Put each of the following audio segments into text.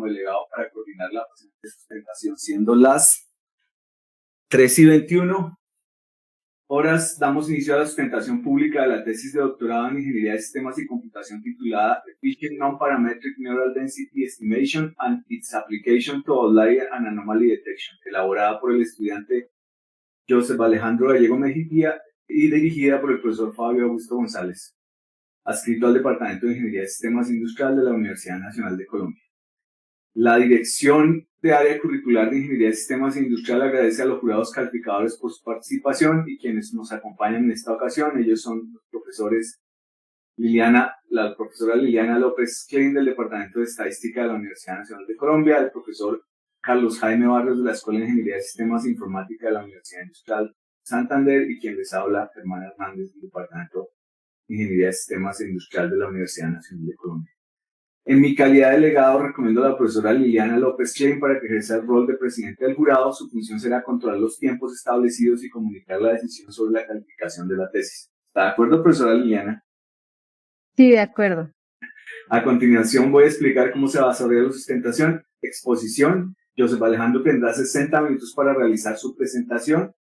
delegado para coordinar la presente sustentación. Siendo las 3:21 horas, damos inicio a la sustentación pública de la tesis de doctorado en Ingeniería de Sistemas y Computación titulada Efficient Non-Parametric Neural Density Estimation and its Application to Outlier and Anomaly Detection, elaborada por el estudiante Joseph Alejandro Gallego Mejía y dirigida por el profesor Fabio Augusto González, adscrito al Departamento de Ingeniería de Sistemas Industrial de la Universidad Nacional de Colombia. La Dirección de Área Curricular de Ingeniería de Sistemas Industrial agradece a los jurados calificadores por su participación y quienes nos acompañan en esta ocasión. Ellos son los profesores la profesora Liliana López Klein del Departamento de Estadística de la Universidad Nacional de Colombia, el profesor Carlos Jaime Barrios de la Escuela de Ingeniería de Sistemas e Informática de la Universidad Industrial Santander y quien les habla, Germán Hernández del Departamento de Ingeniería de Sistemas e Industrial de la Universidad Nacional de Colombia. En mi calidad de delegado, recomiendo a la profesora Liliana López Klein para que ejerza el rol de presidente del jurado. Su función será controlar los tiempos establecidos y comunicar la decisión sobre la calificación de la tesis. ¿Está de acuerdo, profesora Liliana? Sí, de acuerdo. A continuación voy a explicar cómo se va a desarrollar la sustentación. Exposición. Joseph Alejandro tendrá 60 minutos para realizar su presentación.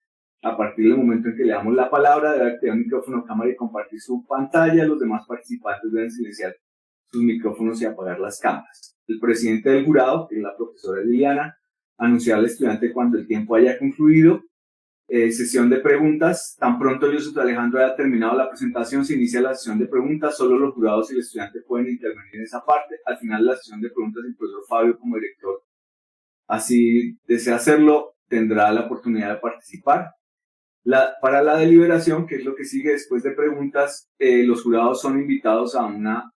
A partir del momento en que le damos la palabra, debe activar el micrófono, cámara y compartir su pantalla. Los demás participantes deben silenciar sus micrófonos y apagar las cámaras. El presidente del jurado, que es la profesora Liliana, anunciará al estudiante cuando el tiempo haya concluido. Sesión de preguntas. Tan pronto Joseph Alejandro haya terminado la presentación, se inicia la sesión de preguntas. Solo los jurados y el estudiante pueden intervenir en esa parte. Al final de la sesión de preguntas, el profesor Fabio, como director, así desea hacerlo, tendrá la oportunidad de participar. Para la deliberación, que es lo que sigue después de preguntas, los jurados son invitados a una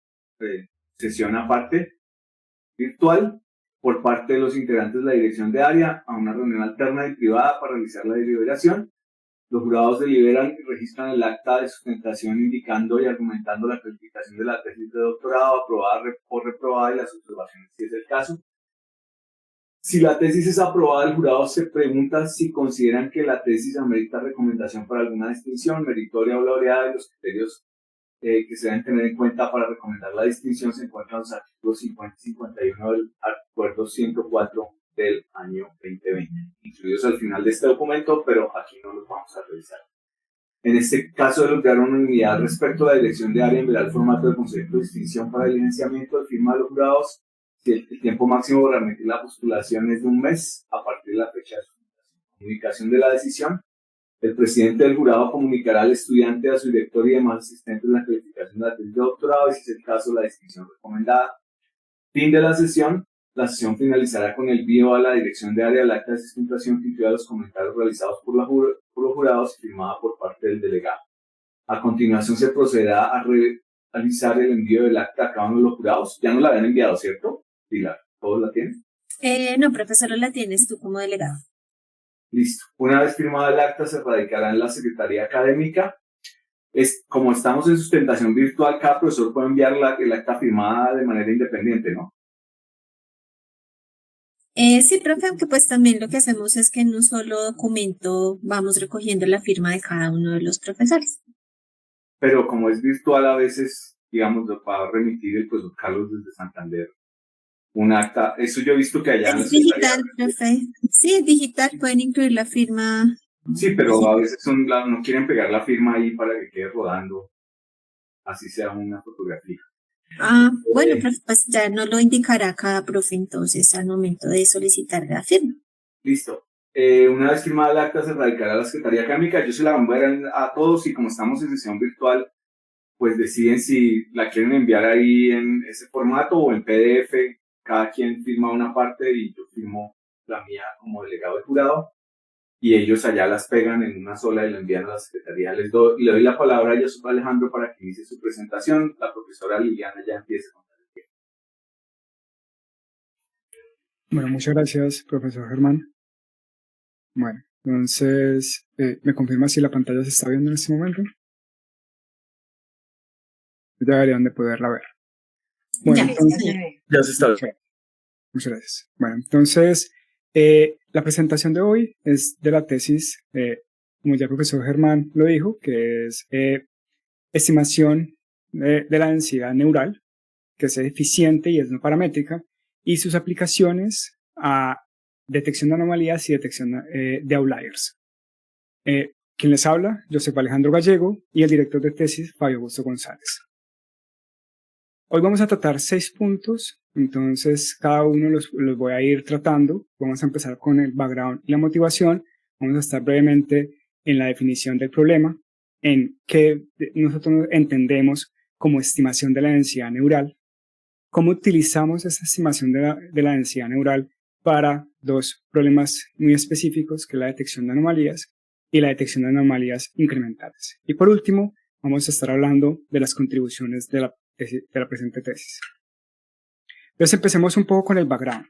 sesión aparte virtual por parte de los integrantes de la dirección de área, a una reunión alterna y privada para realizar la deliberación. Los jurados deliberan y registran el acta de sustentación indicando y argumentando la calificación de la tesis de doctorado, aprobada o reprobada, y las observaciones si es el caso. Si la tesis es aprobada, el jurado se pregunta si consideran que la tesis amerita recomendación para alguna distinción, meritoria o laureada, y los criterios que se deben tener en cuenta para recomendar la distinción se encuentran en los artículos 50 y 51 del acuerdo 104 del año 2020, incluidos al final de este documento, pero aquí no los vamos a revisar. En este caso, de lograr unanimidad respecto a la dirección de área, enviará el formato de concepto de distinción para el licenciamiento de firma de los jurados. Si el tiempo máximo para remitir la postulación es de un mes a partir de la fecha de comunicación de la decisión, el presidente del jurado comunicará al estudiante, a su director y demás asistentes la calificación de la tesis de doctorado y, si es el caso, la distinción recomendada. Fin de la sesión. La sesión finalizará con el envío a la dirección de área del acta de sustentación que incluya los comentarios realizados por los jurados y firmada por parte del delegado. A continuación se procederá a realizar el envío del acta a cada uno de los jurados. Ya no la habían enviado, ¿cierto? Pilar, ¿todos la tienen? No, profesor, la tienes tú como delegado. Listo. Una vez firmada el acta, se radicará en la Secretaría Académica. Como estamos en sustentación virtual, cada profesor puede enviar el acta firmada de manera independiente, ¿no? Sí, profe, aunque pues también lo que hacemos es que en un solo documento vamos recogiendo la firma de cada uno de los profesores. Pero como es virtual, a veces, digamos, lo va a remitir el profesor Carlos desde Santander un acta. Eso yo he visto que allá... Es digital, profe. Sí, es digital, pueden incluir la firma. Sí, pero a veces no quieren pegar la firma ahí para que quede rodando, así sea una fotografía. Bueno, profe, pues ya nos lo indicará cada profe entonces al momento de solicitar la firma. Listo. Una vez firmada el acta, se radicará a la Secretaría Académica. Yo se la voy a enviar a todos y como estamos en sesión virtual, pues deciden si la quieren enviar ahí en ese formato o en PDF. Cada quien firma una parte y yo firmo la mía como delegado de jurado y ellos allá las pegan en una sola y la envían a la Secretaría. Le doy la palabra a Joseph Alejandro para que inicie su presentación. La profesora Liliana ya empieza con el tiempo. Bueno, muchas gracias, profesor Germán. Bueno, entonces, ¿me confirma si la pantalla se está viendo en este momento? Ya deberían de poderla ver. Bueno, entonces, ya se está viendo. Muchas gracias. Bueno, entonces, la presentación de hoy es de la tesis, como ya el profesor Germán lo dijo, que es estimación de la densidad neural, que es eficiente y es no paramétrica, y sus aplicaciones a detección de anomalías y detección de outliers. Quien les habla, Josep Alejandro Gallego, y el director de tesis, Fabio Augusto González. Hoy vamos a tratar 6 puntos, entonces cada uno los voy a ir tratando. Vamos a empezar con el background y la motivación. Vamos a estar brevemente en la definición del problema, en qué nosotros entendemos como estimación de la densidad neural, cómo utilizamos esa estimación de la densidad neural para 2 problemas muy específicos, que es la detección de anomalías y la detección de anomalías incrementales. Y por último, vamos a estar hablando de las contribuciones de la presente tesis. Entonces empecemos un poco con el background.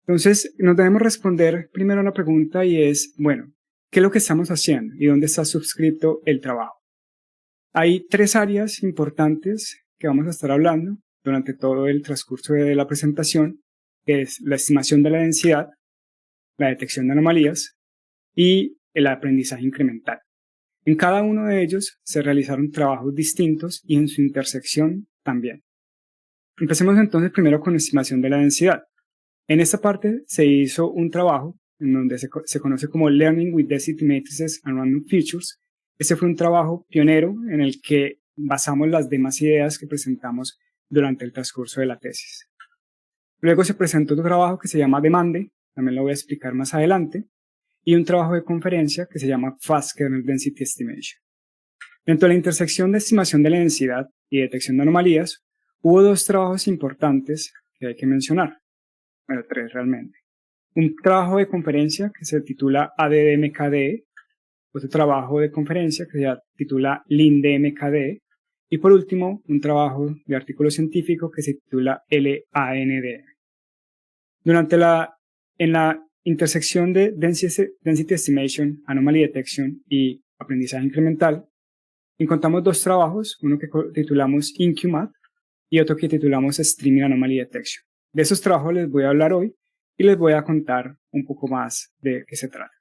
Entonces nos debemos responder primero a la pregunta y es, bueno, ¿qué es lo que estamos haciendo y dónde está suscrito el trabajo? Hay 3 áreas importantes que vamos a estar hablando durante todo el transcurso de la presentación, que es la estimación de la densidad, la detección de anomalías y el aprendizaje incremental. En cada uno de ellos se realizaron trabajos distintos y en su intersección también. Empecemos entonces primero con la estimación de la densidad. En esta parte se hizo un trabajo en donde se conoce como Learning with Density Matrices and Random Features. Este fue un trabajo pionero en el que basamos las demás ideas que presentamos durante el transcurso de la tesis. Luego se presentó otro trabajo que se llama Demande, también lo voy a explicar más adelante, y un trabajo de conferencia que se llama Fast Kernel Density Estimation. Dentro de la intersección de estimación de la densidad y detección de anomalías, hubo 2 trabajos importantes que hay que mencionar. Bueno, 3 realmente. Un trabajo de conferencia que se titula ADDMKDE, otro trabajo de conferencia que se titula LINDMKDE, y por último, un trabajo de artículo científico que se titula LANDM. En la intersección de Density Estimation, Anomaly Detection y aprendizaje incremental, encontramos 2 trabajos, uno que titulamos InQMAT y otro que titulamos Streaming Anomaly Detection. De esos trabajos les voy a hablar hoy y les voy a contar un poco más de qué se trata.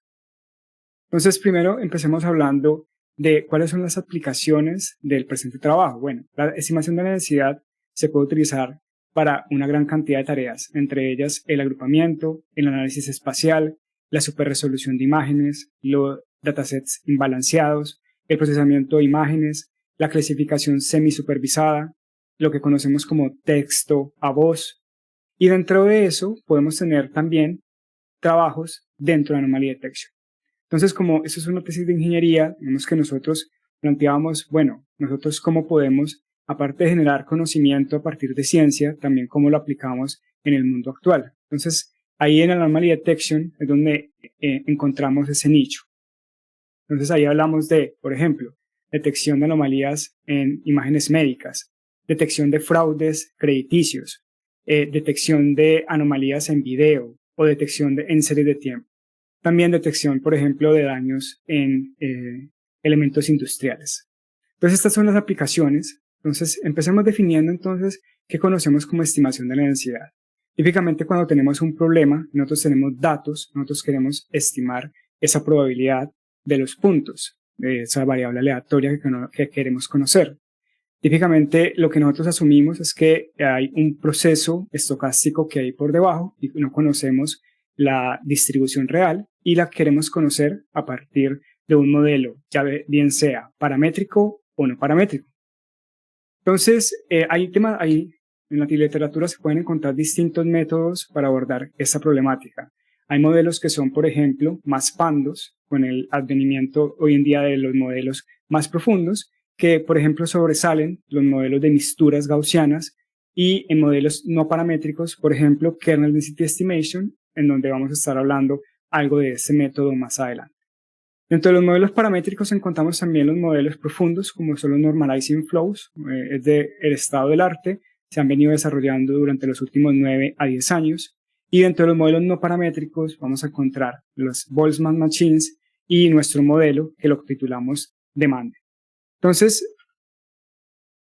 Entonces, primero empecemos hablando de cuáles son las aplicaciones del presente trabajo. Bueno, la estimación de la densidad se puede utilizar para una gran cantidad de tareas, entre ellas el agrupamiento, el análisis espacial, la superresolución de imágenes, los datasets imbalanceados, el procesamiento de imágenes, la clasificación semisupervisada, lo que conocemos como texto a voz, y dentro de eso podemos tener también trabajos dentro de Anomaly Detection. Entonces, como eso es una tesis de ingeniería, vemos que nosotros planteábamos, bueno, nosotros cómo podemos, aparte de generar conocimiento a partir de ciencia, también cómo lo aplicamos en el mundo actual. Entonces, ahí en Anomaly Detection es donde encontramos ese nicho. Entonces, ahí hablamos de, por ejemplo, detección de anomalías en imágenes médicas, detección de fraudes crediticios, detección de anomalías en video o detección en series de tiempo. También detección, por ejemplo, de daños en elementos industriales. Entonces, estas son las aplicaciones. Entonces, empecemos definiendo entonces qué conocemos como estimación de la densidad. Típicamente, cuando tenemos un problema, nosotros tenemos datos, nosotros queremos estimar esa probabilidad de los puntos, de esa variable aleatoria que queremos conocer. Típicamente, lo que nosotros asumimos es que hay un proceso estocástico que hay por debajo y no conocemos la distribución real y la queremos conocer a partir de un modelo, ya bien sea paramétrico o no paramétrico. Entonces, en la literatura se pueden encontrar distintos métodos para abordar esta problemática. Hay modelos que son, por ejemplo, más pandos, con el advenimiento hoy en día de los modelos más profundos, que, por ejemplo, sobresalen los modelos de mixturas gaussianas, y en modelos no paramétricos, por ejemplo, Kernel Density Estimation, en donde vamos a estar hablando algo de este método más adelante. Dentro de los modelos paramétricos encontramos también los modelos profundos, como son los Normalizing Flows, es del estado del arte, se han venido desarrollando durante los últimos 9 a 10 años, y dentro de los modelos no paramétricos vamos a encontrar los Boltzmann Machines y nuestro modelo que lo titulamos Demande. Entonces,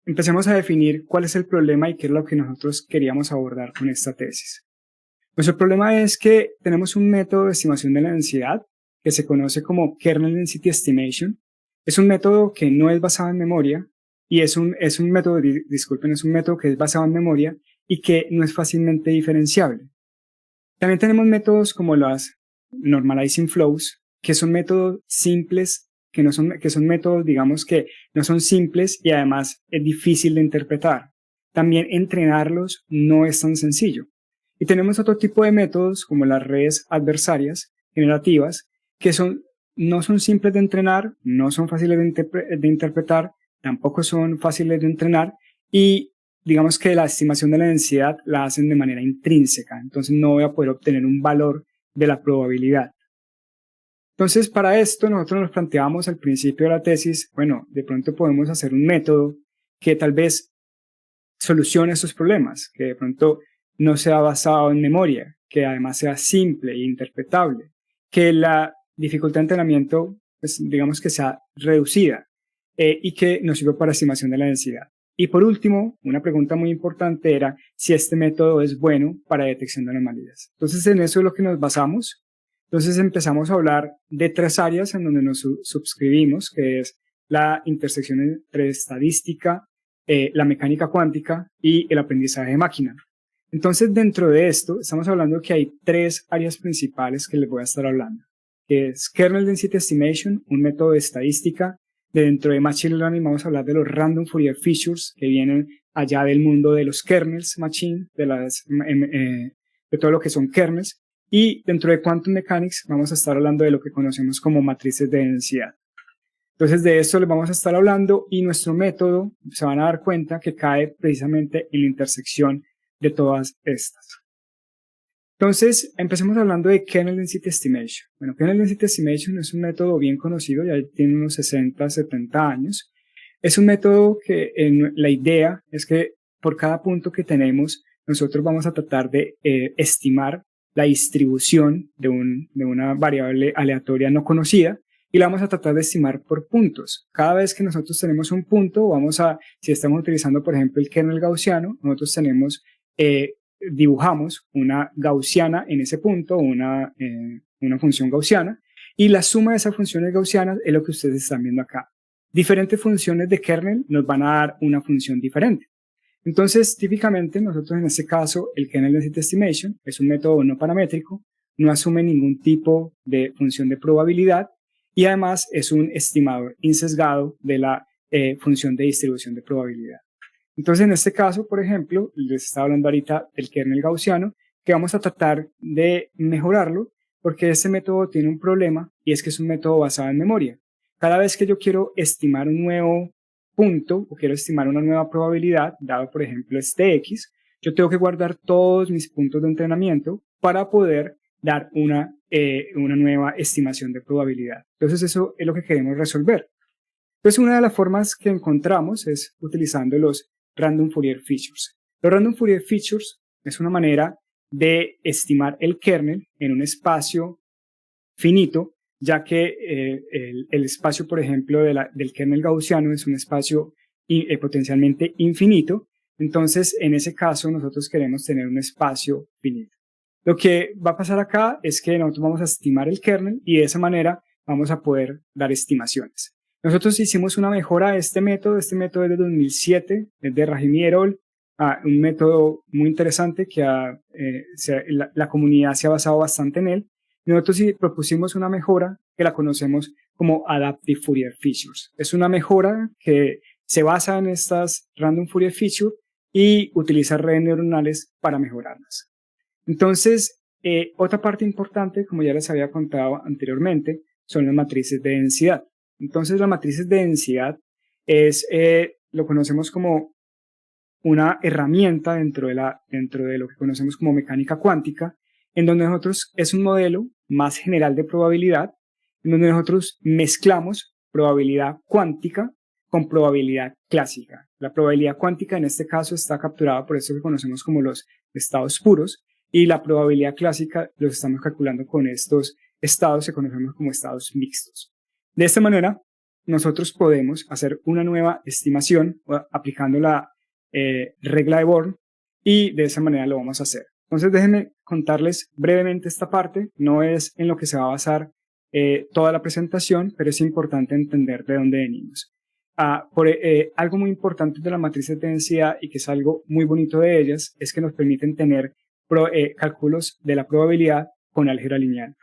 empecemos a definir cuál es el problema y qué es lo que nosotros queríamos abordar con esta tesis. Nuestro problema es que tenemos un método de estimación de la densidad que se conoce como Kernel Density Estimation. Es un método que no es basado en memoria y es un método que es basado en memoria y que no es fácilmente diferenciable. También tenemos métodos como las normalizing flows, que son métodos simples, que son métodos, digamos, que no son simples y además es difícil de interpretar. También entrenarlos no es tan sencillo. Y tenemos otro tipo de métodos como las redes adversarias generativas, que no son simples de entrenar, no son fáciles de interpretar, tampoco son fáciles de entrenar y digamos que la estimación de la densidad la hacen de manera intrínseca, entonces no voy a poder obtener un valor de la probabilidad. Entonces, para esto nosotros nos planteamos al principio de la tesis, bueno, de pronto podemos hacer un método que tal vez solucione estos problemas, que de pronto no sea basado en memoria, que además sea simple e interpretable, que la dificultad de entrenamiento, pues, digamos que sea reducida y que nos sirva para estimación de la densidad. Y por último, una pregunta muy importante era si este método es bueno para detección de anomalías. Entonces, en eso es lo que nos basamos. Entonces, empezamos a hablar de 3 áreas en donde nos subscribimos, que es la intersección entre estadística, la mecánica cuántica y el aprendizaje de máquina. Entonces, dentro de esto, estamos hablando que hay 3 áreas principales que les voy a estar hablando, que es Kernel Density Estimation, un método de estadística. Dentro de Machine Learning vamos a hablar de los Random Fourier Features, que vienen allá del mundo de los kernels machine, de todo lo que son kernels. Y dentro de Quantum Mechanics vamos a estar hablando de lo que conocemos como matrices de densidad. Entonces de esto les vamos a estar hablando y nuestro método, se van a dar cuenta que cae precisamente en la intersección de todas estas. Entonces, empecemos hablando de Kernel Density Estimation. Bueno, Kernel Density Estimation es un método bien conocido, ya tiene unos 60, 70 años. Es un método que la idea es que por cada punto que tenemos, nosotros vamos a tratar de estimar la distribución de una variable aleatoria no conocida y la vamos a tratar de estimar por puntos. Cada vez que nosotros tenemos un punto, si estamos utilizando, por ejemplo, el kernel gaussiano, nosotros dibujamos una gaussiana en ese punto, una función gaussiana, y la suma de esas funciones gaussianas es lo que ustedes están viendo acá. Diferentes funciones de kernel nos van a dar una función diferente. Entonces, típicamente, nosotros en este caso, el Kernel Density Estimation es un método no paramétrico, no asume ningún tipo de función de probabilidad y además es un estimador insesgado de la función de distribución de probabilidad. Entonces, en este caso, por ejemplo, les estaba hablando ahorita del kernel gaussiano, que vamos a tratar de mejorarlo porque este método tiene un problema y es que es un método basado en memoria. Cada vez que yo quiero estimar un nuevo punto o quiero estimar una nueva probabilidad, dado por ejemplo este X, yo tengo que guardar todos mis puntos de entrenamiento para poder dar una nueva estimación de probabilidad. Entonces, eso es lo que queremos resolver. Entonces, una de las formas que encontramos es utilizando los Random Fourier Features. Los Random Fourier Features es una manera de estimar el kernel en un espacio finito, ya que el espacio, por ejemplo, del kernel gaussiano es un espacio potencialmente infinito. Entonces, en ese caso, nosotros queremos tener un espacio finito. Lo que va a pasar acá es que nosotros vamos a estimar el kernel y de esa manera vamos a poder dar estimaciones. Nosotros hicimos una mejora de este método es de 2007, es de Rahimi et al., un método muy interesante que la comunidad se ha basado bastante en él. Nosotros sí propusimos una mejora que la conocemos como Adaptive Fourier Features. Es una mejora que se basa en estas Random Fourier Features y utiliza redes neuronales para mejorarlas. Entonces, otra parte importante, como ya les había contado anteriormente, son las matrices de densidad. Entonces, las matrices de densidad lo conocemos como una herramienta dentro de lo que conocemos como mecánica cuántica, en donde nosotros es un modelo más general de probabilidad, en donde nosotros mezclamos probabilidad cuántica con probabilidad clásica. La probabilidad cuántica en este caso está capturada por eso que conocemos como los estados puros, y la probabilidad clásica los estamos calculando con estos estados que conocemos como estados mixtos. De esta manera, nosotros podemos hacer una nueva estimación aplicando la regla de Born y de esa manera lo vamos a hacer. Entonces déjenme contarles brevemente esta parte, no es en lo que se va a basar toda la presentación, pero es importante entender de dónde venimos. algo muy importante de las matrices de densidad y que es algo muy bonito de ellas es que nos permiten tener cálculos de la probabilidad con álgebra lineal.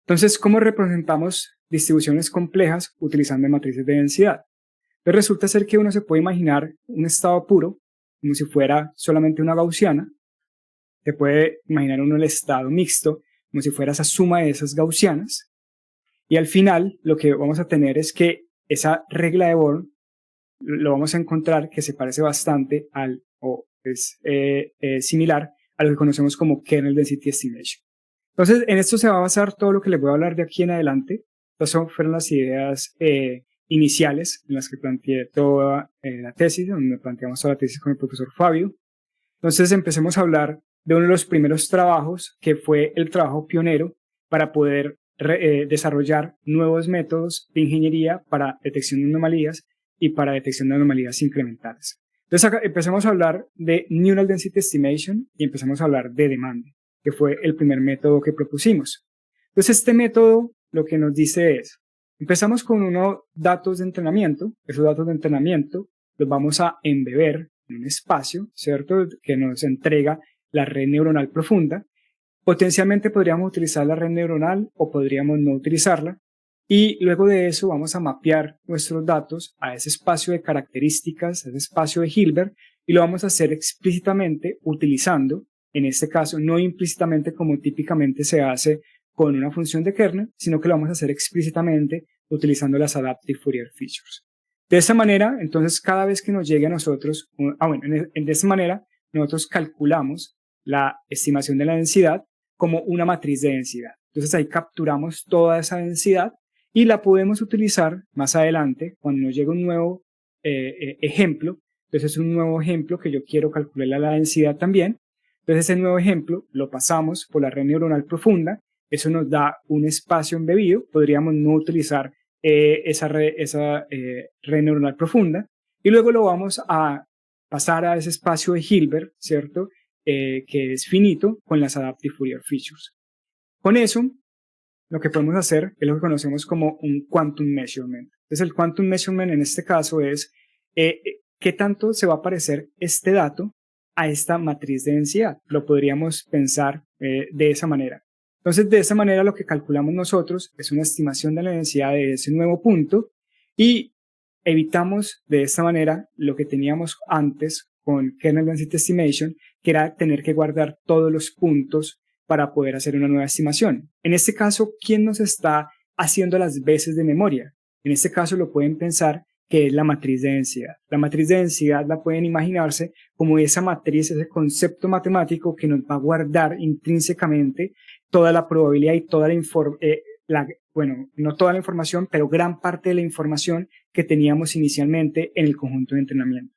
Entonces, ¿cómo representamos distribuciones complejas utilizando matrices de densidad? Pues resulta ser que uno se puede imaginar un estado puro como si fuera solamente una gaussiana. Se puede imaginar uno el estado mixto como si fuera esa suma de esas gaussianas. Y al final lo que vamos a tener es que esa regla de Born lo vamos a encontrar que se parece bastante o es similar a lo que conocemos como kernel density estimation. Entonces, en esto se va a basar todo lo que les voy a hablar de aquí en adelante. Estas fueron las ideas iniciales en las que planteé toda la tesis, donde planteamos toda la tesis con el profesor Fabio. Entonces, empecemos a hablar de uno de los primeros trabajos, que fue el trabajo pionero para poder desarrollar nuevos métodos de ingeniería para detección de anomalías y para detección de anomalías incrementales. Entonces, acá empecemos a hablar de Neural Density Estimation y empezamos a hablar de demanda, que fue el primer método que propusimos. Entonces, este método lo que nos dice es, empezamos con unos datos de entrenamiento. Esos datos de entrenamiento los vamos a embeber en un espacio, ¿cierto?, que nos entrega la red neuronal profunda. Potencialmente podríamos utilizar la red neuronal o podríamos no utilizarla. Y luego de eso vamos a mapear nuestros datos a ese espacio de características, a ese espacio de Hilbert, y lo vamos a hacer explícitamente utilizando, en este caso, no implícitamente como típicamente se hace con una función de kernel, sino que lo vamos a hacer explícitamente utilizando las Adaptive Fourier Features. De esa manera, entonces, cada vez que nos llegue a nosotros, de esa manera, nosotros calculamos la estimación de la densidad como una matriz de densidad. Entonces ahí capturamos toda esa densidad y la podemos utilizar más adelante cuando nos llegue un nuevo ejemplo. Entonces es un nuevo ejemplo que yo quiero calcular la densidad también. Entonces ese nuevo ejemplo lo pasamos por la red neuronal profunda. Eso nos da un espacio embebido. Podríamos no utilizar esa red neuronal profunda. Y luego lo vamos a pasar a ese espacio de Hilbert, ¿cierto?, que es finito con las Adaptive Fourier Features. Con eso, lo que podemos hacer es lo que conocemos como un Quantum Measurement. Entonces, el Quantum Measurement en este caso es qué tanto se va a parecer este dato a esta matriz de densidad. Lo podríamos pensar de esa manera. Entonces, de esa manera lo que calculamos nosotros es una estimación de la densidad de ese nuevo punto y evitamos de esta manera lo que teníamos antes con Kernel Density Estimation, que era tener que guardar todos los puntos para poder hacer una nueva estimación. En este caso, ¿quién nos está haciendo las veces de memoria? En este caso lo pueden pensar que es la matriz de densidad. La matriz de densidad la pueden imaginarse como esa matriz, ese concepto matemático que nos va a guardar intrínsecamente toda la probabilidad y toda no toda la información, pero gran parte de la información que teníamos inicialmente en el conjunto de entrenamiento.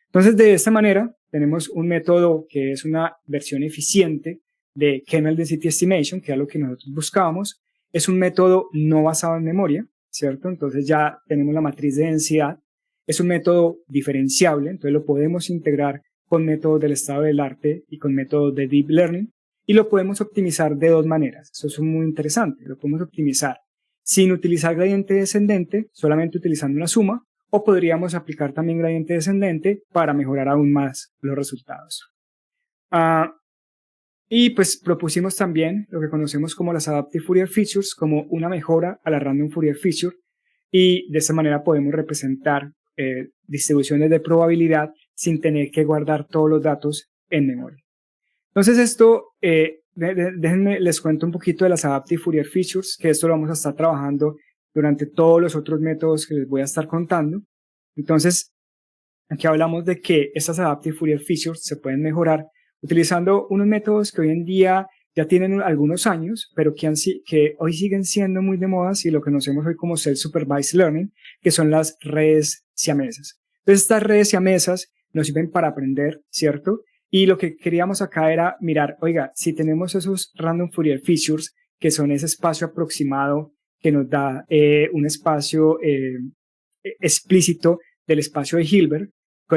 Entonces, de esta manera, tenemos un método que es una versión eficiente de Kernel Density Estimation, que es lo que nosotros buscábamos. Es un método no basado en memoria, ¿cierto? Entonces ya tenemos la matriz de densidad. Es un método diferenciable, entonces lo podemos integrar con métodos del estado del arte y con métodos de Deep Learning. Y lo podemos optimizar de dos maneras. Eso es muy interesante. Lo podemos optimizar sin utilizar gradiente descendente, solamente utilizando una suma, o podríamos aplicar también gradiente descendente para mejorar aún más los resultados. Y pues propusimos también lo que conocemos como las Adaptive Fourier Features como una mejora a la Random Fourier Feature, y de esa manera podemos representar distribuciones de probabilidad sin tener que guardar todos los datos en memoria. Entonces esto, déjenme les cuento un poquito de las Adaptive Fourier Features, que esto lo vamos a estar trabajando durante todos los otros métodos que les voy a estar contando. Entonces, aquí hablamos de que estas Adaptive Fourier Features se pueden mejorar utilizando unos métodos que hoy en día ya tienen algunos años, pero que hoy siguen siendo muy de moda y lo que conocemos hoy como Self-Supervised Learning, que son las redes siamesas. Entonces, estas redes siamesas nos sirven para aprender, ¿cierto? Y lo que queríamos acá era mirar, oiga, si tenemos esos Random Fourier Features, que son ese espacio aproximado que nos da un espacio explícito del espacio de Hilbert,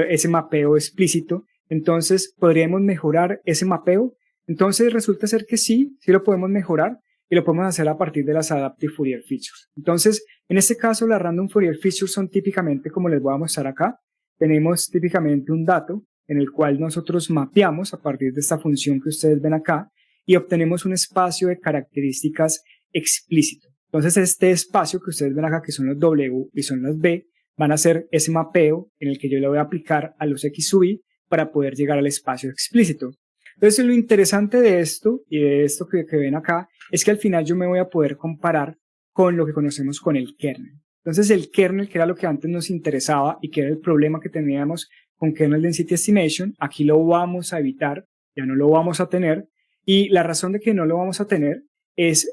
ese mapeo explícito, entonces podríamos mejorar ese mapeo. Entonces resulta ser que sí lo podemos mejorar, y y lo podemos hacer a partir de las Adaptive Fourier Features. Entonces, en este caso, las Random Fourier Features son típicamente, como les voy a mostrar acá, tenemos típicamente un dato en el cual nosotros mapeamos a partir de esta función que ustedes ven acá y obtenemos un espacio de características explícito. Entonces, este espacio que ustedes ven acá, que son los W y son los B, van a ser ese mapeo en el que yo le voy a aplicar a los X sub I para poder llegar al espacio explícito. Entonces, lo interesante de esto y de esto que ven acá es que al final yo me voy a poder comparar con lo que conocemos con el kernel. Entonces, el kernel, que era lo que antes nos interesaba y que era el problema que teníamos con Kernel Density Estimation, aquí lo vamos a evitar, ya no lo vamos a tener. Y la razón de que no lo vamos a tener es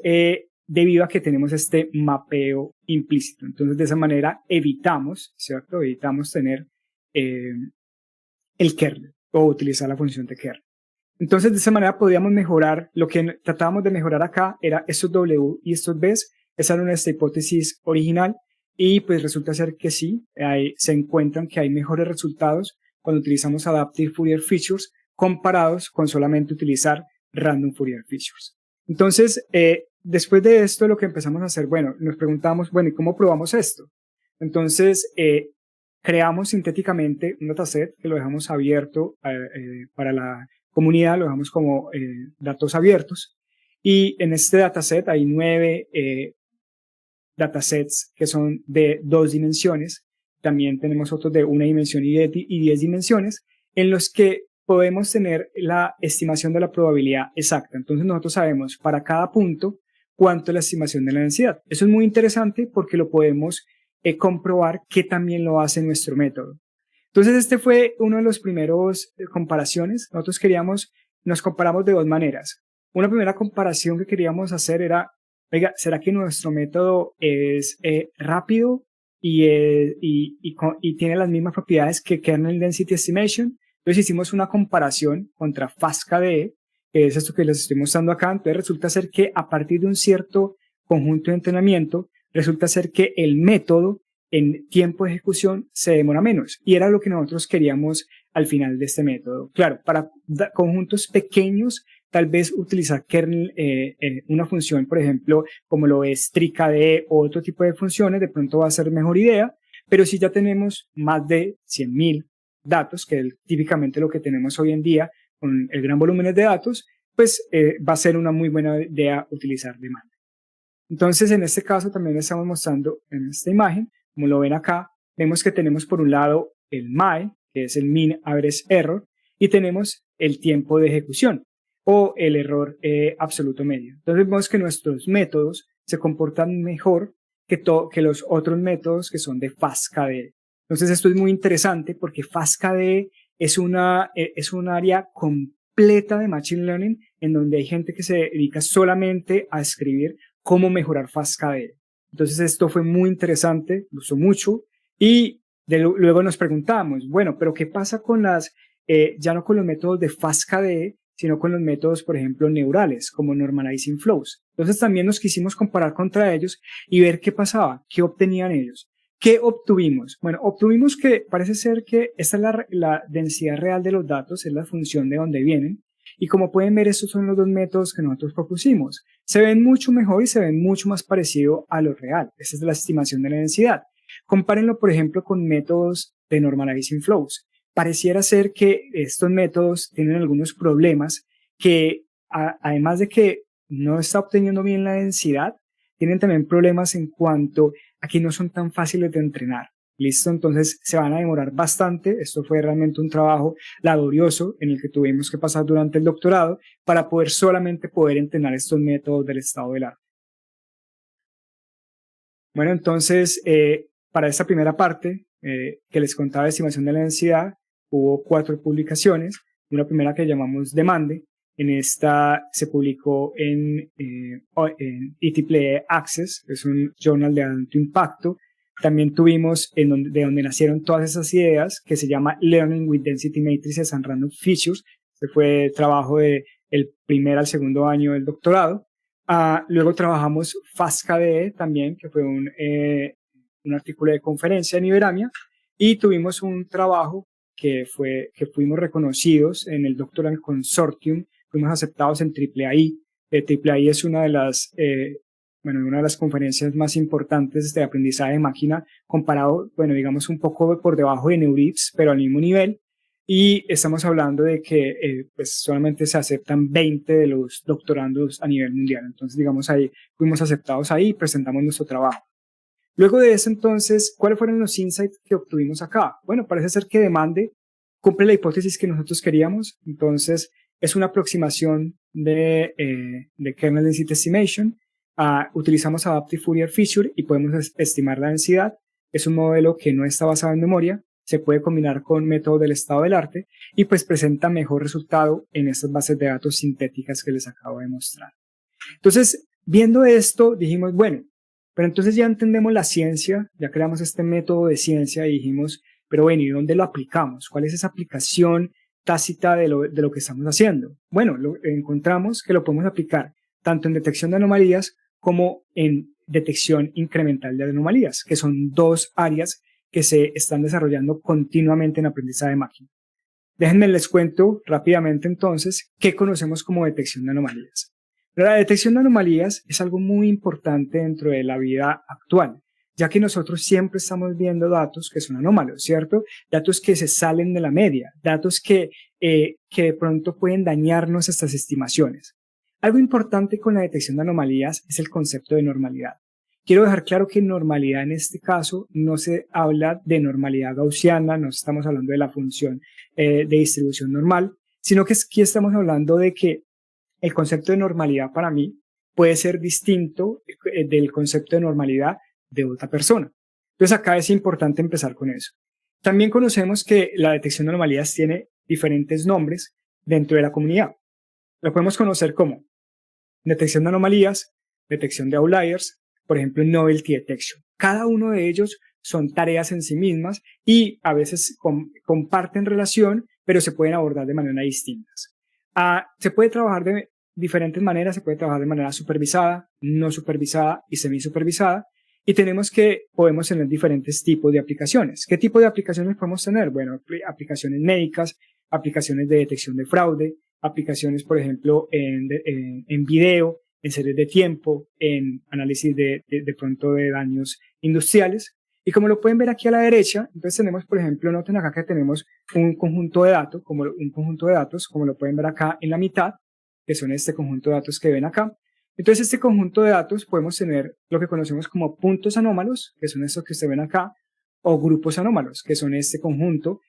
debido a que tenemos este mapeo implícito. Entonces, de esa manera evitamos, ¿cierto? Evitamos tener el kernel o utilizar la función de kernel. Entonces, de esa manera podíamos mejorar, lo que tratábamos de mejorar acá era estos W y estos Bs. Esa era nuestra hipótesis original y pues resulta ser que sí, se encuentran que hay mejores resultados cuando utilizamos Adaptive Fourier Features comparados con solamente utilizar Random Fourier Features. Entonces, después de esto, lo que empezamos a hacer, bueno, nos preguntamos, bueno, ¿y cómo probamos esto? Entonces, creamos sintéticamente un dataset que lo dejamos abierto para la comunidad, lo dejamos como datos abiertos. Y en este dataset hay 9 datasets que son de 2 dimensiones. También tenemos otros de 1 dimensión y 10 dimensiones, en los que podemos tener la estimación de la probabilidad exacta. Entonces nosotros sabemos para cada punto cuánto es la estimación de la densidad. Eso es muy interesante porque lo podemos comprobar que también lo hace nuestro método. Entonces este fue uno de los primeros comparaciones. Nosotros nos comparamos de 2 maneras. Una primera comparación que queríamos hacer era, oiga, ¿será que nuestro método es rápido y tiene las mismas propiedades que Kernel Density Estimation? Entonces hicimos una comparación contra FastKDE, que es esto que les estoy mostrando acá. Entonces resulta ser que a partir de un cierto conjunto de entrenamiento, resulta ser que el método en tiempo de ejecución se demora menos. Y era lo que nosotros queríamos al final de este método. Claro, para conjuntos pequeños, tal vez utilizar kernel, una función, por ejemplo, como lo es TreeKDE o otro tipo de funciones, de pronto va a ser mejor idea. Pero si ya tenemos más de 100.000 datos, que es típicamente lo que tenemos hoy en día con el gran volumen de datos, pues va a ser una muy buena idea utilizar demanda. Entonces, en este caso también les estamos mostrando en esta imagen, como lo ven acá, vemos que tenemos por un lado el MAE, que es el Mean Average Error, y tenemos el tiempo de ejecución o el error absoluto medio. Entonces vemos que nuestros métodos se comportan mejor que los otros métodos que son de FastKDE. Entonces esto es muy interesante porque FastKDE es un área completa de Machine Learning en donde hay gente que se dedica solamente a escribir cómo mejorar FastKDE. Entonces esto fue muy interesante, me gustó mucho y luego nos preguntamos, bueno, pero ¿qué pasa con ya no con los métodos de FastKDE, sino con los métodos, por ejemplo, neurales, como Normalizing Flows? Entonces también nos quisimos comparar contra ellos y ver qué pasaba, qué obtenían ellos. ¿Qué obtuvimos? Bueno, obtuvimos que parece ser que esta es la densidad real de los datos, es la función de donde vienen. Y como pueden ver, estos son los 2 métodos que nosotros propusimos. Se ven mucho mejor y se ven mucho más parecido a lo real. Esta es la estimación de la densidad. Compárenlo, por ejemplo, con métodos de Normalizing Flows. Pareciera ser que estos métodos tienen algunos problemas que, además de que no está obteniendo bien la densidad, tienen también problemas en cuanto a que no son tan fáciles de entrenar. ¿Listo? Entonces se van a demorar bastante. Esto fue realmente un trabajo laborioso en el que tuvimos que pasar durante el doctorado para solamente poder entrenar estos métodos del estado del arte. Bueno, entonces, para esta primera parte que les contaba de estimación de la densidad, hubo 4 publicaciones. Una primera que llamamos Demande. En esta se publicó en EEEE Access, es un journal de alto impacto. También tuvimos de donde nacieron todas esas ideas, que se llama Learning with Density Matrices and Random Features. Este fue el trabajo del primer al segundo año del doctorado. Luego trabajamos FastKDE también, que fue un artículo de conferencia en Iberamia. Y tuvimos un trabajo que fuimos reconocidos en el Doctoral Consortium, fuimos aceptados en AAA IEEE es una de las conferencias más importantes de aprendizaje de máquina comparado, digamos un poco por debajo de NeurIPS, pero al mismo nivel. Y estamos hablando de que pues solamente se aceptan 20 de los doctorandos a nivel mundial. Entonces, digamos, ahí fuimos aceptados ahí y presentamos nuestro trabajo. Luego de eso, entonces, ¿cuáles fueron los insights que obtuvimos acá? Bueno, parece ser que Demande cumple la hipótesis que nosotros queríamos. Entonces, es una aproximación de Kernel Density Estimation. Utilizamos Adaptive Fourier Feature y podemos estimar la densidad. Es un modelo que no está basado en memoria. Se puede combinar con métodos del estado del arte y pues presenta mejor resultado en estas bases de datos sintéticas que les acabo de mostrar. Entonces, viendo esto, dijimos, bueno, pero entonces ya entendemos la ciencia, ya creamos este método de ciencia y dijimos, pero bueno, ¿y dónde lo aplicamos? ¿Cuál es esa aplicación tácita de lo que estamos haciendo? Bueno, encontramos que lo podemos aplicar tanto en detección de anomalías como en detección incremental de anomalías, que son dos áreas que se están desarrollando continuamente en aprendizaje de máquina. Déjenme les cuento rápidamente entonces qué conocemos como detección de anomalías. Pero la detección de anomalías es algo muy importante dentro de la vida actual, ya que nosotros siempre estamos viendo datos que son anómalos, ¿cierto? Datos que se salen de la media, datos que de pronto pueden dañar nuestras estimaciones. Algo importante con la detección de anomalías es el concepto de normalidad. Quiero dejar claro que normalidad en este caso no se habla de normalidad gaussiana, no estamos hablando de la función de distribución normal, sino que aquí estamos hablando de que el concepto de normalidad para mí puede ser distinto del concepto de normalidad de otra persona. Entonces acá es importante empezar con eso. También conocemos que la detección de anomalías tiene diferentes nombres dentro de la comunidad. Lo podemos conocer como detección de anomalías, detección de outliers, por ejemplo, Novelty Detection. Cada uno de ellos son tareas en sí mismas y a veces comparten relación, pero se pueden abordar de manera distintas. Se puede trabajar de diferentes maneras, se puede trabajar de manera supervisada, no supervisada y semisupervisada, y podemos tener diferentes tipos de aplicaciones. ¿Qué tipo de aplicaciones podemos tener? Bueno, aplicaciones médicas, aplicaciones de detección de fraude, aplicaciones, por ejemplo, en video, en series de tiempo, en análisis de pronto de daños industriales. Y como lo pueden ver aquí a la derecha, entonces tenemos, por ejemplo, noten acá que tenemos un conjunto de datos, como lo pueden ver acá en la mitad, que son este conjunto de datos que ven acá. Entonces, este conjunto de datos podemos tener lo que conocemos como puntos anómalos, que son estos que ustedes ven acá, o grupos anómalos, que son este conjunto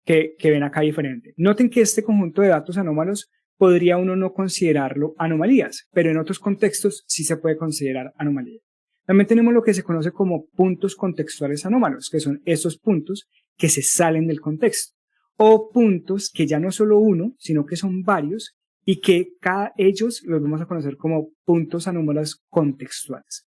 que ven acá diferente. Noten que este conjunto de datos anómalos podría uno no considerarlo anomalías, pero en otros contextos sí se puede considerar anomalía. También tenemos lo que se conoce como puntos contextuales anómalos, que son esos puntos que se salen del contexto, o puntos que ya no es solo uno, sino que son varios, y que cada ellos los vamos a conocer como puntos anómalos contextuales.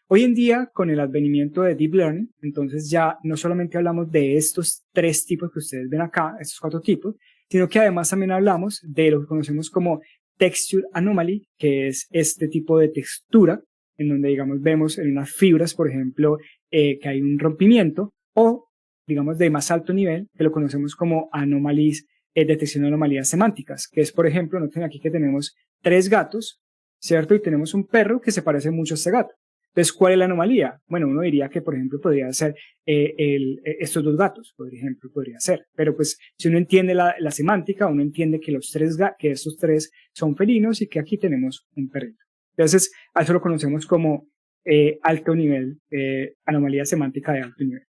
Hoy en día, con el advenimiento de Deep Learning, entonces ya no solamente hablamos de estos tres tipos que ustedes ven acá, estos cuatro tipos, sino que además también hablamos de lo que conocemos como Texture Anomaly, que es este tipo de textura, en donde, digamos, vemos en unas fibras, por ejemplo, que hay un rompimiento, o, digamos, de más alto nivel, que lo conocemos como anomalies, detección de anomalías semánticas, que es, por ejemplo, noten aquí que tenemos 3 gatos, ¿cierto? Y tenemos un perro que se parece mucho a este gato. Entonces, ¿cuál es la anomalía? Bueno, uno diría que, por ejemplo, podría ser estos 2 gatos, por ejemplo, podría ser. Pero pues, si uno entiende la semántica, uno entiende que estos 3 son felinos y que aquí tenemos un perrito. Entonces, a eso lo conocemos como alto nivel, anomalía semántica de alto nivel.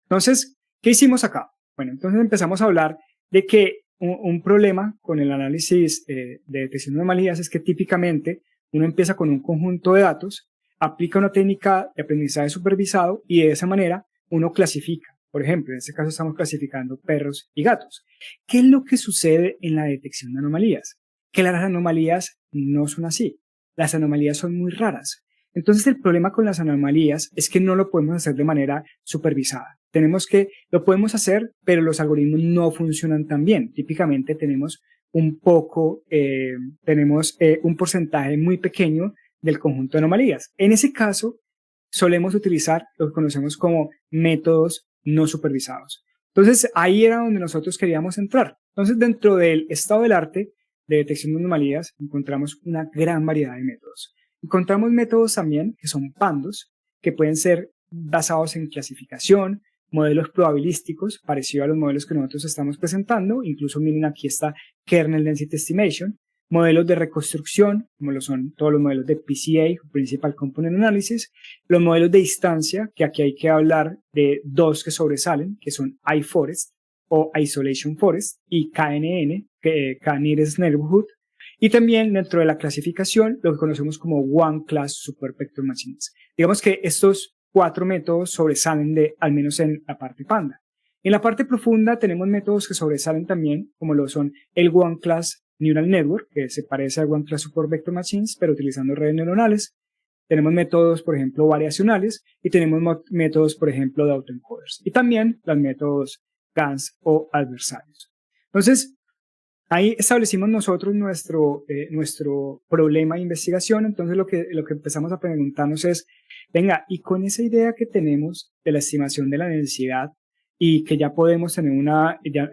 Entonces, ¿qué hicimos acá? Bueno, entonces empezamos a hablar de que un problema con el análisis de detección de anomalías es que típicamente uno empieza con un conjunto de datos, aplica una técnica de aprendizaje supervisado y de esa manera uno clasifica. Por ejemplo, en este caso estamos clasificando perros y gatos. ¿Qué es lo que sucede en la detección de anomalías? Que las anomalías no son así. Las anomalías son muy raras. Entonces el problema con las anomalías es que no lo podemos hacer de manera supervisada. Lo podemos hacer, pero los algoritmos no funcionan tan bien. Típicamente tenemos un porcentaje muy pequeño del conjunto de anomalías. En ese caso, solemos utilizar lo que conocemos como métodos no supervisados. Entonces ahí era donde nosotros queríamos entrar. Entonces dentro del estado del arte de detección de anomalías encontramos una gran variedad de métodos. Encontramos métodos también que son pandos, que pueden ser basados en clasificación, modelos probabilísticos, parecido a los modelos que nosotros estamos presentando, incluso miren aquí está Kernel Density Estimation, modelos de reconstrucción, como lo son todos los modelos de PCA, Principal Component Analysis, los modelos de distancia, que aquí hay que hablar de dos que sobresalen, que son iForest o Isolation Forest, y KNN, K-Nearest Neighborhood, y también dentro de la clasificación, lo que conocemos como One Class Super Vector Machines. Digamos que estos 4 métodos sobresalen al menos en la parte panda. En la parte profunda tenemos métodos que sobresalen también, como lo son el One Class Neural Network, que se parece al One Class Super Vector Machines, pero utilizando redes neuronales. Tenemos métodos, por ejemplo, variacionales, y tenemos métodos, por ejemplo, de autoencoders. Y también los métodos GANs o adversarios. Entonces, ahí establecimos nosotros nuestro problema de investigación. Entonces, lo que empezamos a preguntarnos es, venga, y con esa idea que tenemos de la estimación de la densidad y que ya podemos tener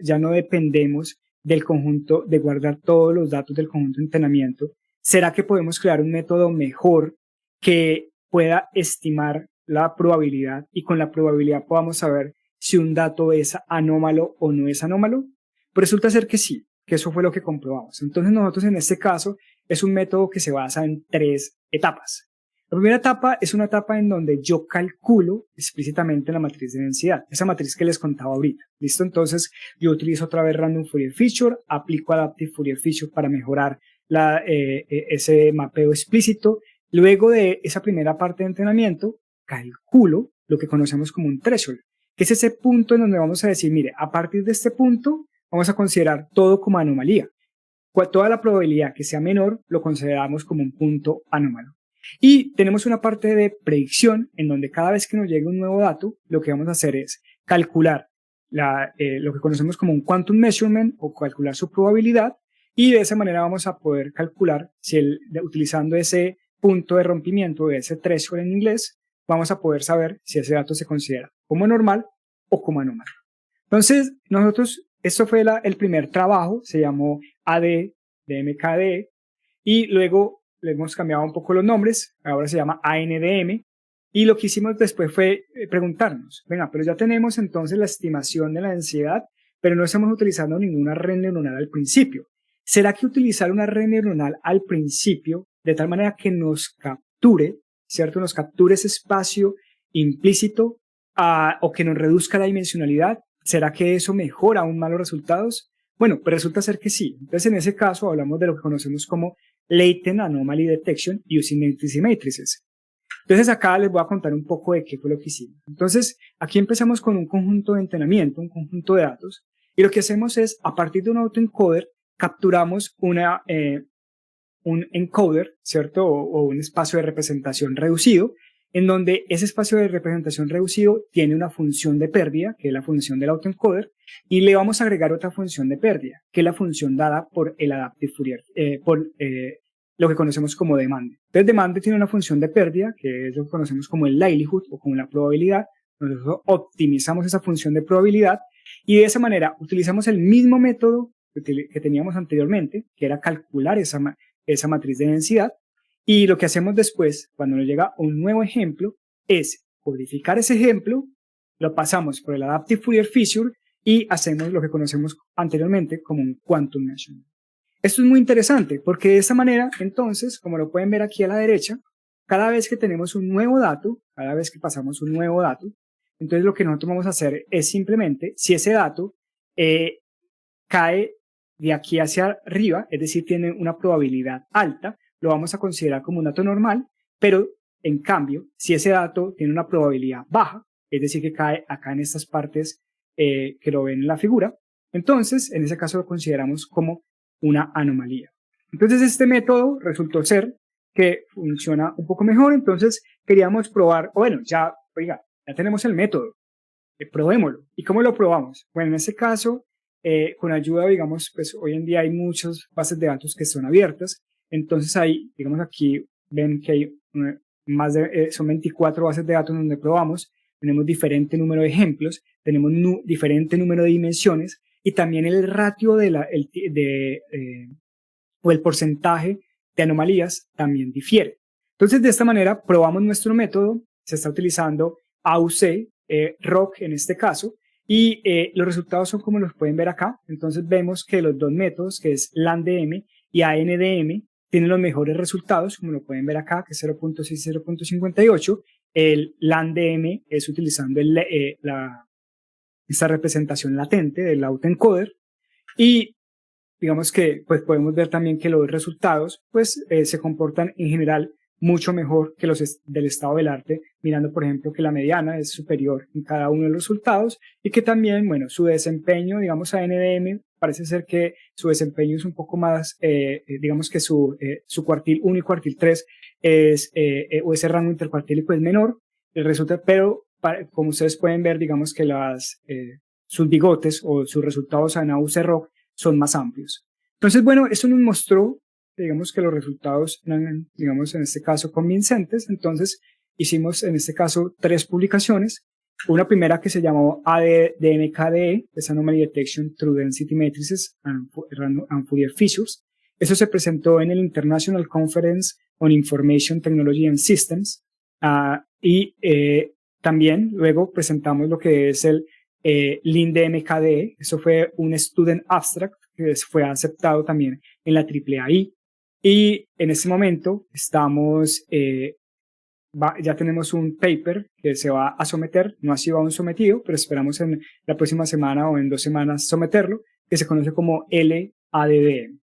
ya no dependemos del conjunto, de guardar todos los datos del conjunto de entrenamiento, ¿será que podemos crear un método mejor que pueda estimar la probabilidad y con la probabilidad podamos saber si un dato es anómalo o no es anómalo? Pues resulta ser que sí, que eso fue lo que comprobamos. Entonces nosotros en este caso es un método que se basa en 3 etapas. La primera etapa es una etapa en donde yo calculo explícitamente la matriz de densidad, esa matriz que les contaba ahorita. ¿Listo? Entonces yo utilizo otra vez Random Fourier Feature, aplico Adaptive Fourier Feature para mejorar ese mapeo explícito. Luego de esa primera parte de entrenamiento, calculo lo que conocemos como un threshold, que es ese punto en donde vamos a decir, mire, a partir de este punto vamos a considerar todo como anomalía. Toda la probabilidad que sea menor lo consideramos como un punto anómalo. Y tenemos una parte de predicción en donde cada vez que nos llegue un nuevo dato, lo que vamos a hacer es calcular lo que conocemos como un quantum measurement o calcular su probabilidad, y de esa manera vamos a poder calcular si utilizando ese punto de rompimiento, de ese threshold en inglés, vamos a poder saber si ese dato se considera como normal o como anómalo. Entonces, esto fue el primer trabajo, se llamó AD de MKD, y luego le hemos cambiado un poco los nombres, ahora se llama ANDM, y lo que hicimos después fue preguntarnos, venga, pero ya tenemos entonces la estimación de la densidad, pero no estamos utilizando ninguna red neuronal al principio. ¿Será que utilizar una red neuronal al principio, de tal manera que nos capture, ¿cierto? Nos capture ese espacio implícito o que nos reduzca la dimensionalidad? ¿Será que eso mejora aún más los resultados? Bueno, pues resulta ser que sí. Entonces, en ese caso, hablamos de lo que conocemos como Latent Anomaly Detection Using Entity Matrices. Entonces, acá les voy a contar un poco de qué fue lo que hicimos. Entonces, aquí empezamos con un conjunto de entrenamiento, un conjunto de datos, y lo que hacemos es, a partir de un autoencoder, capturamos un encoder, ¿cierto? O un espacio de representación reducido, en donde ese espacio de representación reducido tiene una función de pérdida, que es la función del autoencoder, y le vamos a agregar otra función de pérdida, que es la función dada por el Adaptive Fourier, lo que conocemos como demande. Entonces, demande tiene una función de pérdida, que es lo que conocemos como el likelihood o como la probabilidad. Nosotros optimizamos esa función de probabilidad y de esa manera utilizamos el mismo método que teníamos anteriormente, que era calcular esa matriz de densidad. Y lo que hacemos después, cuando nos llega un nuevo ejemplo, es codificar ese ejemplo, lo pasamos por el Adaptive Fourier Feature y hacemos lo que conocemos anteriormente como un Quantum Measurement. Esto es muy interesante porque de esa manera, entonces, como lo pueden ver aquí a la derecha, cada vez que tenemos un nuevo dato, cada vez que pasamos un nuevo dato, entonces lo que nosotros vamos a hacer es simplemente, si ese dato cae de aquí hacia arriba, es decir, tiene una probabilidad alta, lo vamos a considerar como un dato normal, pero en cambio, si ese dato tiene una probabilidad baja, es decir, que cae acá en estas partes que lo ven en la figura, entonces, en ese caso lo consideramos como una anomalía. Entonces, este método resultó ser que funciona un poco mejor, entonces queríamos probar, ya tenemos el método, probémoslo. ¿Y cómo lo probamos? Bueno, en este caso, con ayuda, digamos, pues hoy en día hay muchas bases de datos que son abiertas, entonces ahí, digamos aquí, ven que hay son 24 bases de datos donde probamos, tenemos diferente número de ejemplos, tenemos diferente número de dimensiones y también el ratio o el porcentaje de anomalías también difiere. Entonces, de esta manera, probamos nuestro método. Se está utilizando AUC, ROC en este caso, y los resultados son como los pueden ver acá. Entonces, vemos que los dos métodos, que es LANDM y ANDM, tienen los mejores resultados, como lo pueden ver acá, que es 0.6 y 0.58. El LANDM es utilizando esta representación latente del autoencoder, y digamos que pues podemos ver también que los resultados pues se comportan en general mucho mejor que los del estado del arte, mirando por ejemplo que la mediana es superior en cada uno de los resultados, y que también, bueno, su desempeño, digamos a NDM, parece ser que su desempeño es un poco más, digamos que su cuartil 1 y cuartil 3 es, o ese rango intercuartílico es menor, resulta, pero como ustedes pueden ver, digamos que sus bigotes o sus resultados en AUC-ROC son más amplios. Entonces, bueno, eso nos mostró, digamos que los resultados eran, digamos, en este caso convincentes. Entonces, hicimos en este caso 3 publicaciones. Una primera que se llamó ADMKDE, es Anomaly Detection Through Density Matrices and Fourier Features. Eso se presentó en el International Conference on Information Technology and Systems. Y también luego presentamos lo que es el LIN-DMKDE. Eso fue un Student Abstract que fue aceptado también en la AAAI. Y en este momento estamos, ya tenemos un paper que se va a someter, no ha sido aún sometido, pero esperamos en la próxima semana o en 2 semanas someterlo, que se conoce como LADDM.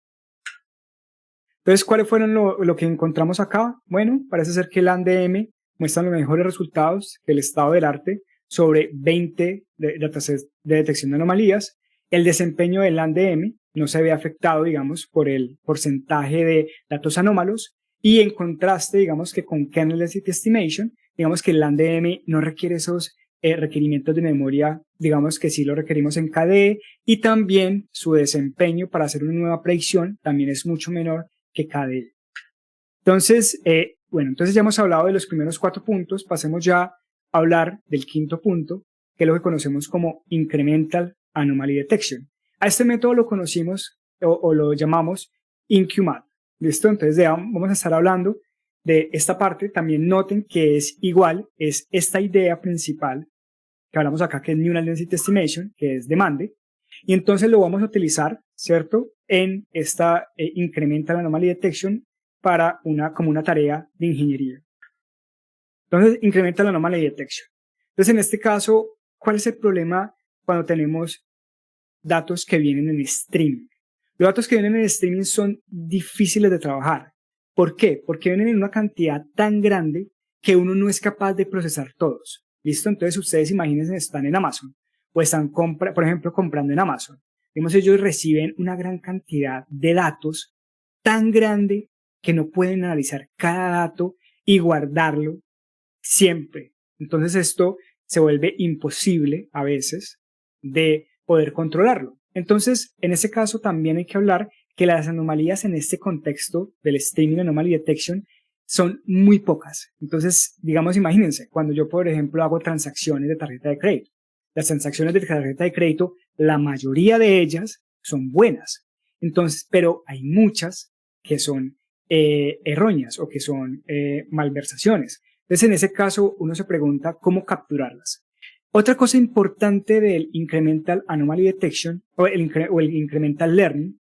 Entonces, ¿cuáles fueron lo que encontramos acá? Bueno, parece ser que el LANDM muestra los mejores resultados que el estado del arte sobre 20 datasets de detección de anomalías. El desempeño del LANDM no se ve afectado, digamos, por el porcentaje de datos anómalos, y en contraste, digamos que con Kernel Density Estimation, digamos que el LANDM no requiere esos requerimientos de memoria, digamos que sí lo requerimos en KDE, y también su desempeño para hacer una nueva predicción también es mucho menor que KDE. Entonces, bueno, entonces ya hemos hablado de los primeros 4 puntos, pasemos ya a hablar del 5º punto, que es lo que conocemos como Incremental Anomaly Detection. A este método lo conocimos o lo llamamos InQMAT. ¿Listo? Entonces vamos a estar hablando de esta parte. También noten que es igual, es esta idea principal que hablamos acá, que es Neural Density Estimation, que es demande. Y entonces lo vamos a utilizar, ¿cierto?, en esta Incremental Anomaly Detection para como una tarea de ingeniería. Entonces, Incremental Anomaly Detection. Entonces, en este caso, ¿cuál es el problema cuando tenemos datos que vienen en streaming? Los datos que vienen en streaming son difíciles de trabajar. ¿Por qué? Porque vienen en una cantidad tan grande que uno no es capaz de procesar todos. ¿Listo? Entonces ustedes imagínense, están en Amazon o están, por ejemplo, comprando en Amazon. Digamos, ellos reciben una gran cantidad de datos tan grande que no pueden analizar cada dato y guardarlo siempre. Entonces esto se vuelve imposible a veces de poder controlarlo. Entonces, en ese caso también hay que hablar que las anomalías en este contexto del Streaming Anomaly Detection son muy pocas. Entonces, digamos, imagínense, cuando yo, por ejemplo, hago transacciones de tarjeta de crédito. Las transacciones de tarjeta de crédito, la mayoría de ellas son buenas. Entonces, pero hay muchas que son erróneas o que son malversaciones. Entonces, en ese caso, uno se pregunta cómo capturarlas. Otra cosa importante del Incremental Anomaly Detection o el Incremental Learning,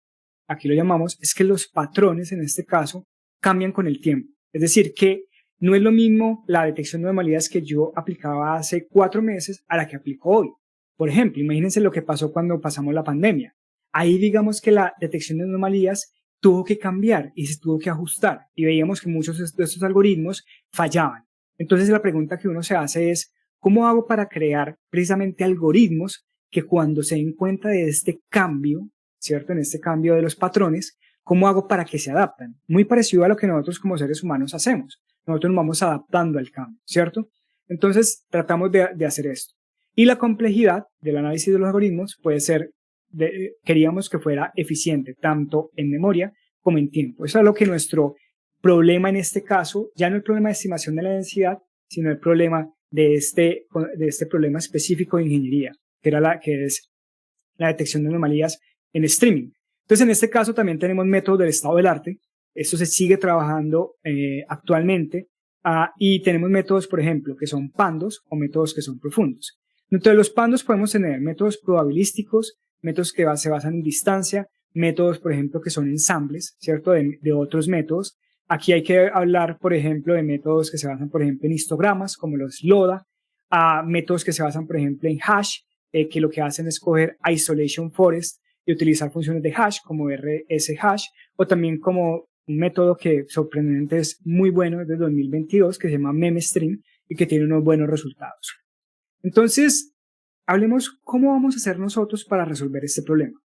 aquí lo llamamos, es que los patrones en este caso cambian con el tiempo. Es decir, que no es lo mismo la detección de anomalías que yo aplicaba hace 4 meses a la que aplico hoy. Por ejemplo, imagínense lo que pasó cuando pasamos la pandemia. Ahí digamos que la detección de anomalías tuvo que cambiar y se tuvo que ajustar, y veíamos que muchos de estos algoritmos fallaban. Entonces la pregunta que uno se hace es, ¿cómo hago para crear precisamente algoritmos que cuando se den cuenta de este cambio, ¿cierto? En este cambio de los patrones, ¿cómo hago para que se adapten? Muy parecido a lo que nosotros como seres humanos hacemos. Nosotros nos vamos adaptando al cambio, ¿cierto? Entonces tratamos de hacer esto. Y la complejidad del análisis de los algoritmos puede ser, queríamos que fuera eficiente tanto en memoria como en tiempo. Eso es lo que nuestro problema en este caso, ya no el problema de estimación de la densidad, sino el problema de este problema específico de ingeniería, que es la detección de anomalías en streaming. Entonces, en este caso también tenemos métodos del estado del arte. Esto se sigue trabajando actualmente. Y tenemos métodos, por ejemplo, que son pandos o métodos que son profundos. Dentro de los pandos podemos tener métodos probabilísticos, métodos que se basan en distancia, métodos, por ejemplo, que son ensambles, ¿cierto? De otros métodos. Aquí hay que hablar, por ejemplo, de métodos que se basan, por ejemplo, en histogramas, como los LODA, métodos que se basan, por ejemplo, en hash, que lo que hacen es coger isolation forest y utilizar funciones de hash como rshash, o también como un método que sorprendente es muy bueno desde 2022, que se llama memstream y que tiene unos buenos resultados. Entonces, hablemos cómo vamos a hacer nosotros para resolver este problema.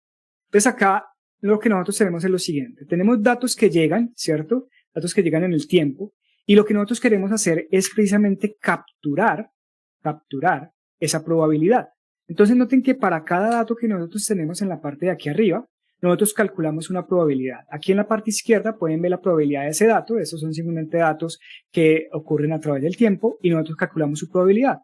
Entonces acá lo que nosotros tenemos es lo siguiente. Tenemos datos que llegan, ¿cierto? Datos que llegan en el tiempo. Y lo que nosotros queremos hacer es precisamente capturar esa probabilidad. Entonces noten que para cada dato que nosotros tenemos en la parte de aquí arriba, nosotros calculamos una probabilidad. Aquí en la parte izquierda pueden ver la probabilidad de ese dato. Estos son simplemente datos que ocurren a través del tiempo y nosotros calculamos su probabilidad.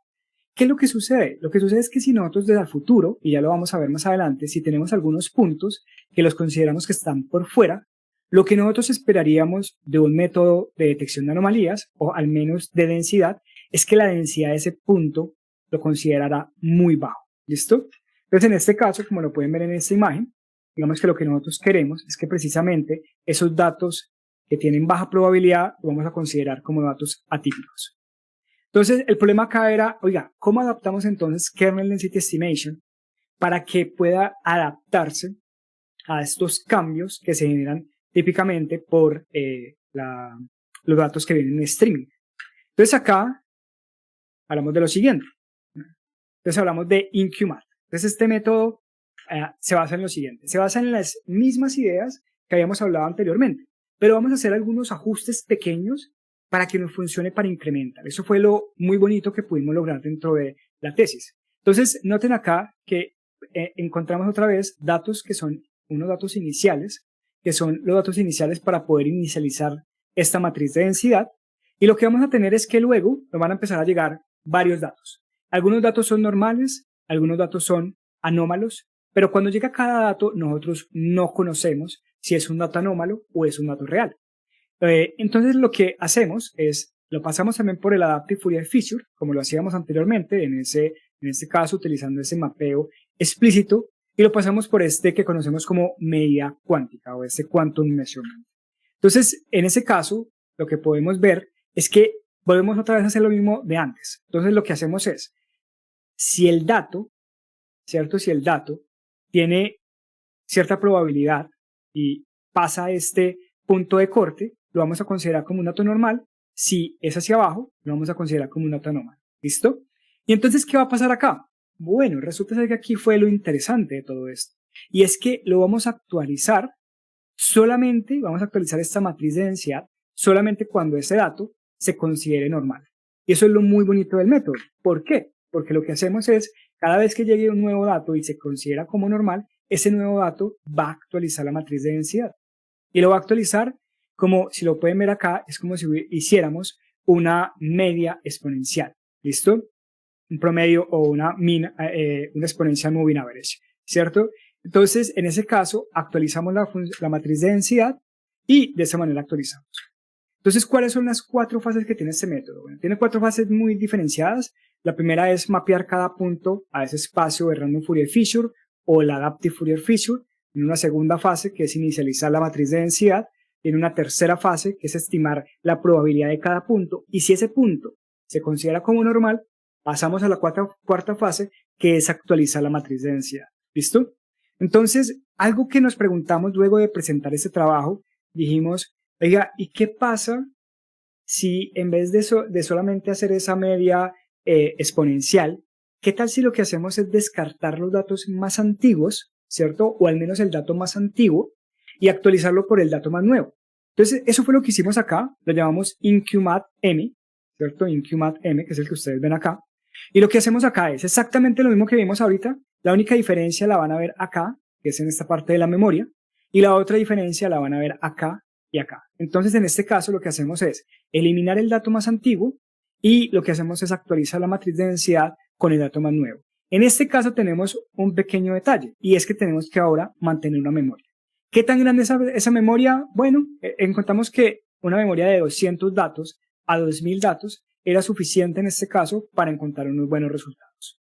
¿Qué es lo que sucede? Lo que sucede es que si nosotros desde el futuro, y ya lo vamos a ver más adelante, si tenemos algunos puntos que los consideramos que están por fuera, lo que nosotros esperaríamos de un método de detección de anomalías, o al menos de densidad, es que la densidad de ese punto lo considerará muy bajo. ¿Listo? Entonces, en este caso, como lo pueden ver en esta imagen, digamos que lo que nosotros queremos es que precisamente esos datos que tienen baja probabilidad lo vamos a considerar como datos atípicos. Entonces, el problema acá era, oiga, ¿cómo adaptamos entonces kernel density estimation para que pueda adaptarse a estos cambios que se generan típicamente por los datos que vienen en streaming? Entonces, acá hablamos de lo siguiente. Entonces, hablamos de InQmat. Entonces, este método se basa en lo siguiente. Se basa en las mismas ideas que habíamos hablado anteriormente, pero vamos a hacer algunos ajustes pequeños para que nos funcione para incrementar. Eso fue lo muy bonito que pudimos lograr dentro de la tesis. Entonces, noten acá que encontramos otra vez datos que son unos datos iniciales, que son los datos iniciales para poder inicializar esta matriz de densidad. Y lo que vamos a tener es que luego nos van a empezar a llegar varios datos. Algunos datos son normales, algunos datos son anómalos, pero cuando llega cada dato, nosotros no conocemos si es un dato anómalo o es un dato real. Entonces lo que hacemos es, lo pasamos también por el Adaptive Fourier Feature, como lo hacíamos anteriormente, en este caso utilizando ese mapeo explícito, y lo pasamos por este que conocemos como medida cuántica o este quantum measurement. Entonces, en ese caso, lo que podemos ver es que volvemos otra vez a hacer lo mismo de antes. Entonces lo que hacemos es, si el dato, ¿cierto? Si el dato tiene cierta probabilidad y pasa este punto de corte, lo vamos a considerar como un dato normal. Si es hacia abajo, lo vamos a considerar como un dato anómalo. ¿Listo? Y entonces, ¿qué va a pasar acá? Bueno, resulta ser que aquí fue lo interesante de todo esto. Y es que lo vamos a actualizar solamente, vamos a actualizar esta matriz de densidad solamente cuando ese dato se considere normal. Y eso es lo muy bonito del método. ¿Por qué? Porque lo que hacemos es, cada vez que llegue un nuevo dato y se considera como normal, ese nuevo dato va a actualizar la matriz de densidad. Y lo va a actualizar como, si lo pueden ver acá, es como si hiciéramos una media exponencial. ¿Listo? Un promedio o una exponencial moving average. ¿Cierto? Entonces, en ese caso, actualizamos la matriz de densidad y de esa manera actualizamos. Entonces, ¿cuáles son las 4 fases que tiene este método? Bueno, tiene 4 fases muy diferenciadas. La primera es mapear cada punto a ese espacio de Random Fourier Feature o la Adaptive Fourier Feature. En una segunda fase, que es inicializar la matriz de densidad. Y en una tercera fase, que es estimar la probabilidad de cada punto. Y si ese punto se considera como normal, pasamos a la cuarta fase, que es actualizar la matriz de densidad. ¿Listo? Entonces, algo que nos preguntamos luego de presentar este trabajo, dijimos, oiga, ¿y qué pasa si en vez de solamente hacer esa media exponencial, qué tal si lo que hacemos es descartar los datos más antiguos, ¿cierto? O al menos el dato más antiguo y actualizarlo por el dato más nuevo. Entonces, eso fue lo que hicimos acá, lo llamamos InQmat-M, ¿cierto? InQmat-M, que es el que ustedes ven acá. Y lo que hacemos acá es exactamente lo mismo que vimos ahorita. La única diferencia la van a ver acá, que es en esta parte de la memoria, y la otra diferencia la van a ver acá y acá. Entonces, en este caso, lo que hacemos es eliminar el dato más antiguo y lo que hacemos es actualizar la matriz de densidad con el dato más nuevo. En este caso tenemos un pequeño detalle y es que tenemos que ahora mantener una memoria. ¿Qué tan grande es esa memoria? Bueno, encontramos que una memoria de 200 datos a 2000 datos era suficiente en este caso para encontrar unos buenos resultados.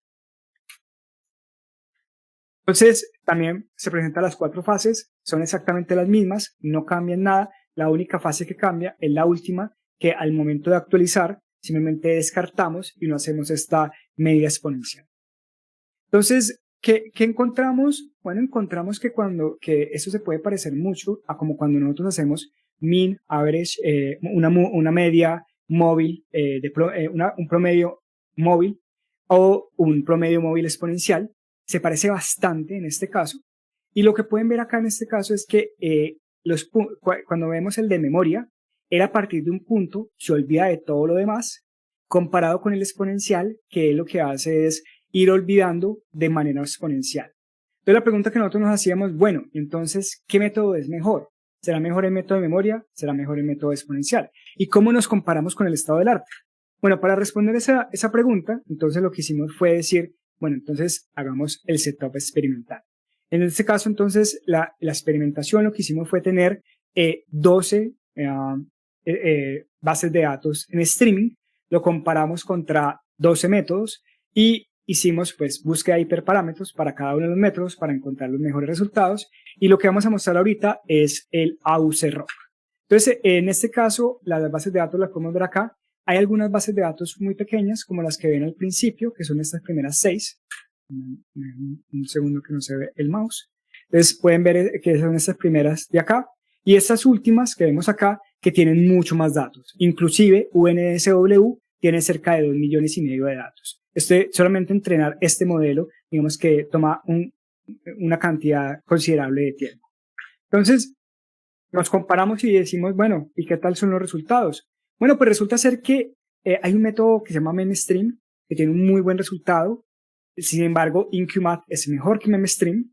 Entonces, también se presentan las 4 fases, son exactamente las mismas, no cambian nada. La única fase que cambia es la última, que al momento de actualizar, simplemente descartamos y no hacemos esta medida exponencial. Entonces, ¿qué encontramos? Bueno, encontramos que eso se puede parecer mucho a como cuando nosotros hacemos mean, average, una media móvil, un promedio móvil o un promedio móvil exponencial. Se parece bastante en este caso. Y lo que pueden ver acá en este caso es que cuando vemos el de memoria, él a partir de un punto se olvida de todo lo demás, comparado con el exponencial, que lo que hace es ir olvidando de manera exponencial. Entonces la pregunta que nosotros nos hacíamos, bueno, entonces, ¿qué método es mejor? ¿Será mejor el método de memoria? ¿Será mejor el método exponencial? ¿Y cómo nos comparamos con el estado del arte? Bueno, para responder esa pregunta, entonces lo que hicimos fue decir, bueno, entonces hagamos el setup experimental. En este caso, entonces, la experimentación lo que hicimos fue tener 12 bases de datos en streaming, lo comparamos contra 12 métodos y hicimos pues búsqueda de hiperparámetros para cada uno de los métodos para encontrar los mejores resultados, y lo que vamos a mostrar ahorita es el AUC-ROC. Entonces, en este caso, las bases de datos las podemos ver acá. Hay algunas bases de datos muy pequeñas, como las que ven al principio, que son estas primeras 6. Un segundo que no se ve el mouse. Entonces pueden ver que son estas primeras de acá. Y estas últimas que vemos acá, que tienen mucho más datos. Inclusive UNSW tiene cerca de 2,5 millones de datos. Solamente entrenar este modelo, digamos que toma una cantidad considerable de tiempo. Entonces, nos comparamos y decimos, bueno, ¿y qué tal son los resultados? Bueno, pues resulta ser que hay un método que se llama MemStream, que tiene un muy buen resultado. Sin embargo, InQMath es mejor que MemStream.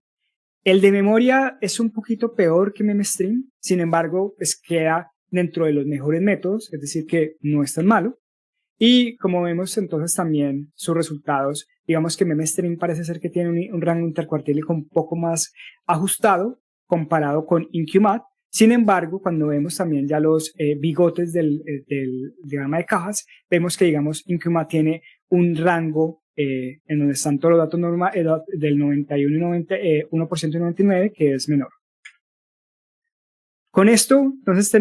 El de memoria es un poquito peor que MemStream. Sin embargo, pues queda dentro de los mejores métodos, es decir, que no es tan malo. Y como vemos entonces también sus resultados, digamos que MemStream parece ser que tiene un rango intercuartílico un poco más ajustado comparado con InQMath. Sin embargo, cuando vemos también ya los bigotes del diagrama de cajas, vemos que, digamos, InQMath tiene un rango en donde están todos los datos del 91 y 1% y 99%, que es menor. Con esto, entonces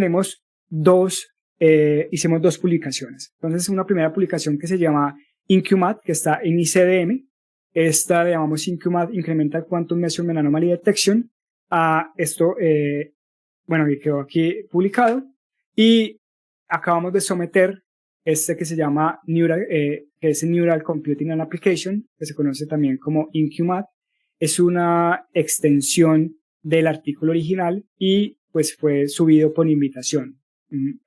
hicimos 2 publicaciones. Entonces, una primera publicación que se llama InQMath, que está en ICDM. Esta la llamamos InQMath Incremental Quantum Measurement Anomaly Detection. Bueno, y quedó aquí publicado. Y acabamos de someter que se llama que es Neural Computing and Application, que se conoce también como InQMath. Es una extensión del artículo original y pues fue subido por invitación.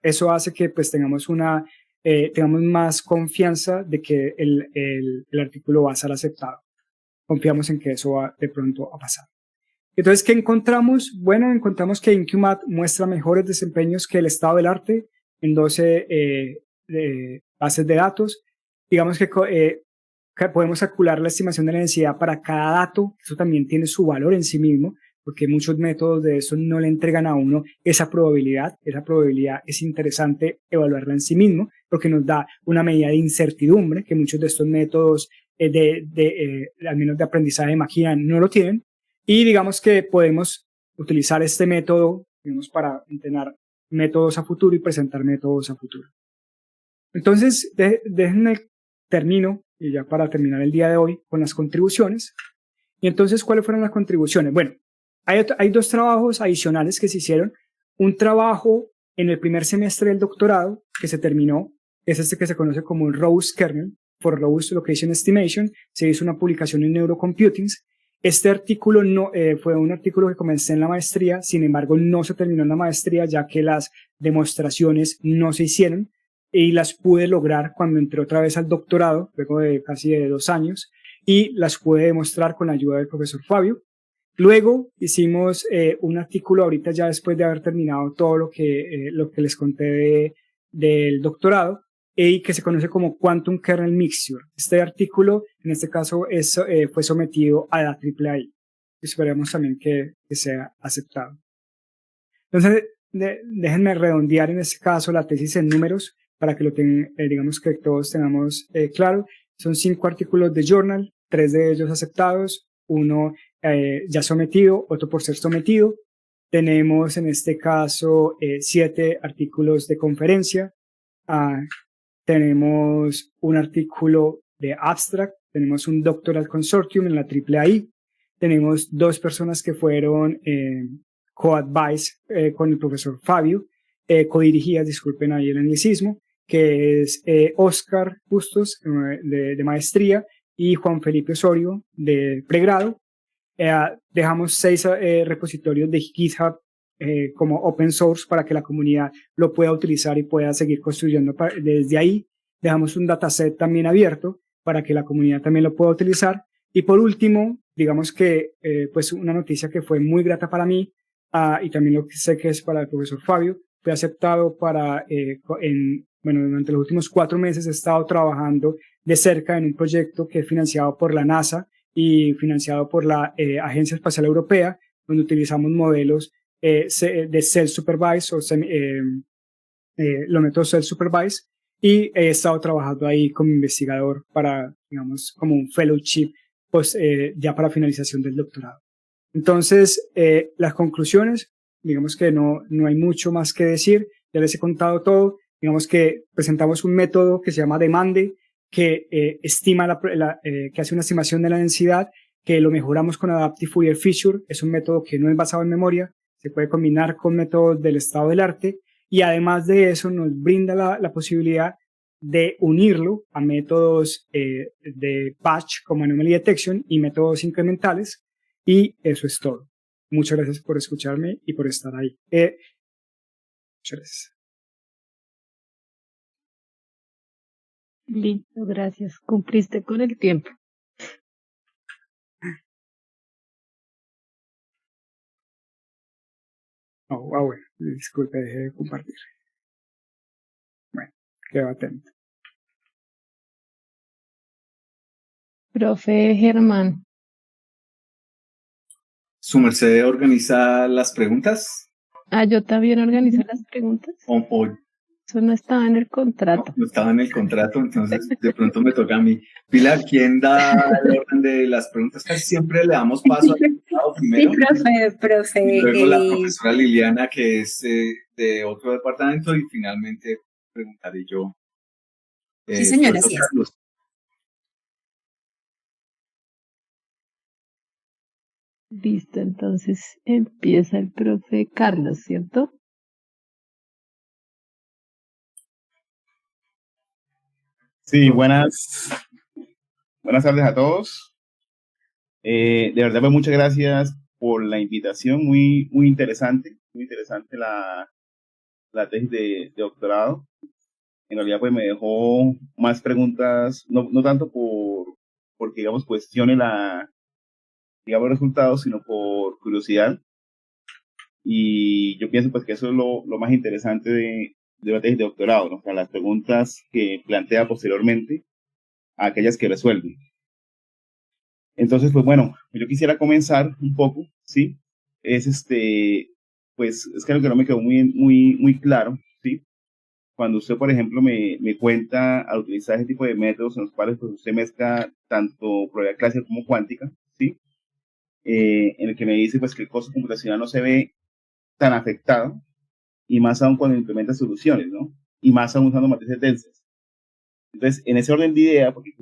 Eso hace que pues tengamos más confianza de que el artículo va a ser aceptado. Confiamos en que eso va de pronto a pasar. Entonces, ¿qué encontramos? Bueno, encontramos que InQMath muestra mejores desempeños que el estado del arte en 12 bases de datos. Digamos que podemos calcular la estimación de la densidad para cada dato. Eso también tiene su valor en sí mismo, porque muchos métodos de eso no le entregan a uno esa probabilidad. Esa probabilidad es interesante evaluarla en sí mismo, porque nos da una medida de incertidumbre que muchos de estos métodos, al menos de aprendizaje de máquina, no lo tienen. Y digamos que podemos utilizar este método, digamos, para entrenar métodos a futuro y presentar métodos a futuro. Entonces, déjenme termino, y ya para terminar el día de hoy, con las contribuciones. Y entonces, ¿cuáles fueron las contribuciones? Bueno, hay 2 trabajos adicionales que se hicieron. Un trabajo en el primer semestre del doctorado, que se terminó, es este que se conoce como el Robust Kernel, for Robust Location Estimation. Se hizo una publicación en Neurocomputing. Este artículo fue un artículo que comencé en la maestría, sin embargo no se terminó en la maestría ya que las demostraciones no se hicieron y las pude lograr cuando entré otra vez al doctorado, luego de casi 2 años, y las pude demostrar con la ayuda del profesor Fabio. Luego hicimos un artículo ahorita ya después de haber terminado todo lo que les conté del doctorado, y que se conoce como Quantum Kernel Mixture. Este artículo, en este caso, fue sometido a la AAA. Esperemos también que sea aceptado. Entonces, déjenme redondear en este caso la tesis en números para que lo digamos que todos tengamos claro. Son 5 artículos de journal, 3 de ellos aceptados, uno ya sometido, otro por ser sometido. Tenemos en este caso 7 artículos de conferencia. Tenemos un artículo de abstract, tenemos un doctoral consortium en la AAA. Tenemos 2 personas que fueron co-advice con el profesor Fabio, codirigidas, disculpen ahí el anglicismo, que es Oscar Bustos de maestría y Juan Felipe Osorio de pregrado. Dejamos 6 repositorios de GitHub como open source para que la comunidad lo pueda utilizar y pueda seguir construyendo desde ahí. Dejamos un dataset también abierto para que la comunidad también lo pueda utilizar. Y por último, digamos que pues una noticia que fue muy grata para mí y también lo que sé que es para el profesor Fabio, fue aceptado durante los últimos 4 meses he estado trabajando de cerca en un proyecto que es financiado por la NASA y financiado por la Agencia Espacial Europea, donde utilizamos modelos de self-supervised los métodos self-supervised, y he estado trabajando ahí como investigador para, digamos, como un fellowship, pues ya para finalización del doctorado. Entonces, las conclusiones, digamos que no hay mucho más que decir, ya les he contado todo. Digamos que presentamos un método que se llama Demande, que estima que hace una estimación de la densidad, que lo mejoramos con Adaptive Fourier Feature. Es un método que no es basado en memoria, se puede combinar con métodos del estado del arte, y además de eso nos brinda la posibilidad de unirlo a métodos de batch como Anomaly Detection y métodos incrementales, y eso es todo. Muchas gracias por escucharme y por estar ahí. Muchas gracias. Listo, gracias. Cumpliste con el tiempo. Bueno, disculpe, dejé de compartir. Bueno, quedo atento. Profe Germán. ¿Su merced organiza las preguntas? Yo también organizo las preguntas. ¿O Eso no estaba en el contrato. no estaba en el contrato? Entonces de pronto me toca a mí. Pilar, ¿quién da el orden de las preguntas? Casi siempre le damos paso al invitado primero. Sí, profe. Y luego la profesora Liliana, que es de otro departamento, y finalmente preguntaré yo. Sí, señora, sí. Carlos. Listo, entonces empieza el profe Carlos, ¿cierto? Sí, buenas tardes a todos. De verdad, pues, muchas gracias por la invitación, muy interesante la tesis de doctorado. En realidad, pues me dejó más preguntas, no tanto porque, digamos, cuestione los resultados, sino por curiosidad. Y yo pienso, pues, que eso es lo más interesante de la tesis de doctorado, ¿no? O sea, las preguntas que plantea posteriormente a aquellas que resuelve. Entonces, pues bueno, yo quisiera comenzar un poco, ¿sí? Pues es que algo que no me quedó muy claro, ¿sí? Cuando usted, por ejemplo, me cuenta al utilizar ese tipo de métodos en los cuales pues usted mezcla tanto probabilidad clásica como cuántica, ¿sí? En el que me dice pues que el costo computacional no se ve tan afectado, y más aún cuando implementa soluciones, ¿no? Y más aún usando matrices densas. Entonces, en ese orden de idea, porque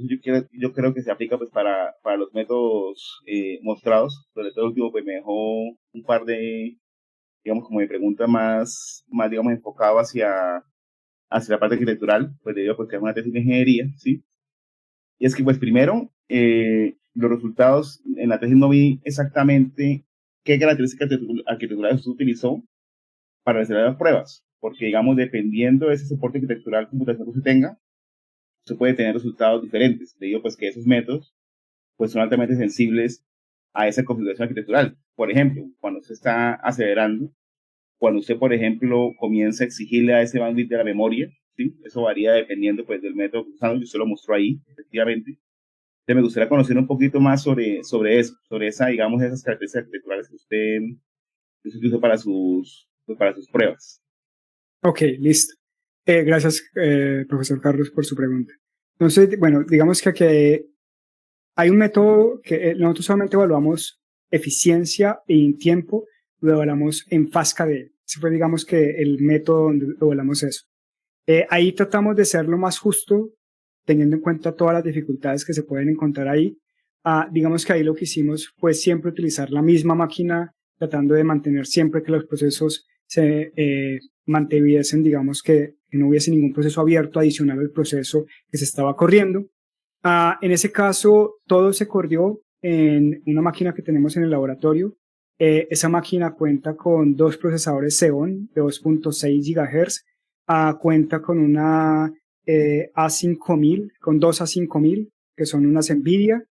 yo creo que se aplica pues para los métodos mostrados, sobre todo el último, pues me dejó un par de, digamos, como de preguntas más digamos, enfocado hacia la parte arquitectural, pues debido a pues, que es una tesis de ingeniería, ¿sí? Y es que, pues primero, los resultados en la tesis no vi exactamente qué características arquitecturales usted utilizó para realizar las pruebas, porque, digamos, dependiendo de ese soporte arquitectural computacional que usted tenga, se puede tener resultados diferentes, debido pues que esos métodos pues son altamente sensibles a esa configuración arquitectural. Por ejemplo, cuando usted está acelerando, cuando usted, por ejemplo, comienza a exigirle a ese bandwidth de la memoria, ¿sí? Eso varía dependiendo pues del método que usando, y usted lo mostró ahí, efectivamente. Entonces me gustaría conocer un poquito más sobre eso, sobre esa, digamos, esas características arquitecturales que usted usó para sus pues, para sus pruebas. Ok, listo. Gracias, profesor Carlos, por su pregunta. Entonces, bueno, digamos que aquí hay un método que nosotros solamente evaluamos eficiencia y tiempo, lo evaluamos en FASCA-D. Ese fue, digamos, que el método donde evaluamos eso. Ahí tratamos de ser lo más justo, teniendo en cuenta todas las dificultades que se pueden encontrar ahí. Digamos que ahí lo que hicimos fue siempre utilizar la misma máquina, tratando de mantener siempre que los procesos se mantuviesen, digamos que no hubiese ningún proceso abierto adicional al proceso que se estaba corriendo. En ese caso, todo se corrió en una máquina que tenemos en el laboratorio. Esa máquina cuenta con 2 procesadores Xeon de 2.6 GHz, cuenta con una A5000, con 2 A5000, que son unas NVIDIA,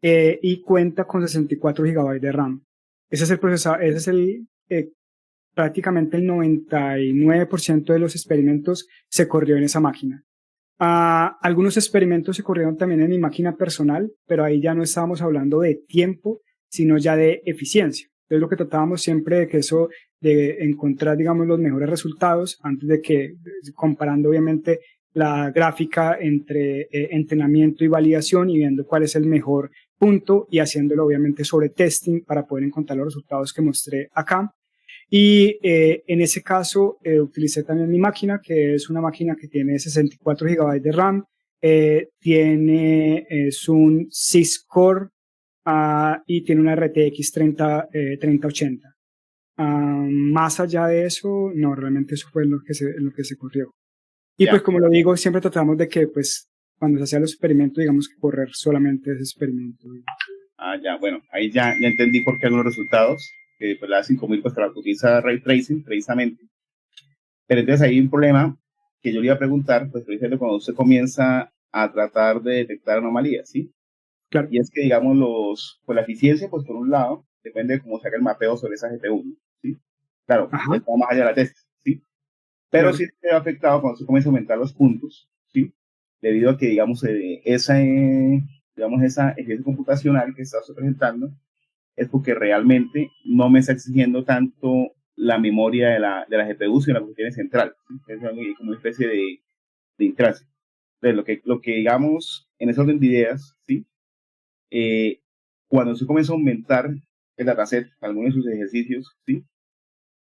y cuenta con 64 GB de RAM. Ese es el procesador, ese es prácticamente el 99% de los experimentos se corrió en esa máquina. Algunos experimentos se corrieron también en mi máquina personal, pero ahí ya no estábamos hablando de tiempo, sino ya de eficiencia. Entonces lo que tratábamos siempre de que eso, de encontrar, digamos, los mejores resultados antes de que, comparando obviamente la gráfica entre entrenamiento y validación y viendo cuál es el mejor punto y haciéndolo obviamente sobre testing para poder encontrar los resultados que mostré acá. Y en ese caso utilicé también mi máquina, que es una máquina que tiene 64 GB de RAM, es un 6-core y tiene una RTX 3080. Más allá de eso, no, realmente eso fue lo que se corrió. Y pues como lo digo, siempre tratamos de que pues cuando se hacía los experimentos, digamos que correr solamente ese experimento. Ya, bueno, ahí ya entendí por qué algunos resultados. Pues la 5000 pues utiliza Ray Tracing precisamente, pero entonces ahí hay un problema que yo le iba a preguntar, pues precisamente cuando usted comienza a tratar de detectar anomalías, ¿sí? Claro. Y es que digamos pues la eficiencia pues por un lado depende de cómo se haga el mapeo sobre esa GPU, ¿sí? Claro, esto va más allá de la tesis, ¿sí? Pero sí se ve afectado cuando se comienza a aumentar los puntos, ¿sí? Debido a que digamos esa eficiencia computacional que está presentando es porque realmente no me está exigiendo tanto la memoria de la GPU, sino la que tiene central. ¿Sí? Es como una especie de intránsito. Entonces, lo que digamos, en ese orden de ideas, ¿sí? Cuando se comienza a aumentar el dataset, algunos de sus ejercicios, ¿sí?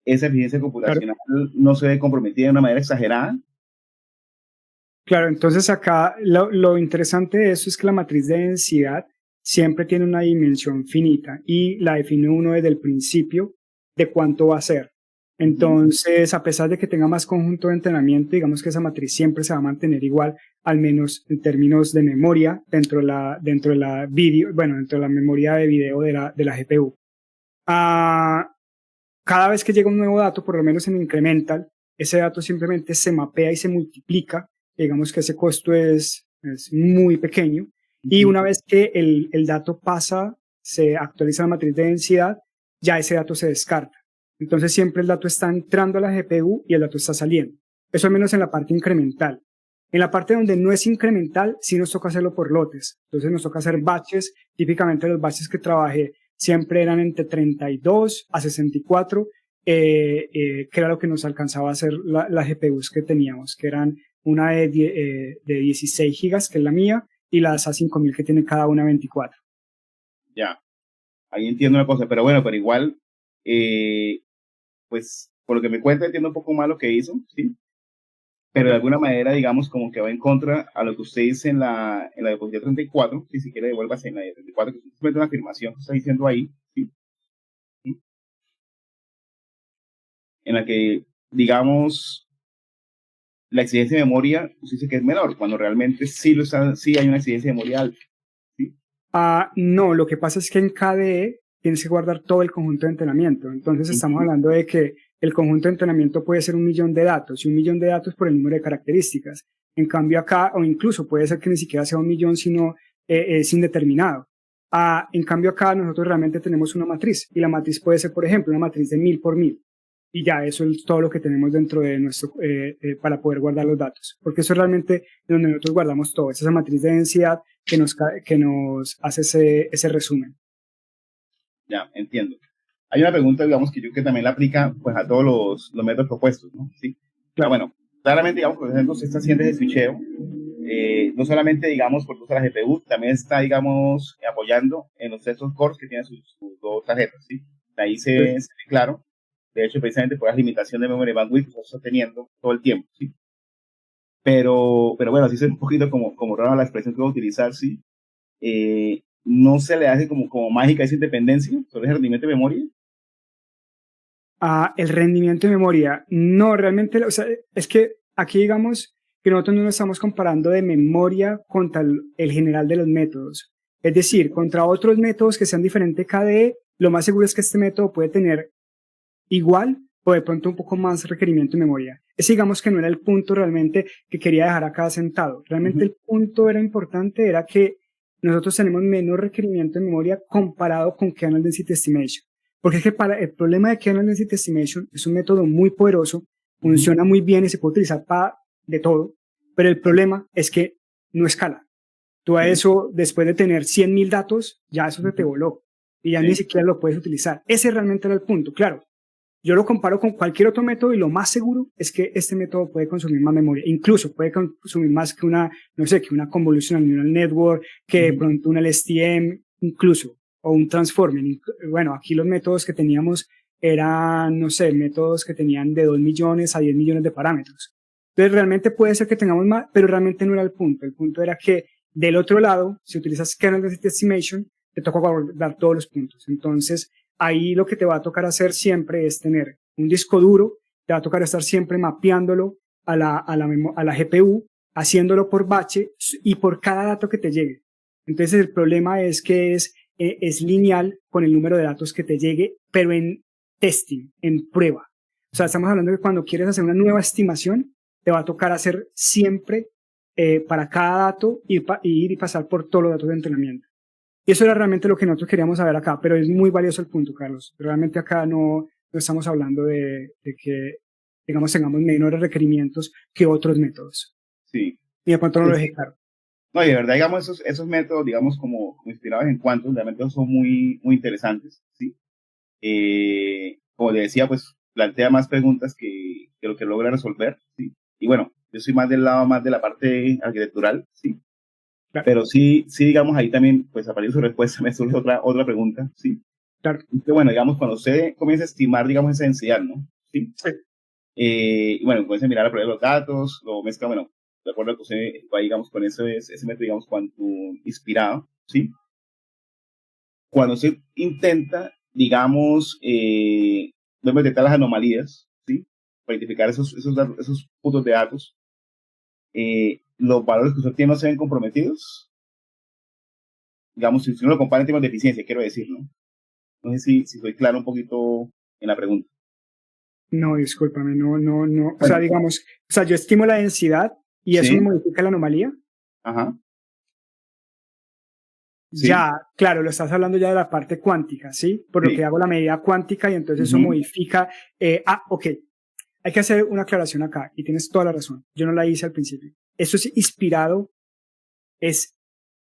Esa eficiencia computacional no se ve comprometida de una manera exagerada. Claro, entonces acá lo interesante de eso es que la matriz de densidad siempre tiene una dimensión finita y la define uno desde el principio de cuánto va a ser. Entonces, a pesar de que tenga más conjunto de entrenamiento, digamos que esa matriz siempre se va a mantener igual, al menos en términos de memoria dentro de la memoria de video de la GPU. Cada vez que llega un nuevo dato, por lo menos en incremental, ese dato simplemente se mapea y se multiplica. Digamos que ese costo es muy pequeño. Y una vez que el dato pasa, se actualiza la matriz de densidad, ya ese dato se descarta. Entonces siempre el dato está entrando a la GPU y el dato está saliendo. Eso al menos en la parte incremental. En la parte donde no es incremental, sí nos toca hacerlo por lotes. Entonces nos toca hacer batches. Típicamente los batches que trabajé siempre eran entre 32 a 64, que era lo que nos alcanzaba a hacer las GPUs que teníamos, que eran una de 16 gigas, que es la mía, y las A5000 que tiene cada una 24. Ya, ahí entiendo una cosa, pero bueno, pero igual, pues por lo que me cuenta entiendo un poco más lo que hizo, ¿sí? Pero de alguna manera, digamos, como que va en contra a lo que usted dice en la diapositiva 34, si siquiera devuélvase en la 34, que es simplemente una afirmación que está diciendo ahí, ¿sí? ¿Sí? En la que, digamos, la exigencia de memoria, usted dice que es menor, cuando realmente sí hay una exigencia de memoria alta, ¿sí? No, lo que pasa es que en KDE tienes que guardar todo el conjunto de entrenamiento. Entonces estamos hablando de que el conjunto de entrenamiento puede ser 1.000.000 de datos, y 1.000.000 de datos por el número de características. En cambio acá, o incluso puede ser que ni siquiera sea 1.000.000, sino es indeterminado. En cambio acá nosotros realmente tenemos una matriz, y la matriz puede ser, por ejemplo, una matriz de 1000 por 1000. Y ya eso es todo lo que tenemos dentro de nuestro, para poder guardar los datos. Porque eso es realmente donde nosotros guardamos todo. Es esa matriz de densidad que nos hace ese resumen. Ya, entiendo. hay una pregunta, digamos, que yo que también la aplica pues a todos los métodos propuestos, ¿no? Sí. Pero bueno, claramente, digamos, por ejemplo, se está haciendo ese switcheo, no solamente, digamos, por usar la GPU, también está, digamos, apoyando en los textos cores que tienen sus dos tarjetas, ¿sí? Ahí se ve claro, de hecho, precisamente por la limitación de memoria bandwidth que se está teniendo todo el tiempo, ¿sí? Pero bueno, así es un poquito como raro la expresión que voy a utilizar, ¿sí? No se le hace como mágica esa independencia sobre el rendimiento de memoria. El rendimiento de memoria, no, realmente, o sea, es que aquí digamos que nosotros no nos estamos comparando de memoria contra el general de los métodos. Es decir, contra otros métodos que sean diferentes KDE, lo más seguro es que este método puede tener igual o de pronto un poco más requerimiento de memoria. Ese digamos que no era el punto realmente que quería dejar acá sentado. Realmente el punto era importante, era que nosotros tenemos menos requerimiento de memoria comparado con Kernel Density Estimation. Porque es que el problema de Kernel Density Estimation es un método muy poderoso, funciona muy bien y se puede utilizar para de todo, pero el problema es que no escala. Tú a eso, después de tener 100.000 datos, ya eso se te voló y ya ni siquiera lo puedes utilizar. Ese realmente era el punto. Claro, yo lo comparo con cualquier otro método y lo más seguro es que este método puede consumir más memoria. Incluso puede consumir más que una, no sé, que una Convolutional Neural Network, que de pronto una LSTM, incluso, o un Transformer. Bueno, aquí los métodos que teníamos eran, no sé, métodos que tenían de 2 millones a 10 millones de parámetros. Entonces realmente puede ser que tengamos más, pero realmente no era el punto. El punto era que del otro lado, si utilizas Kernel Density Estimation, te toca guardar todos los puntos. Entonces, ahí lo que te va a tocar hacer siempre es tener un disco duro, te va a tocar estar siempre mapeándolo a la GPU, haciéndolo por bache y por cada dato que te llegue. Entonces el problema es que es lineal con el número de datos que te llegue, pero en testing, en prueba. O sea, estamos hablando de que cuando quieres hacer una nueva estimación, te va a tocar hacer siempre para cada dato ir y pasar por todos los datos de entrenamiento. Y eso era realmente lo que nosotros queríamos saber acá, pero es muy valioso el punto, Carlos. Realmente acá no estamos hablando de que, digamos, tengamos menores requerimientos que otros métodos. Sí. Y de pronto no lo dejé claro. No, y de verdad, digamos, esos métodos, digamos, como inspirados en Quantum, realmente son muy, muy interesantes, ¿sí? Como le decía, pues, plantea más preguntas que lo que logra resolver, ¿sí? Y bueno, yo soy más del lado, más de la parte arquitectural, ¿sí? Claro. Pero sí, digamos, ahí también, pues a partir de su respuesta me surge otra pregunta, ¿sí? Claro. Que bueno, digamos, cuando usted comienza a estimar, digamos, esa densidad, ¿no? Sí. Y bueno, comienza a mirar la probabilidad de los datos, lo mezcla, bueno, de acuerdo a lo que usted va, digamos, con ese método, digamos, Quantum inspirado, ¿sí? Cuando usted intenta, digamos, detectar las anomalías, ¿sí? Para identificar esos puntos de datos, los valores que usted tiene no se ven comprometidos. Digamos, si uno lo compara en términos de eficiencia, quiero decir, ¿no? No sé si soy claro un poquito en la pregunta. No, discúlpame, no. Bueno, o sea, digamos, yo estimo la densidad y eso modifica la anomalía. Ajá. Sí. Ya, claro, lo estás hablando ya de la parte cuántica, ¿sí? Por lo que hago la medida cuántica y entonces eso modifica. Ok. Hay que hacer una aclaración acá y tienes toda la razón. Yo no la hice al principio. Eso es inspirado, es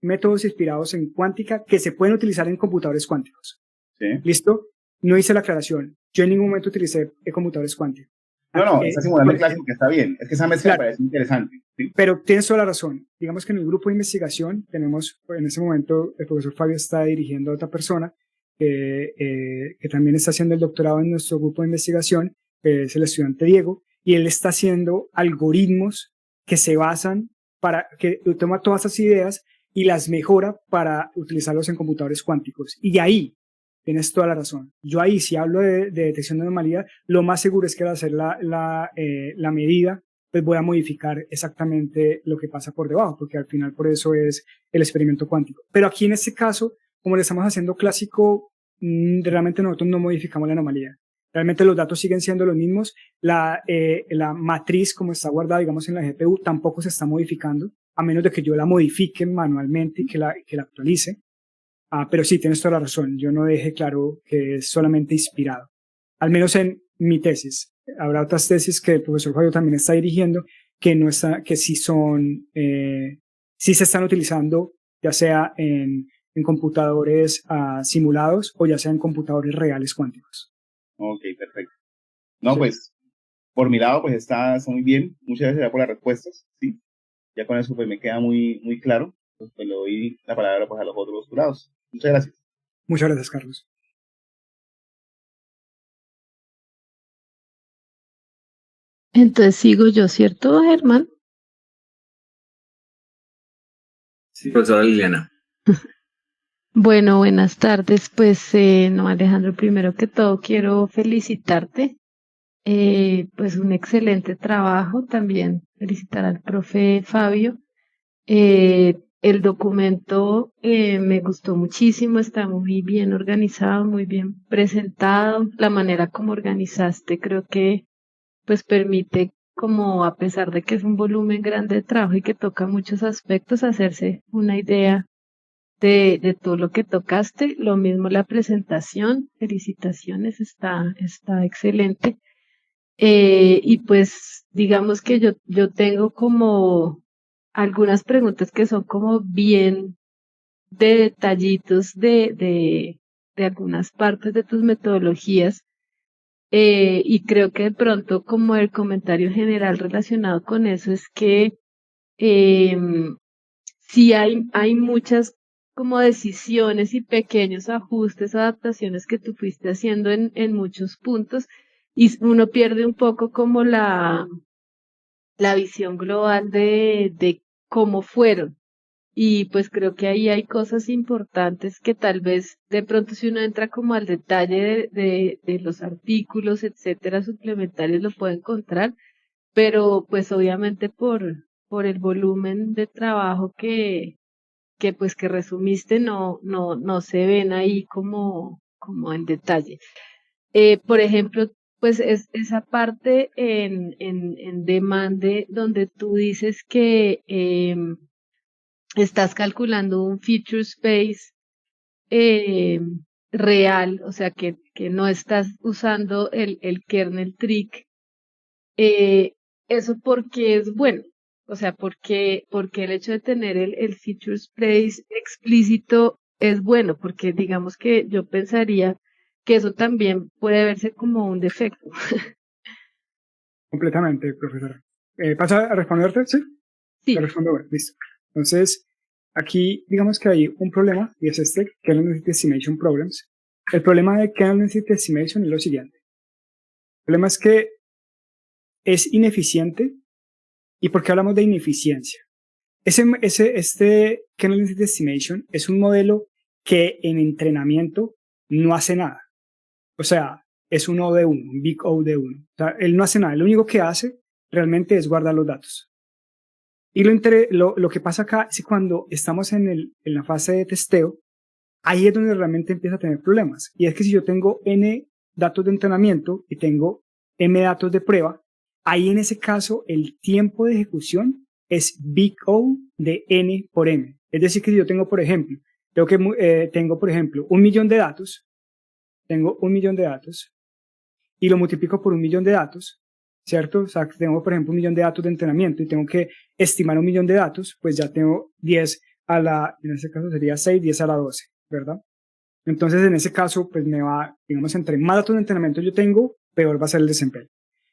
métodos inspirados en cuántica que se pueden utilizar en computadores cuánticos. ¿Sí? ¿Listo? No hice la aclaración. Yo en ningún momento utilicé computadores cuánticos. No, está simulando el clásico que está bien. Es que esa mezcla me parece interesante. ¿Sí? Pero tienes toda la razón. Digamos que en el grupo de investigación tenemos, en ese momento, el profesor Fabio está dirigiendo a otra persona que también está haciendo el doctorado en nuestro grupo de investigación, que es el estudiante Diego, y él está haciendo algoritmos que se basan para que toma todas esas ideas y las mejora para utilizarlos en computadores cuánticos. Y ahí tienes toda la razón. Yo ahí, si hablo de detección de anomalía, lo más seguro es que al hacer la medida, pues voy a modificar exactamente lo que pasa por debajo, porque al final por eso es el experimento cuántico. Pero aquí en este caso, como le estamos haciendo clásico, realmente nosotros no modificamos la anomalía. Realmente los datos siguen siendo los mismos. La matriz, como está guardada, digamos, en la GPU, tampoco se está modificando, a menos de que yo la modifique manualmente y que la actualice. Pero sí, tienes toda la razón. Yo no dejé claro que es solamente inspirado. Al menos en mi tesis. Habrá otras tesis que el profesor Fabio también está dirigiendo que sí son, sí se están utilizando, ya sea en en computadores simulados o ya sea en computadores reales cuánticos. Ok, perfecto. No, Sí. pues, por mi lado, pues está muy bien. Muchas gracias por las respuestas, ¿sí? Ya con eso pues me queda muy claro. Pues le doy la palabra pues a los otros jurados. Muchas gracias. Muchas gracias, Carlos. Entonces sigo yo, ¿cierto, Germán? Sí, profesora Liliana. Bueno, buenas tardes. Pues, no, Alejandro, primero que todo quiero felicitarte. Pues un excelente trabajo. También felicitar al profe Fabio. El documento me gustó muchísimo, está muy bien organizado, muy bien presentado. La manera como organizaste creo que pues permite como a pesar de que es un volumen grande de trabajo y que toca muchos aspectos, hacerse una idea de todo lo que tocaste. Lo mismo la presentación, felicitaciones, está excelente. Y pues digamos que yo tengo como algunas preguntas que son como bien de detallitos de algunas partes de tus metodologías. Y creo que de pronto como el comentario general relacionado con eso es que em, sí hay muchas como decisiones y pequeños ajustes, adaptaciones que tú fuiste haciendo en muchos puntos y uno pierde un poco como la visión global de cómo fueron. Y pues creo que ahí hay cosas importantes que tal vez de pronto si uno entra como al detalle de los artículos, etcétera, suplementarios lo puede encontrar, pero pues obviamente por el volumen de trabajo que pues que resumiste no se ven ahí como en detalle. Por ejemplo, pues es esa parte en demande donde tú dices que estás calculando un feature space eh, real, o sea que no estás usando el kernel trick. eh, Eso porque es bueno, o sea, porque el hecho de tener el feature space explícito es bueno, porque digamos que yo pensaría que eso también puede verse como un defecto. Completamente, profesor. ¿Pasa a responderte? Sí. Te Sí, respondo, bueno, listo. Entonces, aquí digamos que hay un problema y es este, Kernel Density Estimation Problems. El problema de Kernel Density Estimation es lo siguiente. El problema es que es ineficiente. ¿Y por qué hablamos de ineficiencia? Este Kernel Density Estimation es un modelo que en entrenamiento no hace nada. O sea, es un O de 1, un big O de 1. O sea, él no hace nada. Lo único que hace realmente es guardar los datos. Y lo que pasa acá es que cuando estamos en la fase de testeo, ahí es donde realmente empieza a tener problemas. Y es que si yo tengo N datos de entrenamiento y tengo M datos de prueba, ahí en ese caso el tiempo de ejecución es big O de N por M. Es decir, que si yo tengo, por ejemplo, tengo, por ejemplo, 1.000.000 de datos, tengo 1.000.000 de datos y lo multiplico por 1.000.000 de datos, ¿cierto? O sea, tengo, por ejemplo, 1.000.000 de datos de entrenamiento y tengo que estimar 1.000.000 de datos, pues ya tengo 10 en este caso sería 6, 10 a la 12, ¿verdad? Entonces, en ese caso, pues me va, digamos, entre más datos de entrenamiento yo tengo, peor va a ser el desempeño.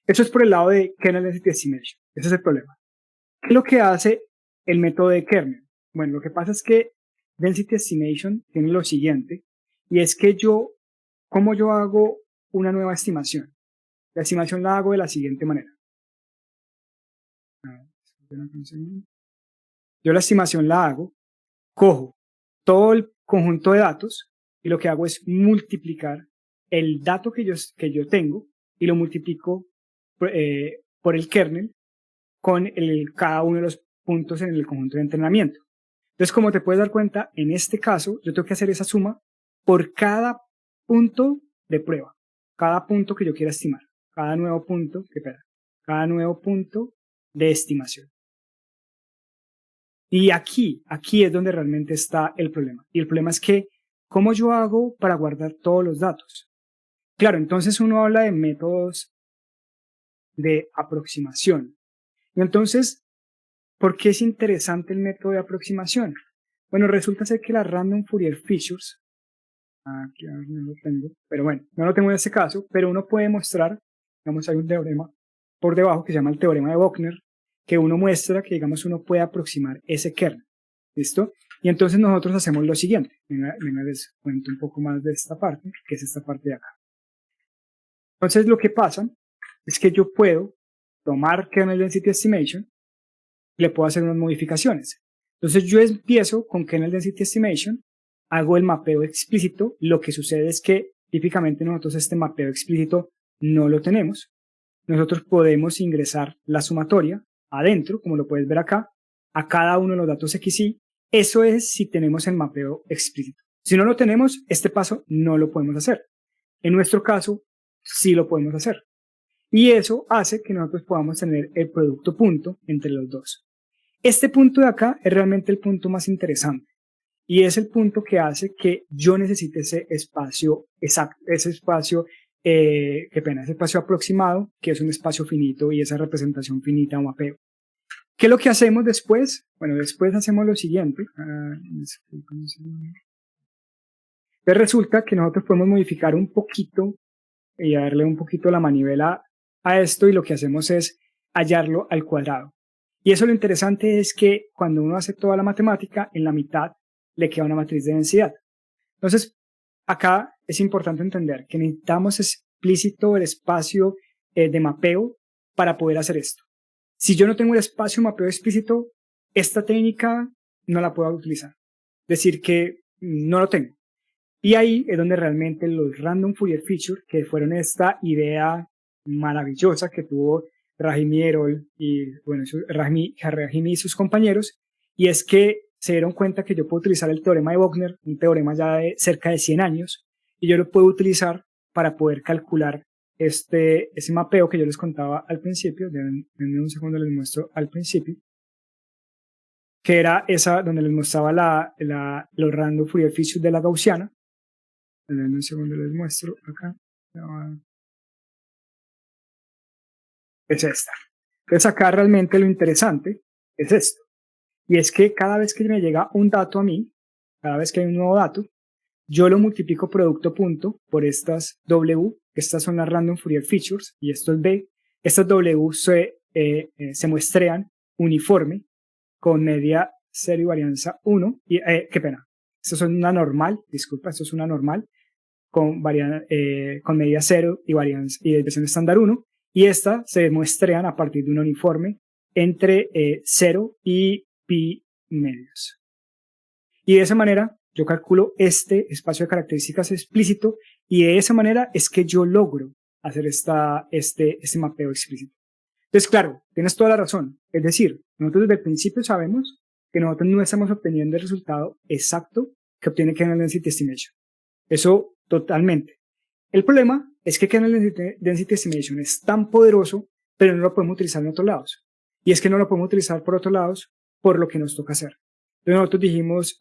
Eso es por el lado de Kernel Density Estimation. Ese es el problema. ¿Qué es lo que hace el método de kernel? Bueno, lo que pasa es que Density Estimation tiene lo siguiente, y es que ¿cómo yo hago una nueva estimación? La estimación la hago de la siguiente manera. Yo la estimación la hago, cojo todo el conjunto de datos y lo que hago es multiplicar el dato que yo tengo y lo multiplico por el kernel con cada uno de los puntos en el conjunto de entrenamiento. Entonces, como te puedes dar cuenta, en este caso yo tengo que hacer esa suma por cada punto de prueba, cada punto que yo quiera estimar, cada nuevo punto de estimación. Y aquí es donde realmente está el problema. Y el problema es que, ¿cómo yo hago para guardar todos los datos? Claro, entonces uno habla de métodos de aproximación. Y entonces, ¿por qué es interesante el método de aproximación? Bueno, resulta ser que las Random Fourier Features, aquí no lo tengo, pero bueno, no lo tengo en este caso, pero uno puede mostrar, digamos, hay un teorema por debajo que se llama el teorema de Wagner, que uno muestra que, digamos, uno puede aproximar ese kernel. ¿Listo? Y entonces nosotros hacemos lo siguiente. Venga, les cuento un poco más de esta parte, que es esta parte de acá. Entonces lo que pasa es que yo puedo tomar kernel density estimation y le puedo hacer unas modificaciones. Entonces yo empiezo con kernel density estimation, hago el mapeo explícito. Lo que sucede es que típicamente nosotros este mapeo explícito no lo tenemos. Nosotros podemos ingresar la sumatoria adentro, como lo puedes ver acá, a cada uno de los datos XY. Eso es si tenemos el mapeo explícito. Si no lo tenemos, este paso no lo podemos hacer. En nuestro caso, sí lo podemos hacer. Y eso hace que nosotros podamos tener el producto punto entre los dos. Este punto de acá es realmente el punto más interesante. Y es el punto que hace que yo necesite ese espacio exacto, ese espacio, ese espacio aproximado, que es un espacio finito y esa representación finita o mapeo. ¿Qué es lo que hacemos después? Bueno, después hacemos lo siguiente. Pues resulta que nosotros podemos modificar un poquito y darle un poquito la manivela a esto, y lo que hacemos es hallarlo al cuadrado. Y eso lo interesante es que cuando uno hace toda la matemática, en la mitad le queda una matriz de densidad. Entonces, acá es importante entender que necesitamos explícito el espacio de mapeo para poder hacer esto. Si yo no tengo el espacio de mapeo explícito, esta técnica no la puedo utilizar. Es decir, que no lo tengo. Y ahí es donde realmente los Random Fourier Feature, que fueron esta idea maravillosa que tuvo Rahimi Erol y bueno, Rahimi y sus compañeros, y es que se dieron cuenta que yo puedo utilizar el teorema de Wagner, un teorema ya de cerca de 100 años, y yo lo puedo utilizar para poder calcular ese mapeo que yo les contaba al principio. Denme un segundo, les muestro al principio, que era esa donde les mostraba los Random Fourier Features de la gaussiana. Denme un segundo, les muestro acá. Es esta. Entonces acá realmente lo interesante es esto. Y es que cada vez que me llega un dato a mí, cada vez que hay un nuevo dato, yo lo multiplico producto punto por estas W, que estas son las Random Fourier Features, y esto es B. Estas W se muestrean uniforme con media 0 y varianza 1. Y, qué pena. Esto es una normal, disculpa, esto es una normal con media 0 y varianza y desviación estándar 1. Y esta se muestrean a partir de un uniforme entre 0 y pi medios. Y de esa manera yo calculo este espacio de características explícito, y de esa manera es que yo logro hacer este mapeo explícito. Entonces, claro, tienes toda la razón. Es decir, nosotros desde el principio sabemos que nosotros no estamos obteniendo el resultado exacto que obtiene Kernel Density Estimation. Eso totalmente. El problema es que Kernel Density Estimation es tan poderoso, pero no lo podemos utilizar en otros lados. Y es que no lo podemos utilizar por otros lados por lo que nos toca hacer. Entonces nosotros dijimos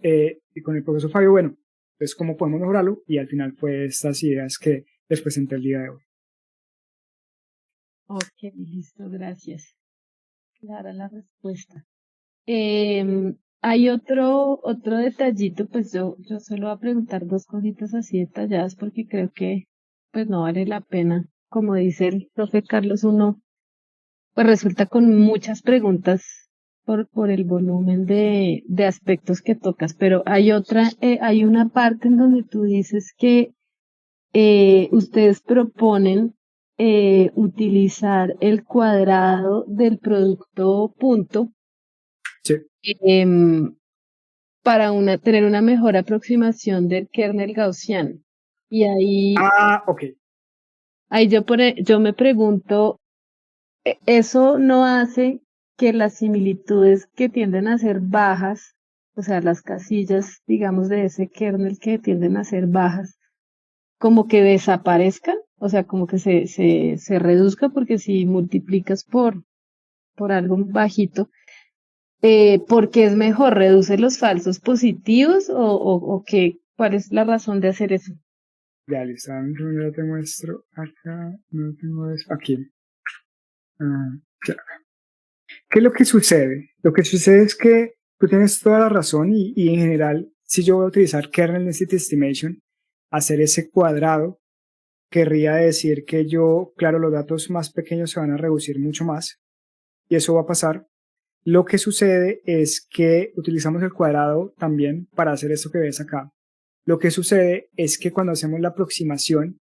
con el profesor Fabio, bueno, pues cómo podemos mejorarlo, y al final fue estas ideas que les presenté el día de hoy. Ok, listo, gracias. Clara la respuesta. Hay otro detallito, pues yo solo voy a preguntar dos cositas así detalladas porque creo que pues no vale la pena. Como dice el profe Carlos, uno pues resulta con muchas preguntas por el volumen de aspectos que tocas, pero hay una parte en donde tú dices que ustedes proponen utilizar el cuadrado del producto punto Sí. para tener una mejor aproximación del kernel gaussiano. Y Ok. ahí yo me pregunto, ¿eso no hace que las similitudes que tienden a ser bajas, o sea, las casillas, digamos, de ese kernel que tienden a ser bajas, como que desaparezcan? O sea, como que se reduzca, porque si multiplicas por algo bajito, porque es mejor, reduce los falsos positivos o qué, ¿cuál es la razón de hacer eso? Ya, listo. Yo te muestro acá. No tengo eso. Aquí. Ya. ¿Qué es lo que sucede? Lo que sucede es que tú tienes toda la razón y en general, si yo voy a utilizar kernel density estimation, hacer ese cuadrado, querría decir que claro, los datos más pequeños se van a reducir mucho más y eso va a pasar. Lo que sucede es que utilizamos el cuadrado también para hacer esto que ves acá. Lo que sucede es que cuando hacemos la aproximación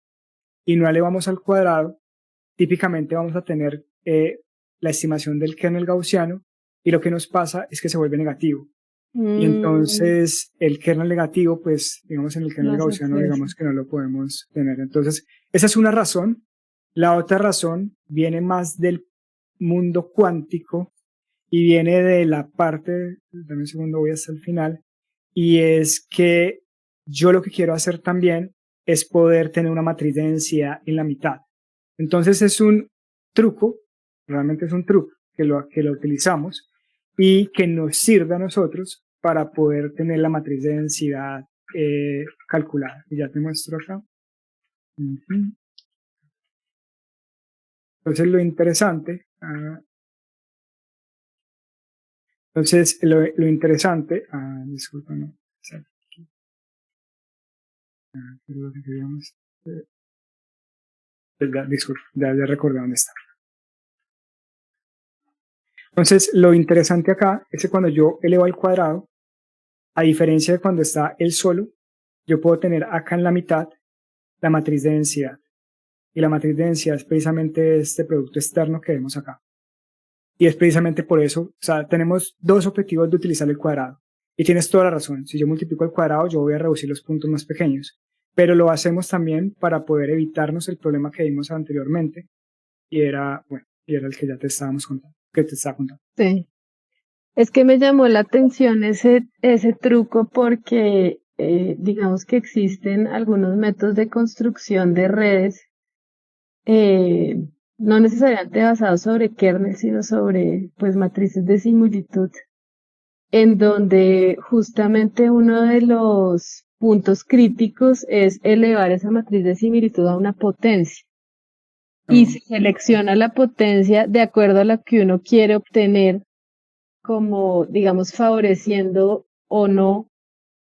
y no elevamos al cuadrado, típicamente vamos a tener la estimación del kernel gaussiano y lo que nos pasa es que se vuelve negativo. Y entonces el kernel negativo, pues digamos en el kernel gaussiano, digamos que no lo podemos tener. Entonces esa es una razón. La otra razón viene más del mundo cuántico y viene de la parte, dame un segundo, voy hasta el final, y es que yo lo que quiero hacer también es poder tener una matriz de densidad en la mitad. Entonces es un truco, realmente es un truco que lo utilizamos y que nos sirve a nosotros para poder tener la matriz de densidad calculada. Y ya te muestro acá. Entonces lo interesante, disculpa, no, lo que queríamos, disculpa, ya recordé dónde está. Entonces, lo interesante acá es que cuando yo elevo al cuadrado, a diferencia de cuando está él solo, yo puedo tener acá en la mitad la matriz de densidad. Y la matriz de densidad es precisamente este producto externo que vemos acá. Y es precisamente por eso, o sea, tenemos dos objetivos de utilizar el cuadrado. Y tienes toda la razón. Si yo multiplico el cuadrado, yo voy a reducir los puntos más pequeños. Pero lo hacemos también para poder evitarnos el problema que vimos anteriormente. Y era el que ya te estábamos contando, que te estaba contando. Sí. Es que me llamó la atención ese truco porque digamos que existen algunos métodos de construcción de redes, no necesariamente basados sobre kernel, sino sobre pues matrices de similitud, en donde justamente uno de los puntos críticos es elevar esa matriz de similitud a una potencia. Y se selecciona la potencia de acuerdo a lo que uno quiere obtener, como, digamos, favoreciendo o no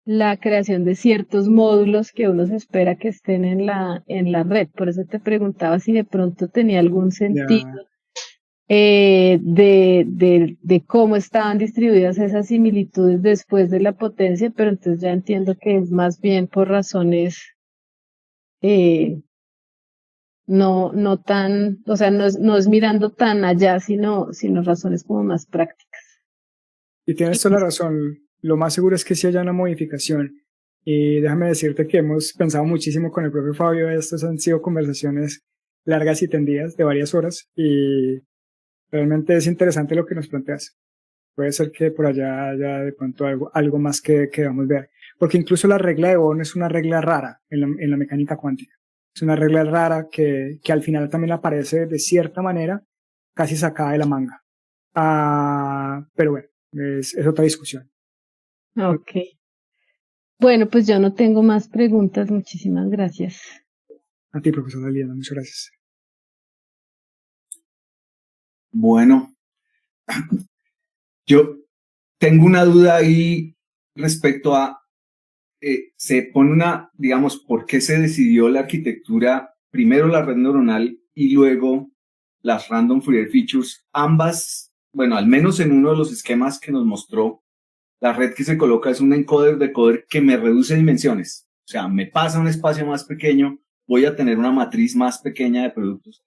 la creación de ciertos módulos que uno se espera que estén en la red. Por eso te preguntaba si de pronto tenía algún sentido de cómo estaban distribuidas esas similitudes después de la potencia, pero entonces ya entiendo que es más bien por razones no tan, o sea, no es mirando tan allá, sino razones como más prácticas. Y tienes toda la razón. Lo más seguro es que sí haya una modificación. Y déjame decirte que hemos pensado muchísimo con el propio Fabio. Estas han sido conversaciones largas y tendidas de varias horas. Y realmente es interesante lo que nos planteas. Puede ser que por allá haya de pronto algo más que debamos ver. Porque incluso la regla de Born es una regla rara en la mecánica cuántica. Es una regla rara que al final también aparece de cierta manera casi sacada de la manga. Pero bueno, es otra discusión. Ok. Bueno, pues yo no tengo más preguntas. Muchísimas gracias. A ti, profesora Liliana, muchas gracias. Bueno, yo tengo una duda ahí respecto a, se pone digamos, ¿por qué se decidió la arquitectura, primero la red neuronal y luego las Random Fourier Features? Ambas, bueno, al menos en uno de los esquemas que nos mostró, la red que se coloca es un encoder-decoder que me reduce dimensiones. O sea, me pasa un espacio más pequeño, voy a tener una matriz más pequeña de productos.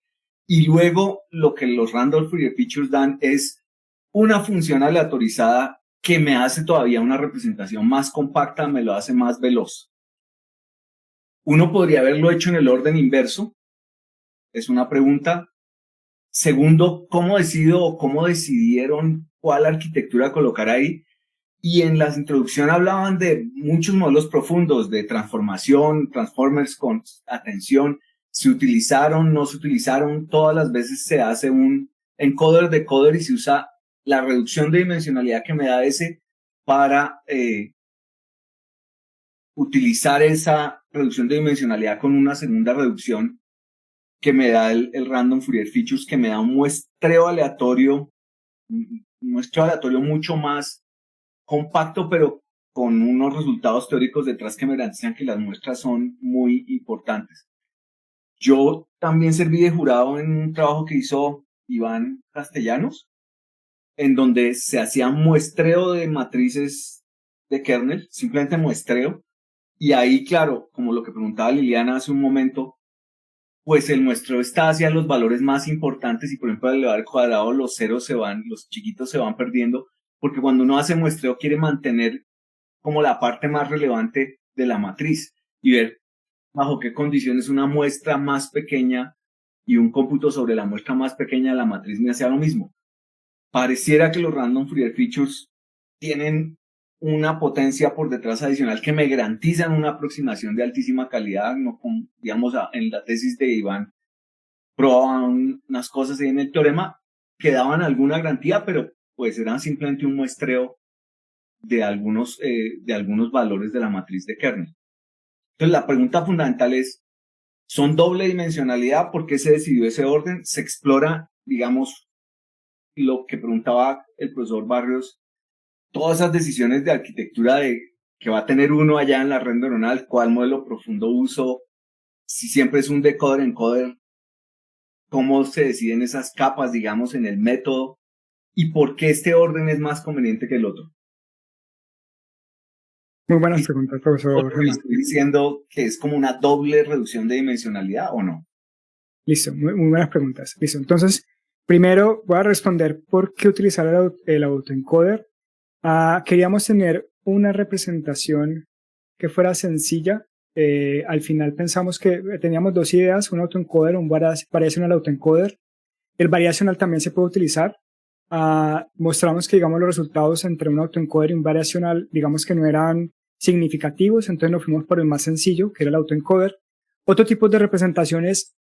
Y luego lo que los Random Fourier Features dan es una función aleatorizada que me hace todavía una representación más compacta, me lo hace más veloz. Uno podría haberlo hecho en el orden inverso. Es una pregunta. Segundo, ¿cómo decido o cómo decidieron cuál arquitectura colocar ahí? Y en la introducción hablaban de muchos modelos profundos de transformación, transformers con atención. Se utilizaron, no se utilizaron, todas las veces se hace un encoder-decoder y se usa la reducción de dimensionalidad que me da ese para utilizar esa reducción de dimensionalidad con una segunda reducción que me da el Random Fourier Features, que me da un muestreo aleatorio mucho más compacto, pero con unos resultados teóricos detrás que me garantizan que las muestras son muy importantes. Yo también serví de jurado en un trabajo que hizo Iván Castellanos, en donde se hacía muestreo de matrices de kernel, simplemente muestreo, y ahí, claro, como lo que preguntaba Liliana hace un momento, pues el muestreo está hacia los valores más importantes y por ejemplo al elevar al cuadrado los ceros se van, los chiquitos se van perdiendo, porque cuando uno hace muestreo quiere mantener como la parte más relevante de la matriz y ver bajo qué condiciones una muestra más pequeña y un cómputo sobre la muestra más pequeña de la matriz me hacía lo mismo. Pareciera que los random Fourier features tienen una potencia por detrás adicional que me garantizan una aproximación de altísima calidad, no como, digamos, en la tesis de Iván probaban unas cosas ahí en el teorema que daban alguna garantía, pero pues eran simplemente un muestreo de algunos valores de la matriz de kernel. Entonces la pregunta fundamental es, ¿son doble dimensionalidad? ¿Por qué se decidió ese orden? Se explora, digamos, lo que preguntaba el profesor Barrios, todas esas decisiones de arquitectura de que va a tener uno allá en la red neuronal, cuál modelo profundo uso, si siempre es un decoder-encoder, cómo se deciden esas capas, digamos, en el método, y por qué este orden es más conveniente que el otro. Muy buenas preguntas, profesor Germán. ¿Estoy diciendo que es como una doble reducción de dimensionalidad o no? Listo, muy buenas preguntas. Listo, entonces, primero voy a responder por qué utilizar el autoencoder. Queríamos tener una representación que fuera sencilla. Al final pensamos que teníamos dos ideas, un autoencoder, un variational autoencoder. El variational también se puede utilizar. Mostramos que, digamos, los resultados entre un autoencoder y un variational, digamos que no eran significativos, entonces nos fuimos por el más sencillo, que era el autoencoder. Otro tipo de representaciones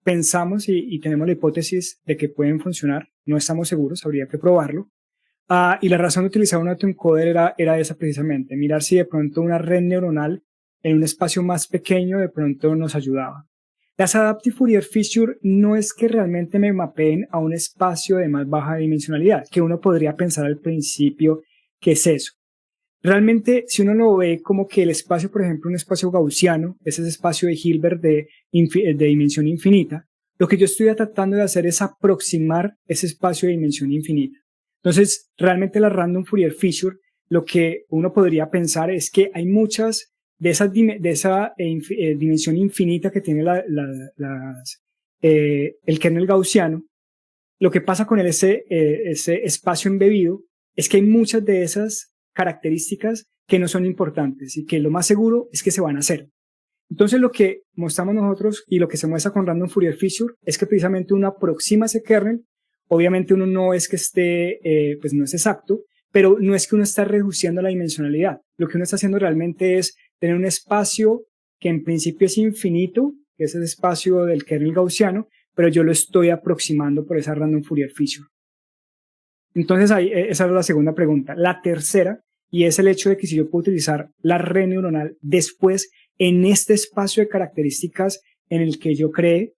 pensamos y tenemos la hipótesis de que pueden funcionar, no estamos seguros, habría que probarlo. Y la razón de utilizar un autoencoder era esa precisamente, mirar si de pronto una red neuronal en un espacio más pequeño de pronto nos ayudaba. Las Adaptive Fourier Feature no es que realmente me mapeen a un espacio de más baja dimensionalidad, que uno podría pensar al principio que es eso. Realmente, si uno lo ve como que el espacio, por ejemplo, un espacio gaussiano, es ese espacio de Hilbert de dimensión infinita, lo que yo estoy tratando de hacer es aproximar ese espacio de dimensión infinita. Entonces, realmente la Random Fourier Feature, lo que uno podría pensar es que hay muchas de esa dimensión infinita que tiene el kernel gaussiano. Lo que pasa con ese espacio embebido es que hay muchas de esas características que no son importantes y que lo más seguro es que se van a hacer. Entonces lo que mostramos nosotros y lo que se muestra con Random Fourier Feature es que precisamente uno aproxima ese kernel. Obviamente uno no es que esté, pues no es exacto, pero no es que uno está reduciendo la dimensionalidad. Lo que uno está haciendo realmente es tener un espacio que en principio es infinito, que es el espacio del kernel gaussiano, pero yo lo estoy aproximando por esa Random Fourier Feature. Entonces ahí, esa es la segunda pregunta. La tercera, y es el hecho de que si yo puedo utilizar la red neuronal después en este espacio de características en el que yo creé,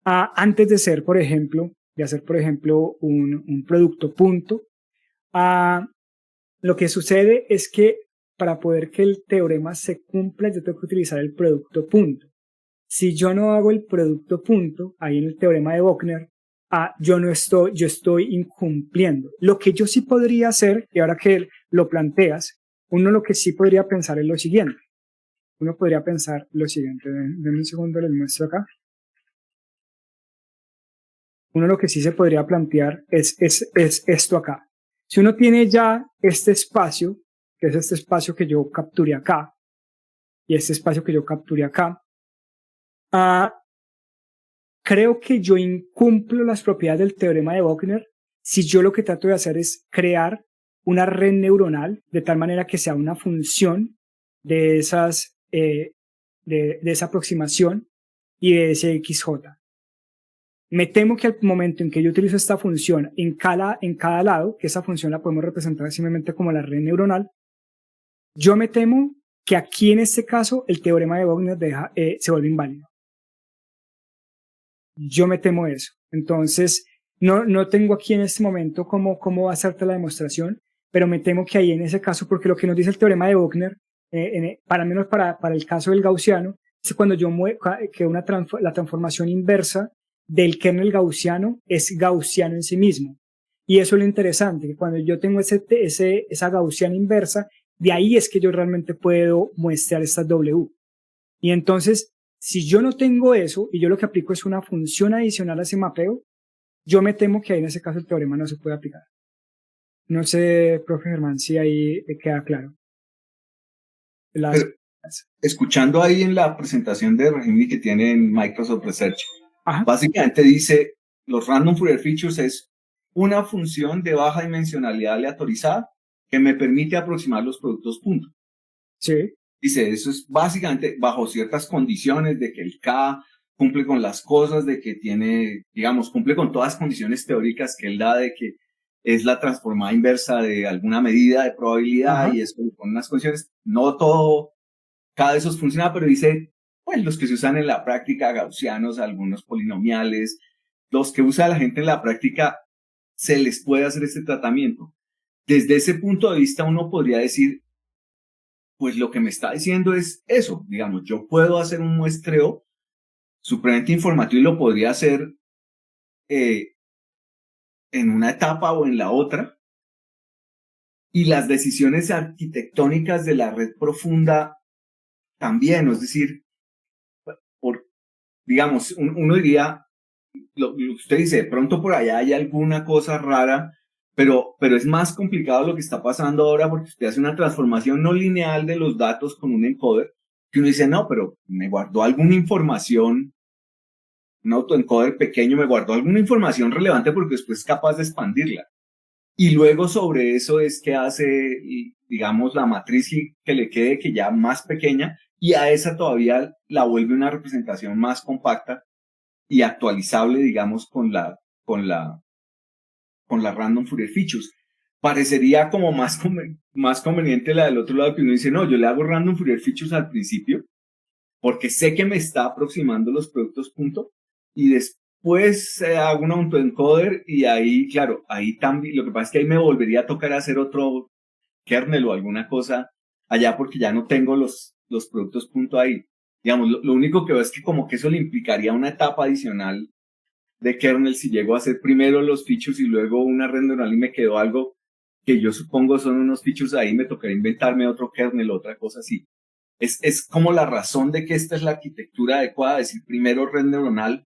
antes de hacer, por ejemplo, un producto punto, lo que sucede es que para poder que el teorema se cumpla, yo tengo que utilizar el producto punto. Si yo no hago el producto punto, ahí en el teorema de Bochner, yo estoy incumpliendo. Lo que yo sí podría hacer, y ahora que lo planteas, uno lo que sí podría pensar es lo siguiente. Denme un segundo, les muestro acá. Uno lo que sí se podría plantear es esto acá. Si uno tiene ya este espacio, que es este espacio que yo capturé acá, y este espacio que yo capturé acá, creo que yo incumplo las propiedades del teorema de Bochner si yo lo que trato de hacer es crear una red neuronal de tal manera que sea una función de esas, de esa aproximación y de ese XJ. Me temo que al momento en que yo utilizo esta función en cada lado, que esa función la podemos representar simplemente como la red neuronal, yo me temo que aquí en este caso el teorema de Bochner se vuelve inválido. Yo me temo eso. Entonces, no tengo aquí en este momento cómo hacerte la demostración, pero me temo que ahí en ese caso, porque lo que nos dice el teorema de Wagner, para menos para el caso del gaussiano, es cuando yo que la transformación inversa del kernel gaussiano es gaussiano en sí mismo. Y eso es lo interesante, que cuando yo tengo esa gaussiana inversa, de ahí es que yo realmente puedo muestrear estas W. Y entonces, si yo no tengo eso, y yo lo que aplico es una función adicional a ese mapeo, yo me temo que ahí en ese caso el teorema no se puede aplicar. No sé, profe Germán, si ahí queda claro. Pero, escuchando ahí en la presentación de Rahimi que tiene en Microsoft Research, Ajá. básicamente dice, los Random Fourier Features es una función de baja dimensionalidad aleatorizada que me permite aproximar los productos punto. Sí. Dice, eso es básicamente bajo ciertas condiciones de que el K cumple con las cosas, de que tiene, digamos, cumple con todas las condiciones teóricas que él da de que es la transformada inversa de alguna medida de probabilidad. Ajá. Y eso con unas condiciones. No todo, cada de esos funciona, pero dice, pues los que se usan en la práctica, gaussianos, algunos polinomiales, los que usa la gente en la práctica, se les puede hacer este tratamiento. Desde ese punto de vista uno podría decir, pues lo que me está diciendo es eso, digamos, yo puedo hacer un muestreo supremamente informativo y lo podría hacer en una etapa o en la otra, y las decisiones arquitectónicas de la red profunda también, es decir, digamos, uno diría, lo que usted dice, de pronto por allá hay alguna cosa rara, pero es más complicado lo que está pasando ahora porque usted hace una transformación no lineal de los datos con un encoder, que uno dice, no, pero me guardó alguna información, un autoencoder pequeño me guardó alguna información relevante porque después es capaz de expandirla. Y luego sobre eso es que hace, digamos, la matriz que le quede que ya más pequeña, y a esa todavía la vuelve una representación más compacta y actualizable, digamos, con la Random Fourier Features. Parecería como más conveniente la del otro lado, que uno dice, no, yo le hago Random Fourier Features al principio, porque sé que me está aproximando los productos punto, y después hago un autoencoder, y ahí, claro, ahí también, lo que pasa es que ahí me volvería a tocar hacer otro kernel o alguna cosa allá, porque ya no tengo los productos punto ahí. Digamos, lo único que veo es que como que eso le implicaría una etapa adicional de kernel si llego a hacer primero los features y luego una red neuronal y me quedó algo que yo supongo son unos features ahí, me tocaría inventarme otro kernel, otra cosa así. Es como la razón de que esta es la arquitectura adecuada, decir primero red neuronal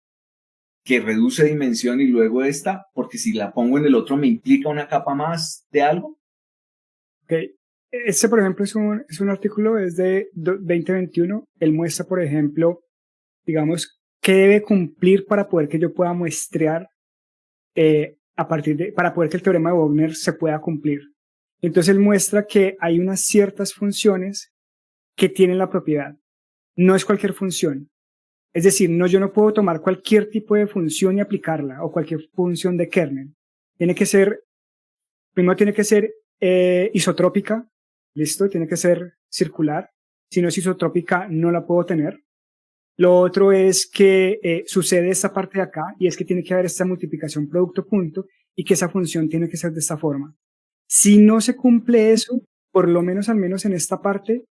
que reduce dimensión y luego esta, porque si la pongo en el otro me implica una capa más de algo. Okay. Este, por ejemplo, es un artículo, es de 2021. Él muestra, por ejemplo, digamos, qué debe cumplir para poder que yo pueda muestrear para poder que el teorema de Wagner se pueda cumplir. Entonces él muestra que hay unas ciertas funciones que tienen la propiedad. No es cualquier función. Es decir, yo no puedo tomar cualquier tipo de función y aplicarla, o cualquier función de kernel. Primero tiene que ser isotrópica, listo, tiene que ser circular. Si no es isotrópica, no la puedo tener. Lo otro es que sucede esta parte de acá, y es que tiene que haber esta multiplicación producto-punto, y que esa función tiene que ser de esta forma. Si no se cumple eso, por lo menos al menos en esta parte,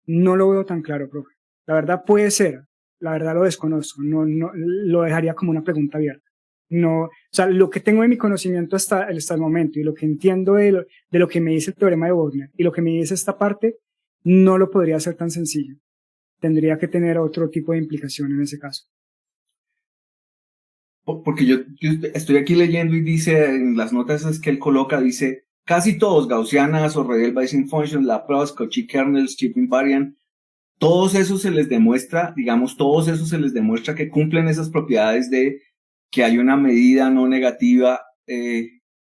no lo veo tan claro, profe. La verdad puede ser, la verdad lo desconozco, no lo dejaría como una pregunta abierta. No, o sea, lo que tengo de mi conocimiento hasta el momento, y lo que entiendo de lo que me dice el teorema de Wagner, y lo que me dice esta parte, no lo podría hacer tan sencillo. Tendría que tener otro tipo de implicación en ese caso. Porque yo estoy aquí leyendo y dice, en las notas es que él coloca, dice, casi todos, gaussianas o radial Bayesian functions, Laplace, Cauchy kernels, chip invariant, todos esos se les demuestra, que cumplen esas propiedades de que hay una medida no negativa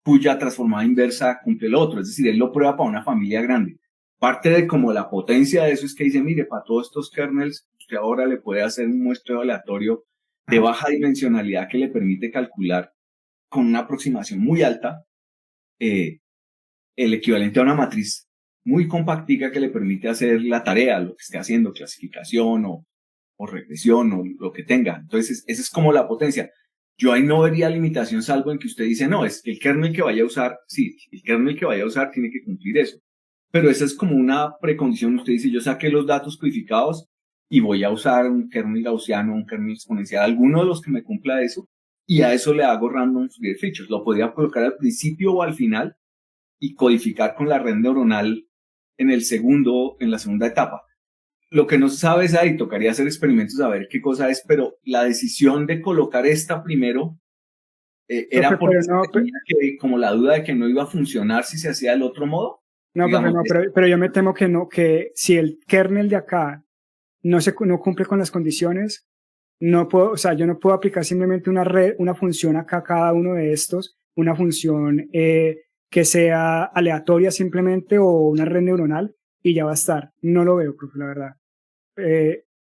cuya transformada inversa cumple el otro. Es decir, él lo prueba para una familia grande. Parte de como la potencia de eso es que dice, mire, para todos estos kernels, usted ahora le puede hacer un muestreo aleatorio de baja dimensionalidad que le permite calcular con una aproximación muy alta el equivalente a una matriz muy compactica que le permite hacer la tarea, lo que esté haciendo, clasificación o regresión o lo que tenga. Entonces, esa es como la potencia. yo ahí no vería limitación salvo en que usted dice, no, es que el kernel que vaya a usar, sí, el kernel que vaya a usar tiene que cumplir eso. Pero esa es como una precondición. Usted dice, yo saqué los datos codificados y voy a usar un kernel gaussiano, un kernel exponencial, alguno de los que me cumpla eso, y a eso le hago random Fourier features. Lo podría colocar al principio o al final y codificar con la red neuronal en la segunda etapa. Lo que no se sabe es ahí, tocaría hacer experimentos a ver qué cosa es, pero la decisión de colocar esta primero era porque tenía como la duda de que no iba a funcionar si se hacía del otro modo. No, Digamos, pero yo me temo que no, que si el kernel de acá no cumple con las condiciones, no puedo, o sea, yo no puedo aplicar simplemente una función acá a cada uno de estos, una función que sea aleatoria simplemente o una red neuronal y ya va a estar. No lo veo, profe, la verdad.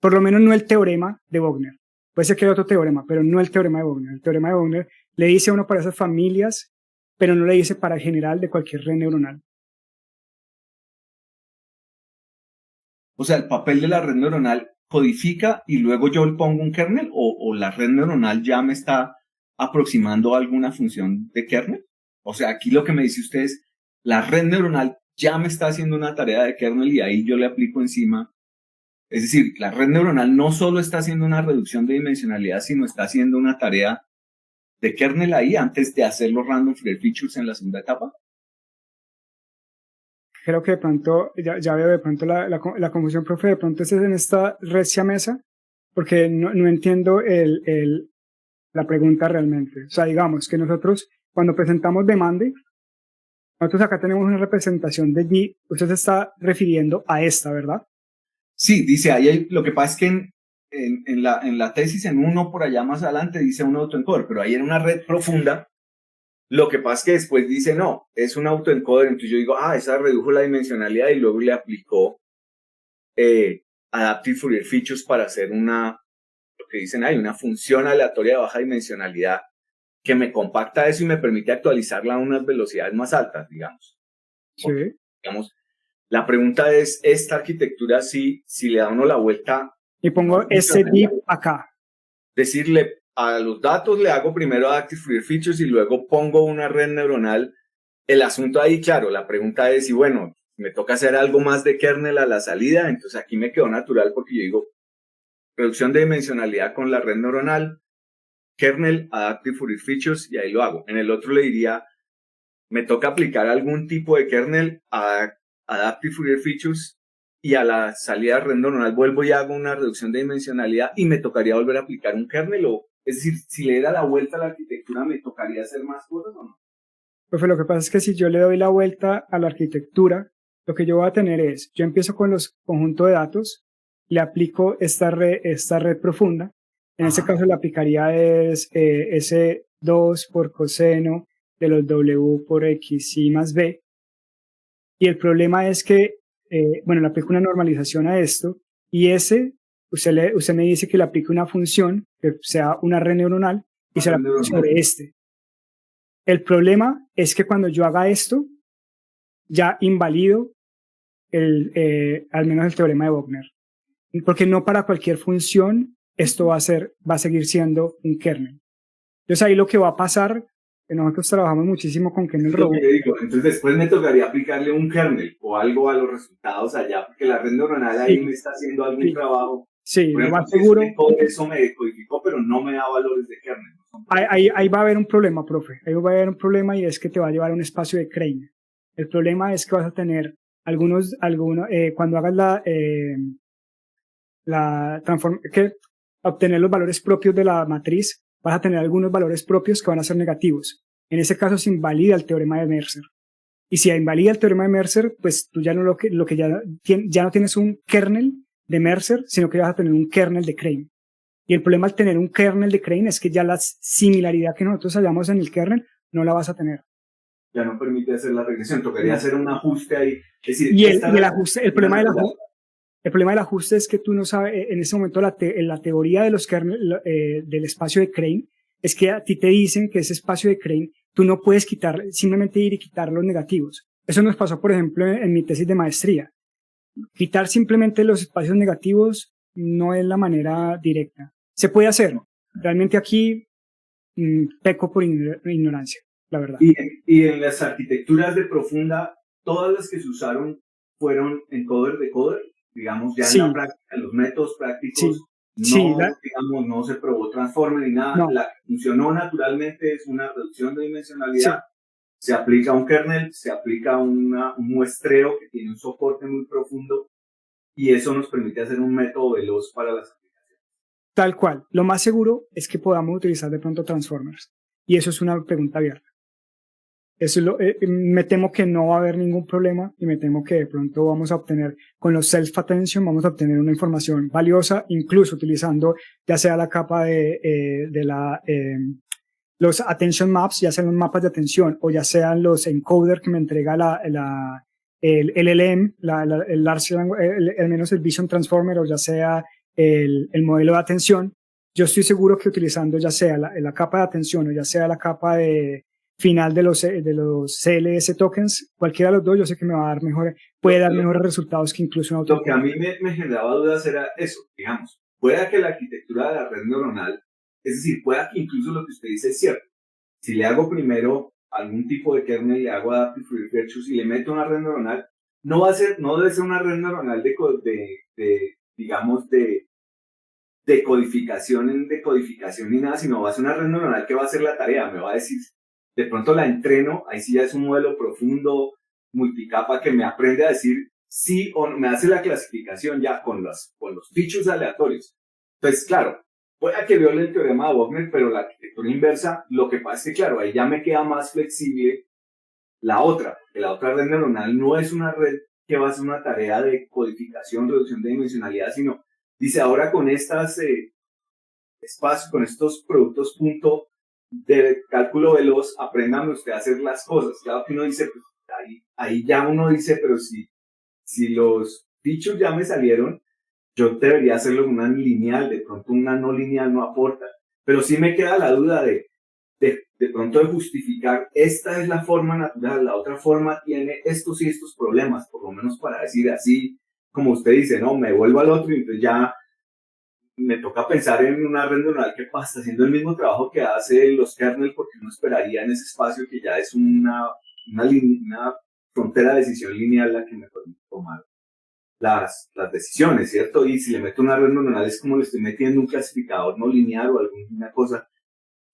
Por lo menos no el teorema de Wagner. Puede ser que haya otro teorema, pero no el teorema de Wagner. El teorema de Wagner le dice a uno para esas familias, pero no le dice para el general de cualquier red neuronal. O sea, el papel de la red neuronal codifica y luego yo le pongo un kernel o la red neuronal ya me está aproximando a alguna función de kernel. O sea, aquí lo que me dice usted es, la red neuronal ya me está haciendo una tarea de kernel y ahí yo le aplico encima. Es decir, la red neuronal no solo está haciendo una reducción de dimensionalidad, sino está haciendo una tarea de kernel ahí antes de hacer los random Fourier features en la segunda etapa. Creo que de pronto, ya veo de pronto la confusión, profe, de pronto es en esta red siamesa, porque no entiendo la pregunta realmente. O sea, digamos que nosotros, cuando presentamos demande, nosotros acá tenemos una representación de G, usted se está refiriendo a esta, ¿verdad? Sí, dice ahí, lo que pasa es que en la tesis, en uno por allá más adelante, dice un autoencoder, pero ahí era una red profunda. Lo que pasa es que después dice, no, es un autoencoder, entonces yo digo, esa redujo la dimensionalidad y luego le aplicó Adaptive Fourier Features para hacer lo que dicen ahí, una función aleatoria de baja dimensionalidad que me compacta eso y me permite actualizarla a unas velocidades más altas, digamos. Sí. Porque, digamos, la pregunta es, esta arquitectura, si le da uno la vuelta... Y pongo ese div acá. Decirle, a los datos le hago primero Adaptive Fourier Features y luego pongo una red neuronal. El asunto ahí, claro, la pregunta es, y bueno, me toca hacer algo más de kernel a la salida, entonces aquí me quedó natural porque yo digo, reducción de dimensionalidad con la red neuronal, kernel, Adaptive Fourier Features, y ahí lo hago. En el otro le diría, me toca aplicar algún tipo de kernel a Adaptive Fourier Features y a la salida de red neuronal vuelvo y hago una reducción de dimensionalidad y me tocaría volver a aplicar un kernel es decir, si le da la vuelta a la arquitectura, ¿me tocaría hacer más cosas o no? Profe, lo que pasa es que si yo le doy la vuelta a la arquitectura, lo que yo voy a tener es, yo empiezo con los conjuntos de datos, le aplico esta red profunda, en ese caso le aplicaría S2 por coseno de los W por X y más B, y el problema es que, le aplico una normalización a esto, y usted me dice que le aplique una función que sea una red neuronal y se la aplique sobre este. El problema es que cuando yo haga esto, ya invalido al menos el teorema de Wagner. Porque no para cualquier función esto va a seguir siendo un kernel. Entonces ahí lo que va a pasar, que nosotros trabajamos muchísimo con kernel robot. Entonces después me tocaría aplicarle un kernel o algo a los resultados allá, porque la red neuronal ahí me está haciendo algún trabajo. Sí, lo más seguro. Eso me decodificó, pero no me da valores de kernel. Ahí va a haber un problema, profe. Ahí va a haber un problema y es que te va a llevar a un espacio de Crane. El problema es que vas a tener cuando hagas obtener los valores propios de la matriz, vas a tener algunos valores propios que van a ser negativos. En ese caso se invalida el teorema de Mercer. Y si invalida el teorema de Mercer, pues tú ya no ya no tienes un kernel de Mercer, sino que vas a tener un kernel de Crane. Y el problema al tener un kernel de Crane es que ya la similaridad que nosotros hallamos en el kernel no la vas a tener. Ya no permite hacer la regresión, tocaría hacer un ajuste ahí. Es decir, el problema del ajuste es que tú no sabes, en ese momento la teoría de los kernel, del espacio de Crane, es que a ti te dicen que ese espacio de Crane, tú no puedes simplemente ir y quitar los negativos. Eso nos pasó, por ejemplo, en mi tesis de maestría. Quitar simplemente los espacios negativos no es la manera directa. Se puede hacer. Realmente aquí peco por ignorancia, la verdad. Y en las arquitecturas de profunda, todas las que se usaron fueron encoder-decoder, digamos, ya Sí. en la práctica, en los métodos prácticos, Sí, digamos, no se probó transformer ni nada. No. La que funcionó naturalmente es una reducción de dimensionalidad. Se aplica a un kernel, se aplica a un muestreo que tiene un soporte muy profundo y eso nos permite hacer un método veloz para las aplicaciones. Tal cual. Lo más seguro es que podamos utilizar de pronto transformers. Y eso es una pregunta abierta. Eso es me temo que no va a haber ningún problema y me temo que de pronto vamos a obtener, con los self-attention, vamos a obtener una información valiosa, incluso utilizando ya sea la capa los attention maps, ya sean los mapas de atención o ya sean los encoder que me entrega el LLM, el Large Language, al menos el Vision Transformer o ya sea el modelo de atención. Yo estoy seguro que utilizando ya sea la capa de atención o ya sea la capa final de los CLS tokens, cualquiera de los dos, yo sé que me va a dar puede dar mejores resultados que incluso un auto. Lo que a mí me generaba dudas era eso, digamos, pueda que la arquitectura de la red neuronal, es decir, pueda que incluso lo que usted dice es cierto. Si le hago primero algún tipo de kernel, le hago Adaptive Research y le meto una red neuronal, no debe ser una red neuronal de codificación ni nada, sino va a ser una red neuronal que va a hacer la tarea, me va a decir, de pronto la entreno, ahí sí ya es un modelo profundo, multicapa, que me aprende a decir sí o no, me hace la clasificación ya con los features aleatorios. Entonces, claro, puede que viole el teorema de Wagner, pero la arquitectura inversa, lo que pasa es que, claro, ahí ya me queda más flexible que la otra red neuronal no es una red que va a hacer una tarea de codificación, reducción de dimensionalidad, sino, dice, ahora con estas espacios, con estos productos punto de cálculo veloz, apréndame usted a hacer las cosas. Claro que uno dice, pues, ahí ya uno dice, pero si los features ya me salieron, yo debería hacerlo en una lineal, de pronto una no lineal no aporta. Pero sí me queda la duda de pronto de justificar, esta es la forma natural, la otra forma tiene estos y estos problemas, por lo menos para decir así, como usted dice, no, me vuelvo al otro y entonces ya me toca pensar en una red neuronal que está haciendo el mismo trabajo que hace los kernel, porque uno esperaría en ese espacio que ya es una frontera de decisión lineal la que me permite tomar las decisiones, ¿cierto? Y si le meto una red neuronal es como le estoy metiendo un clasificador no lineal o alguna cosa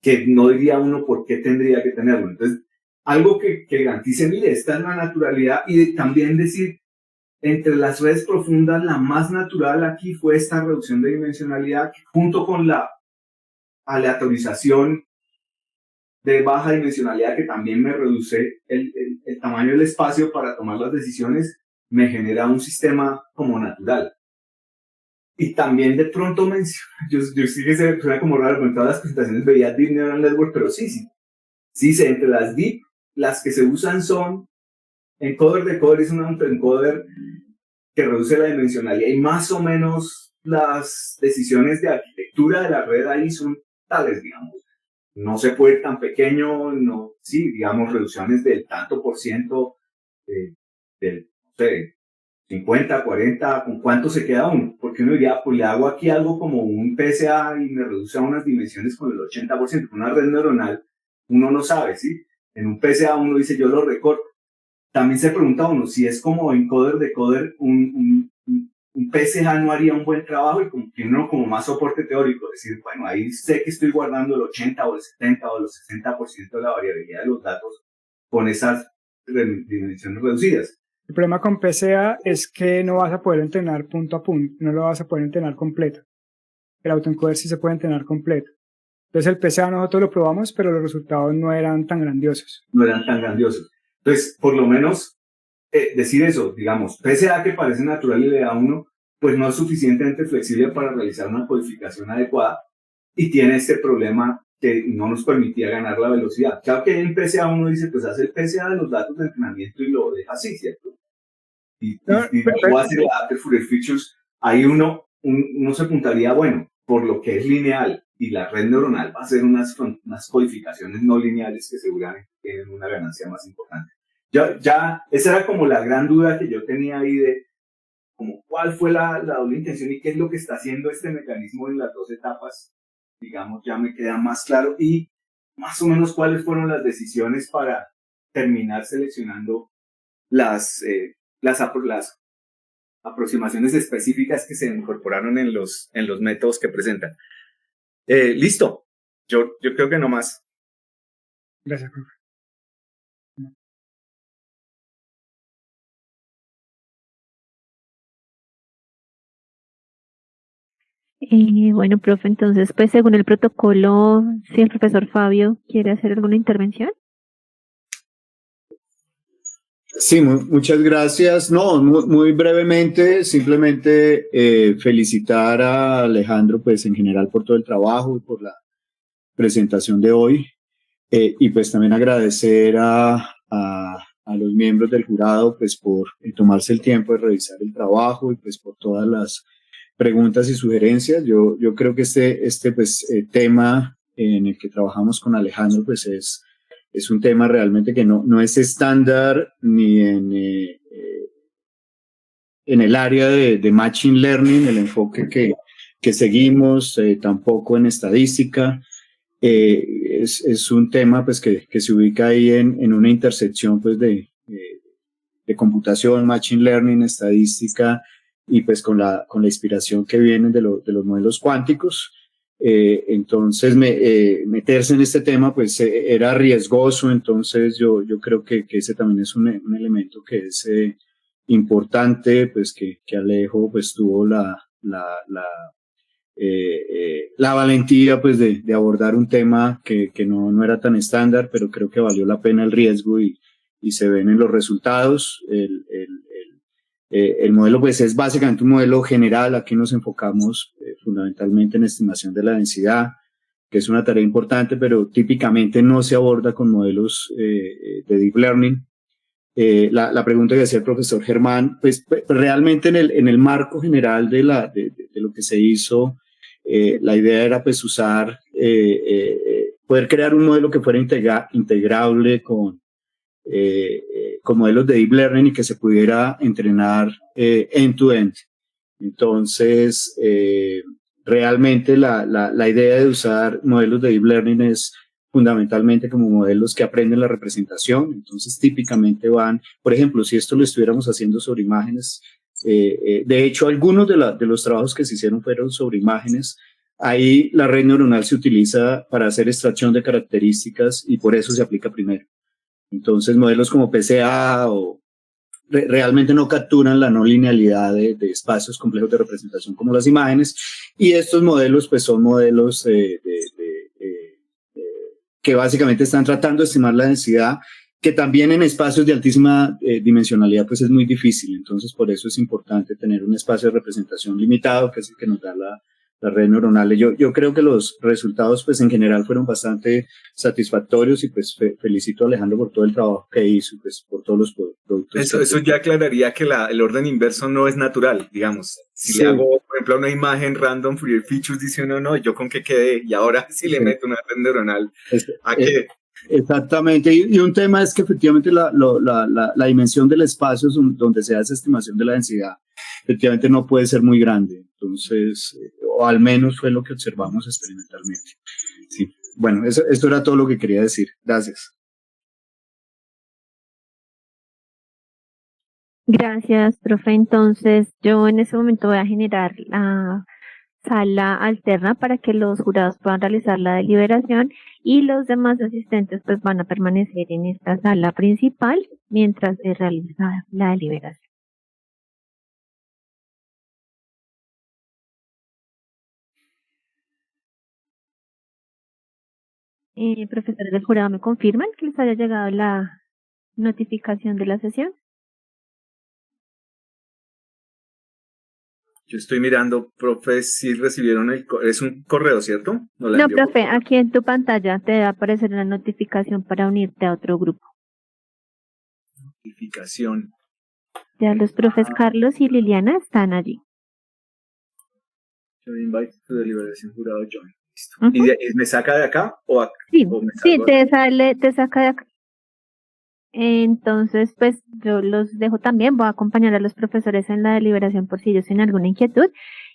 que no diría uno por qué tendría que tenerlo. Entonces, algo que garantice, mire, esta es la naturalidad, y también decir, entre las redes profundas, la más natural aquí fue esta reducción de dimensionalidad, que junto con la aleatorización de baja dimensionalidad, que también me reduce el tamaño del espacio para tomar las decisiones, me genera un sistema como natural. Y también de pronto yo sí que se suena como raro, porque en todas las presentaciones veía Deep Neural Network, pero sí, entre las Deep, las que se usan son encoder-decoder, es un autoencoder que reduce la dimensionalidad, y más o menos las decisiones de arquitectura de la red ahí son tales, digamos. No se puede ir tan pequeño, digamos, reducciones del tanto por ciento, del, no sé, 50, 40, ¿con cuánto se queda uno? Porque uno diría, pues le hago aquí algo como un PSA y me reduce a unas dimensiones con el 80%. Con una red neuronal, uno no sabe, ¿sí? En un PSA uno dice, yo lo recorto. También se pregunta uno, si es como encoder-decoder, un PSA no haría un buen trabajo, y tiene uno como más soporte teórico, decir, bueno, ahí sé que estoy guardando el 80 o el 70 o el 60% de la variabilidad de los datos con esas dimensiones reducidas. El problema con PCA es que no vas a poder entrenar punto a punto, no lo vas a poder entrenar completo. El autoencoder sí se puede entrenar completo. Entonces el PCA nosotros lo probamos, pero los resultados no eran tan grandiosos. Entonces, por lo menos, decir eso, digamos, PCA que parece natural y le da a uno, pues no es suficientemente flexible para realizar una codificación adecuada, y tiene este problema que no nos permitía ganar la velocidad. Claro que en PCA uno dice, pues hace el PCA de los datos de entrenamiento y lo deja así, ¿cierto? Y luego hace la Adaptive Fourier Features, ahí uno se apuntaría, bueno, por lo que es lineal y la red neuronal va a hacer unas codificaciones no lineales que seguramente tienen una ganancia más importante. Ya esa era como la gran duda que yo tenía ahí de como cuál fue la doble intención y qué es lo que está haciendo este mecanismo en las dos etapas, digamos, ya me queda más claro. Y más o menos cuáles fueron las decisiones para terminar seleccionando las aproximaciones específicas que se incorporaron en los métodos que presentan. Listo. Yo creo que no más. Gracias, profe. Bueno, profe, entonces, pues según el protocolo, si el profesor Fabio quiere hacer alguna intervención. Sí, muchas gracias. No, muy brevemente, simplemente felicitar a Alejandro, pues en general por todo el trabajo y por la presentación de hoy. Y pues también agradecer a los miembros del jurado, pues por tomarse el tiempo de revisar el trabajo y pues por todas las preguntas y sugerencias. Yo creo que este pues tema en el que trabajamos con Alejandro, pues es un tema realmente que no es estándar ni en el área de Machine Learning, el enfoque que seguimos, tampoco en estadística. Es un tema pues que se ubica ahí en una intersección pues de computación, Machine Learning, estadística y pues con la inspiración que viene de los modelos cuánticos. Entonces meterse en este tema pues era riesgoso, entonces yo creo que ese también es un elemento que es importante, pues que Alejo pues tuvo la valentía pues de abordar un tema que no era tan estándar, pero creo que valió la pena el riesgo y se ven en los resultados. El modelo pues es básicamente un modelo general. Aquí nos enfocamos fundamentalmente en estimación de la densidad, que es una tarea importante, pero típicamente no se aborda con modelos de deep learning. La pregunta que hacía el profesor Germán, pues realmente en el marco general de lo que se hizo, la idea era pues usar, poder crear un modelo que fuera integrable con modelos de deep learning y que se pudiera entrenar end-to-end. Entonces, realmente la idea de usar modelos de deep learning es fundamentalmente como modelos que aprenden la representación. Entonces, típicamente van, por ejemplo, si esto lo estuviéramos haciendo sobre imágenes, de hecho, algunos de los trabajos que se hicieron fueron sobre imágenes. Ahí la red neuronal se utiliza para hacer extracción de características y por eso se aplica primero. Entonces, modelos como PCA realmente no capturan la no linealidad de espacios complejos de representación como las imágenes, y estos modelos pues son modelos que básicamente están tratando de estimar la densidad, que también en espacios de altísima dimensionalidad pues es muy difícil. Entonces, por eso es importante tener un espacio de representación limitado, que es el que nos da la red neuronal. Yo creo que los resultados pues en general fueron bastante satisfactorios y pues felicito a Alejandro por todo el trabajo que hizo y pues por todos los productos. Eso ya aclararía que el orden inverso no es natural, digamos. Si le hago, por ejemplo, una imagen random for your features, dice uno, no, yo con qué quedé, y ahora si le meto una red neuronal, ¿a qué? Exactamente, y un tema es que efectivamente la dimensión del espacio donde se hace estimación de la densidad efectivamente no puede ser muy grande, entonces, o al menos fue lo que observamos experimentalmente. Sí. Bueno, esto era todo lo que quería decir. Gracias. Gracias, profe. Entonces, yo en ese momento voy a generar la sala alterna para que los jurados puedan realizar la deliberación y los demás asistentes pues van a permanecer en esta sala principal mientras se realiza la deliberación. Profesores del jurado, ¿me confirman que les haya llegado la notificación de la sesión? Yo estoy mirando, profe, si recibieron es un correo, ¿cierto? No, profe, aquí en tu pantalla te va a aparecer una notificación para unirte a otro grupo. Notificación. Ya los profes Carlos y Liliana están allí. Yo invite to deliberación jurado join. Listo. ¿Y me saca de acá o acá? Sí, ¿O te saca de acá. Entonces, pues yo los dejo también, voy a acompañar a los profesores en la deliberación por si ellos tienen alguna inquietud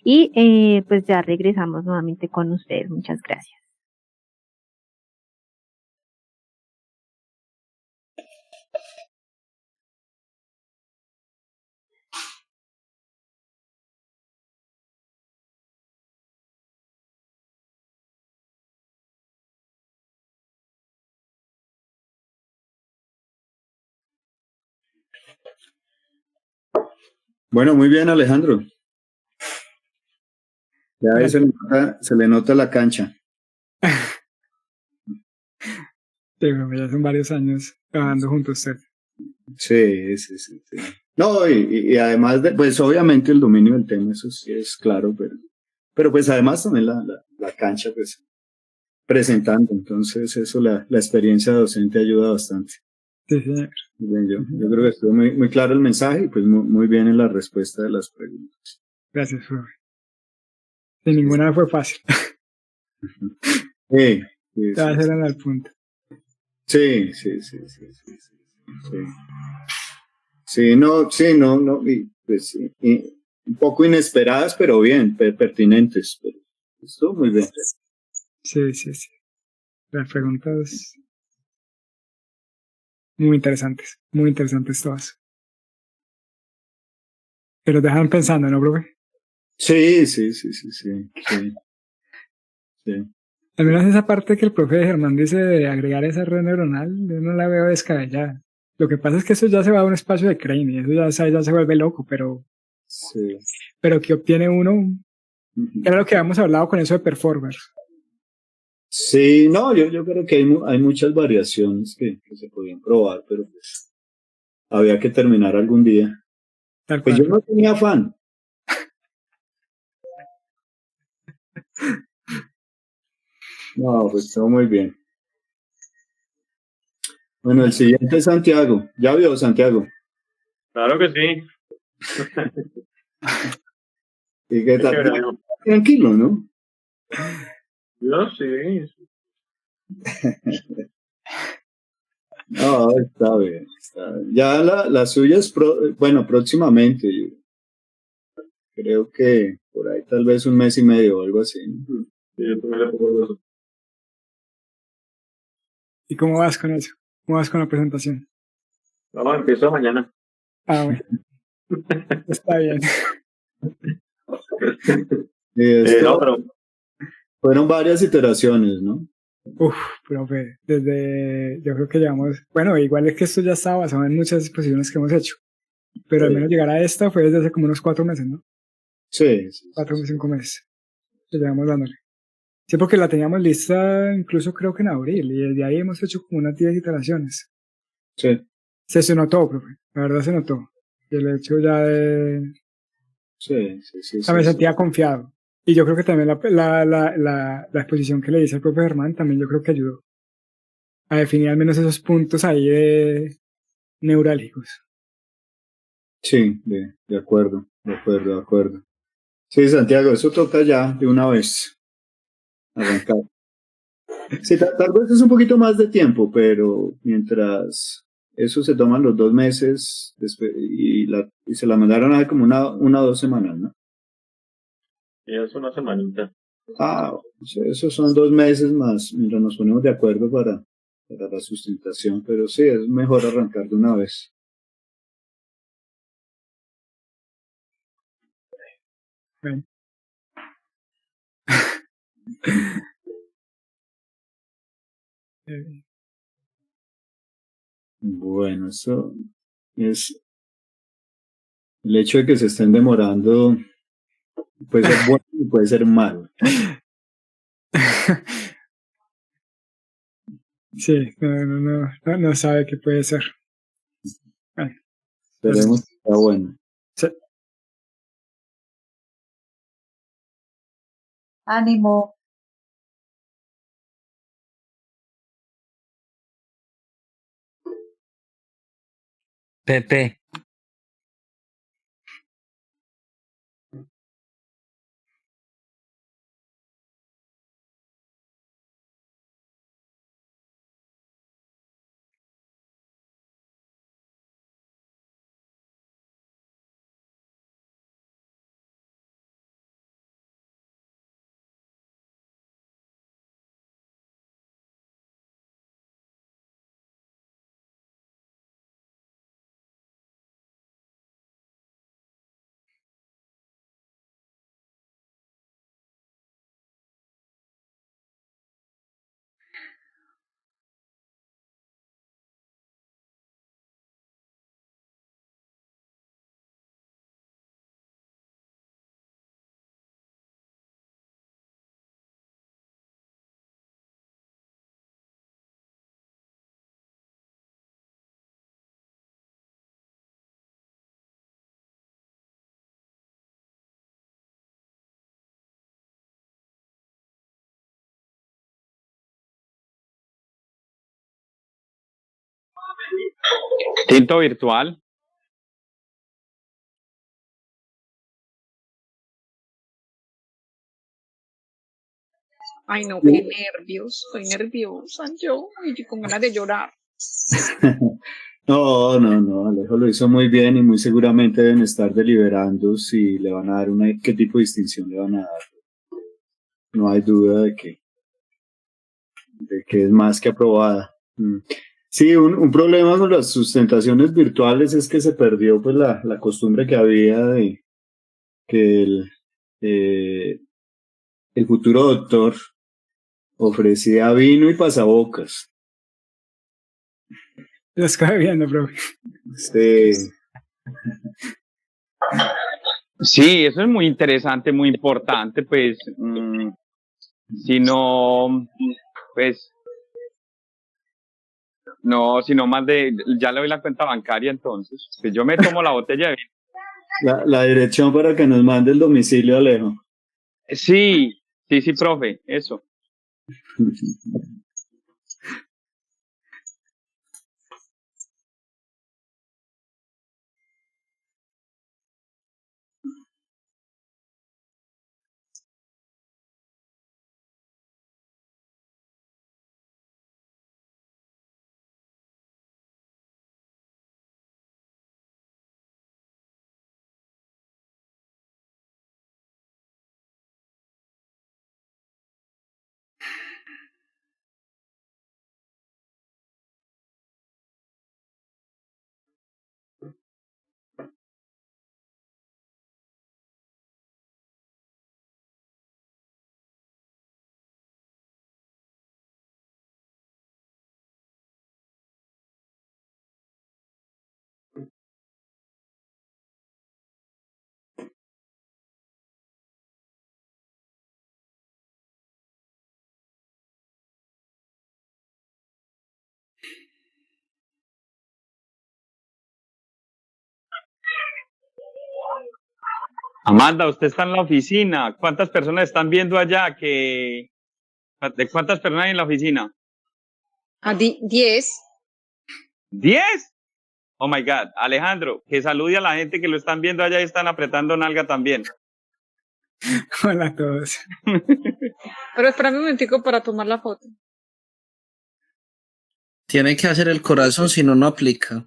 y pues ya regresamos nuevamente con ustedes. Muchas gracias. Bueno, muy bien, Alejandro. Ya ahí se le nota la cancha. Sí, bueno, ya son varios años trabajando junto a usted. Sí, sí, sí, sí. No, y además de, pues obviamente el dominio del tema, eso sí es claro, pero pues además también la cancha, pues presentando, entonces eso, la experiencia docente ayuda bastante. Sí, señor. Bien, yo creo que estuvo muy claro el mensaje y pues muy bien en la respuesta de las preguntas. Gracias, profe. De ninguna fue fácil. Sí, sí, Todas sí, eran al punto. sí, sí, sí, sí, sí, sí, sí. Sí, no, y, pues, un poco inesperadas, pero bien, pertinentes, pero estuvo muy bien. Sí, sí, sí. Las preguntas muy interesantes todas. Pero dejan pensando, ¿no, profe? Sí, sí, sí, sí, sí, sí, sí. Al menos esa parte que el profe Germán dice de agregar esa red neuronal, yo no la veo descabellada. Lo que pasa es que eso ya se va a un espacio de Crane y eso ya se vuelve loco, Sí. pero ¿qué obtiene uno? Ujú. Era lo que habíamos hablado con eso de performers. Sí, no, yo creo que hay muchas variaciones que se podían probar, pero pues había que terminar algún día. Tal Pues cual, yo no profe. tenía afán. No, pues estuvo muy bien. Bueno, el siguiente es Santiago. ¿Ya vio Santiago? Claro que sí. ¿Y qué Qué tal? chévere, amigo. Tranquilo, ¿no? Yo sí. No, está bien, está bien. Ya la suya es, bueno, próximamente, yo creo que por ahí tal vez un mes y medio o algo así, ¿no? Sí, yo también le pongo eso. ¿Y cómo vas con eso? ¿Cómo vas con la presentación? Vamos, empiezo mañana. Ah, bueno, está bien. Y No, esto pero fueron varias iteraciones, ¿no? Uf, profe, yo creo que llevamos, bueno, igual es que esto ya estaba basado en muchas exposiciones que hemos hecho, pero al Sí, menos llegar a esta fue desde hace como unos 4 meses, ¿no? sí, sí, sí, 4 o 5 meses que llevamos dándole. Sí, porque la teníamos lista incluso creo que en abril, y desde ahí hemos hecho como unas 10 iteraciones. sí, Se notó, profe, la verdad se notó. Y el hecho ya de, o sí, sí, sí, sea, sí, me sí. sentía confiado. Y yo creo que también la exposición que le hice al profe Germán también yo creo que ayudó a definir al menos esos puntos ahí de neurálgicos. Sí, de acuerdo, de acuerdo, de acuerdo. Sí, Santiago, eso toca ya de una vez arrancar. Sí, tal vez es un poquito más de tiempo, pero mientras eso se toman los 2 meses y se la mandaron hace como una o 2 semanas, ¿no? sí, es una semanita. Ah, sí, esos son 2 meses más, mientras nos ponemos de acuerdo para la sustentación, pero sí, es mejor arrancar de una vez. Bueno, eh, Bueno, eso es el hecho de que se estén demorando, puede ser bueno y puede ser malo. sí, no sabe qué puede ser. Bueno, Esperemos que sea bueno. sí. Ánimo. Pepe, Tinto virtual. Ay, no, qué nervios. Estoy nerviosa yo y con ganas de llorar. No, Alejo lo hizo muy bien y muy seguramente deben estar deliberando si le van a dar qué tipo de distinción le van a dar. No hay duda de que es más que aprobada. Sí, un problema con las sustentaciones virtuales es que se perdió pues la costumbre que había de que el futuro doctor ofrecía vino y pasabocas. Lo está viendo, profe. Sí. Sí, eso es muy interesante, muy importante, pues, si no, pues, no, sino más ya le doy la cuenta bancaria entonces, pues yo me tomo la botella de vino. La dirección para que nos mande el domicilio, Alejo. Sí, profe, eso. Amanda, usted está en la oficina. ¿Cuántas personas están viendo allá? ¿De cuántas personas hay en la oficina? 10. ¿10? Oh my God. Alejandro, que salude a la gente que lo están viendo allá y están apretando nalga también. Hola a todos. Pero espérame un momentico para tomar la foto. Tiene que hacer el corazón, si no, no aplica.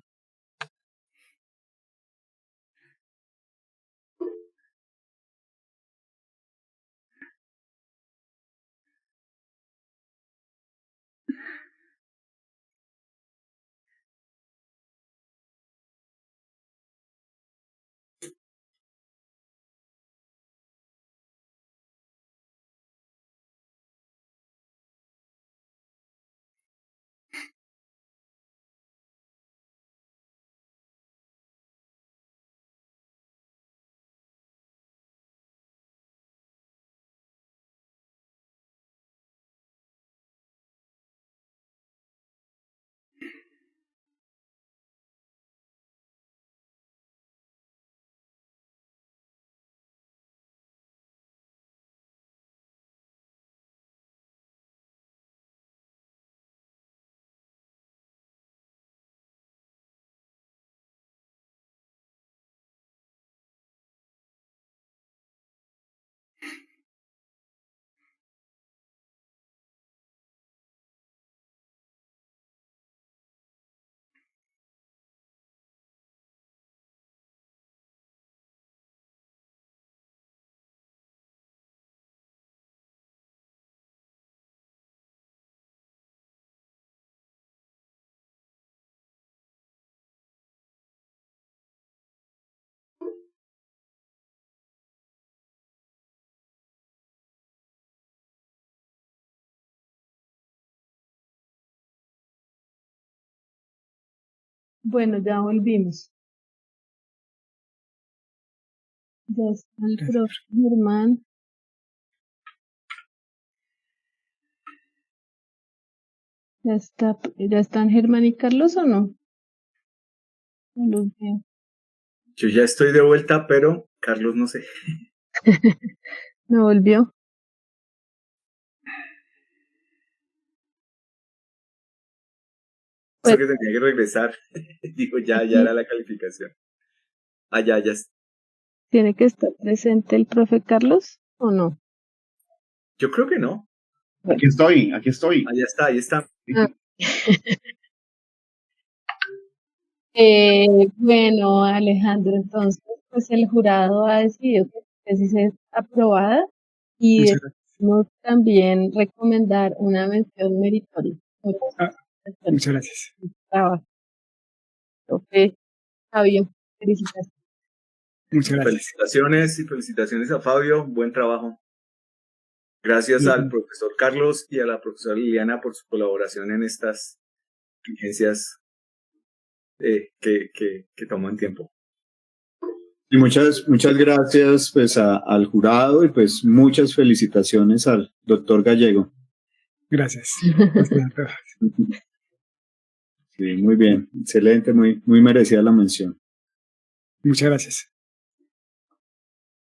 Bueno, ya volvimos. Ya está el profe Germán. ¿Ya están Germán y Carlos o no? No los veo. Yo ya estoy de vuelta, pero Carlos no sé. ¿No volvió? Eso que tenía que regresar. Digo, ya era la calificación. Ya. ¿Tiene que estar presente el profe Carlos o no? Yo creo que no. Aquí estoy. Ahí está. Ah. Bueno, Alejandro, entonces, pues el jurado ha decidido que la tesis es aprobada y Muchas gracias. debemos también recomendar una mención meritoria. Muchas gracias. Trabajo. Profe Fabio, felicitaciones. Muchas gracias. Felicitaciones a Fabio, buen trabajo. Gracias al profesor Carlos y a la profesora Liliana por su colaboración en estas diligencias que toman tiempo. Y muchas gracias pues al jurado y pues muchas felicitaciones al doctor Gallego. Gracias. Sí, muy bien, excelente, muy merecida la mención. Muchas gracias.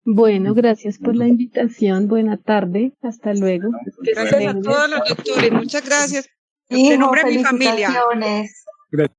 Bueno, gracias por la invitación. Buena tarde. Hasta luego. Gracias a todos los doctores. Muchas gracias. En nombre de mi familia. Gracias.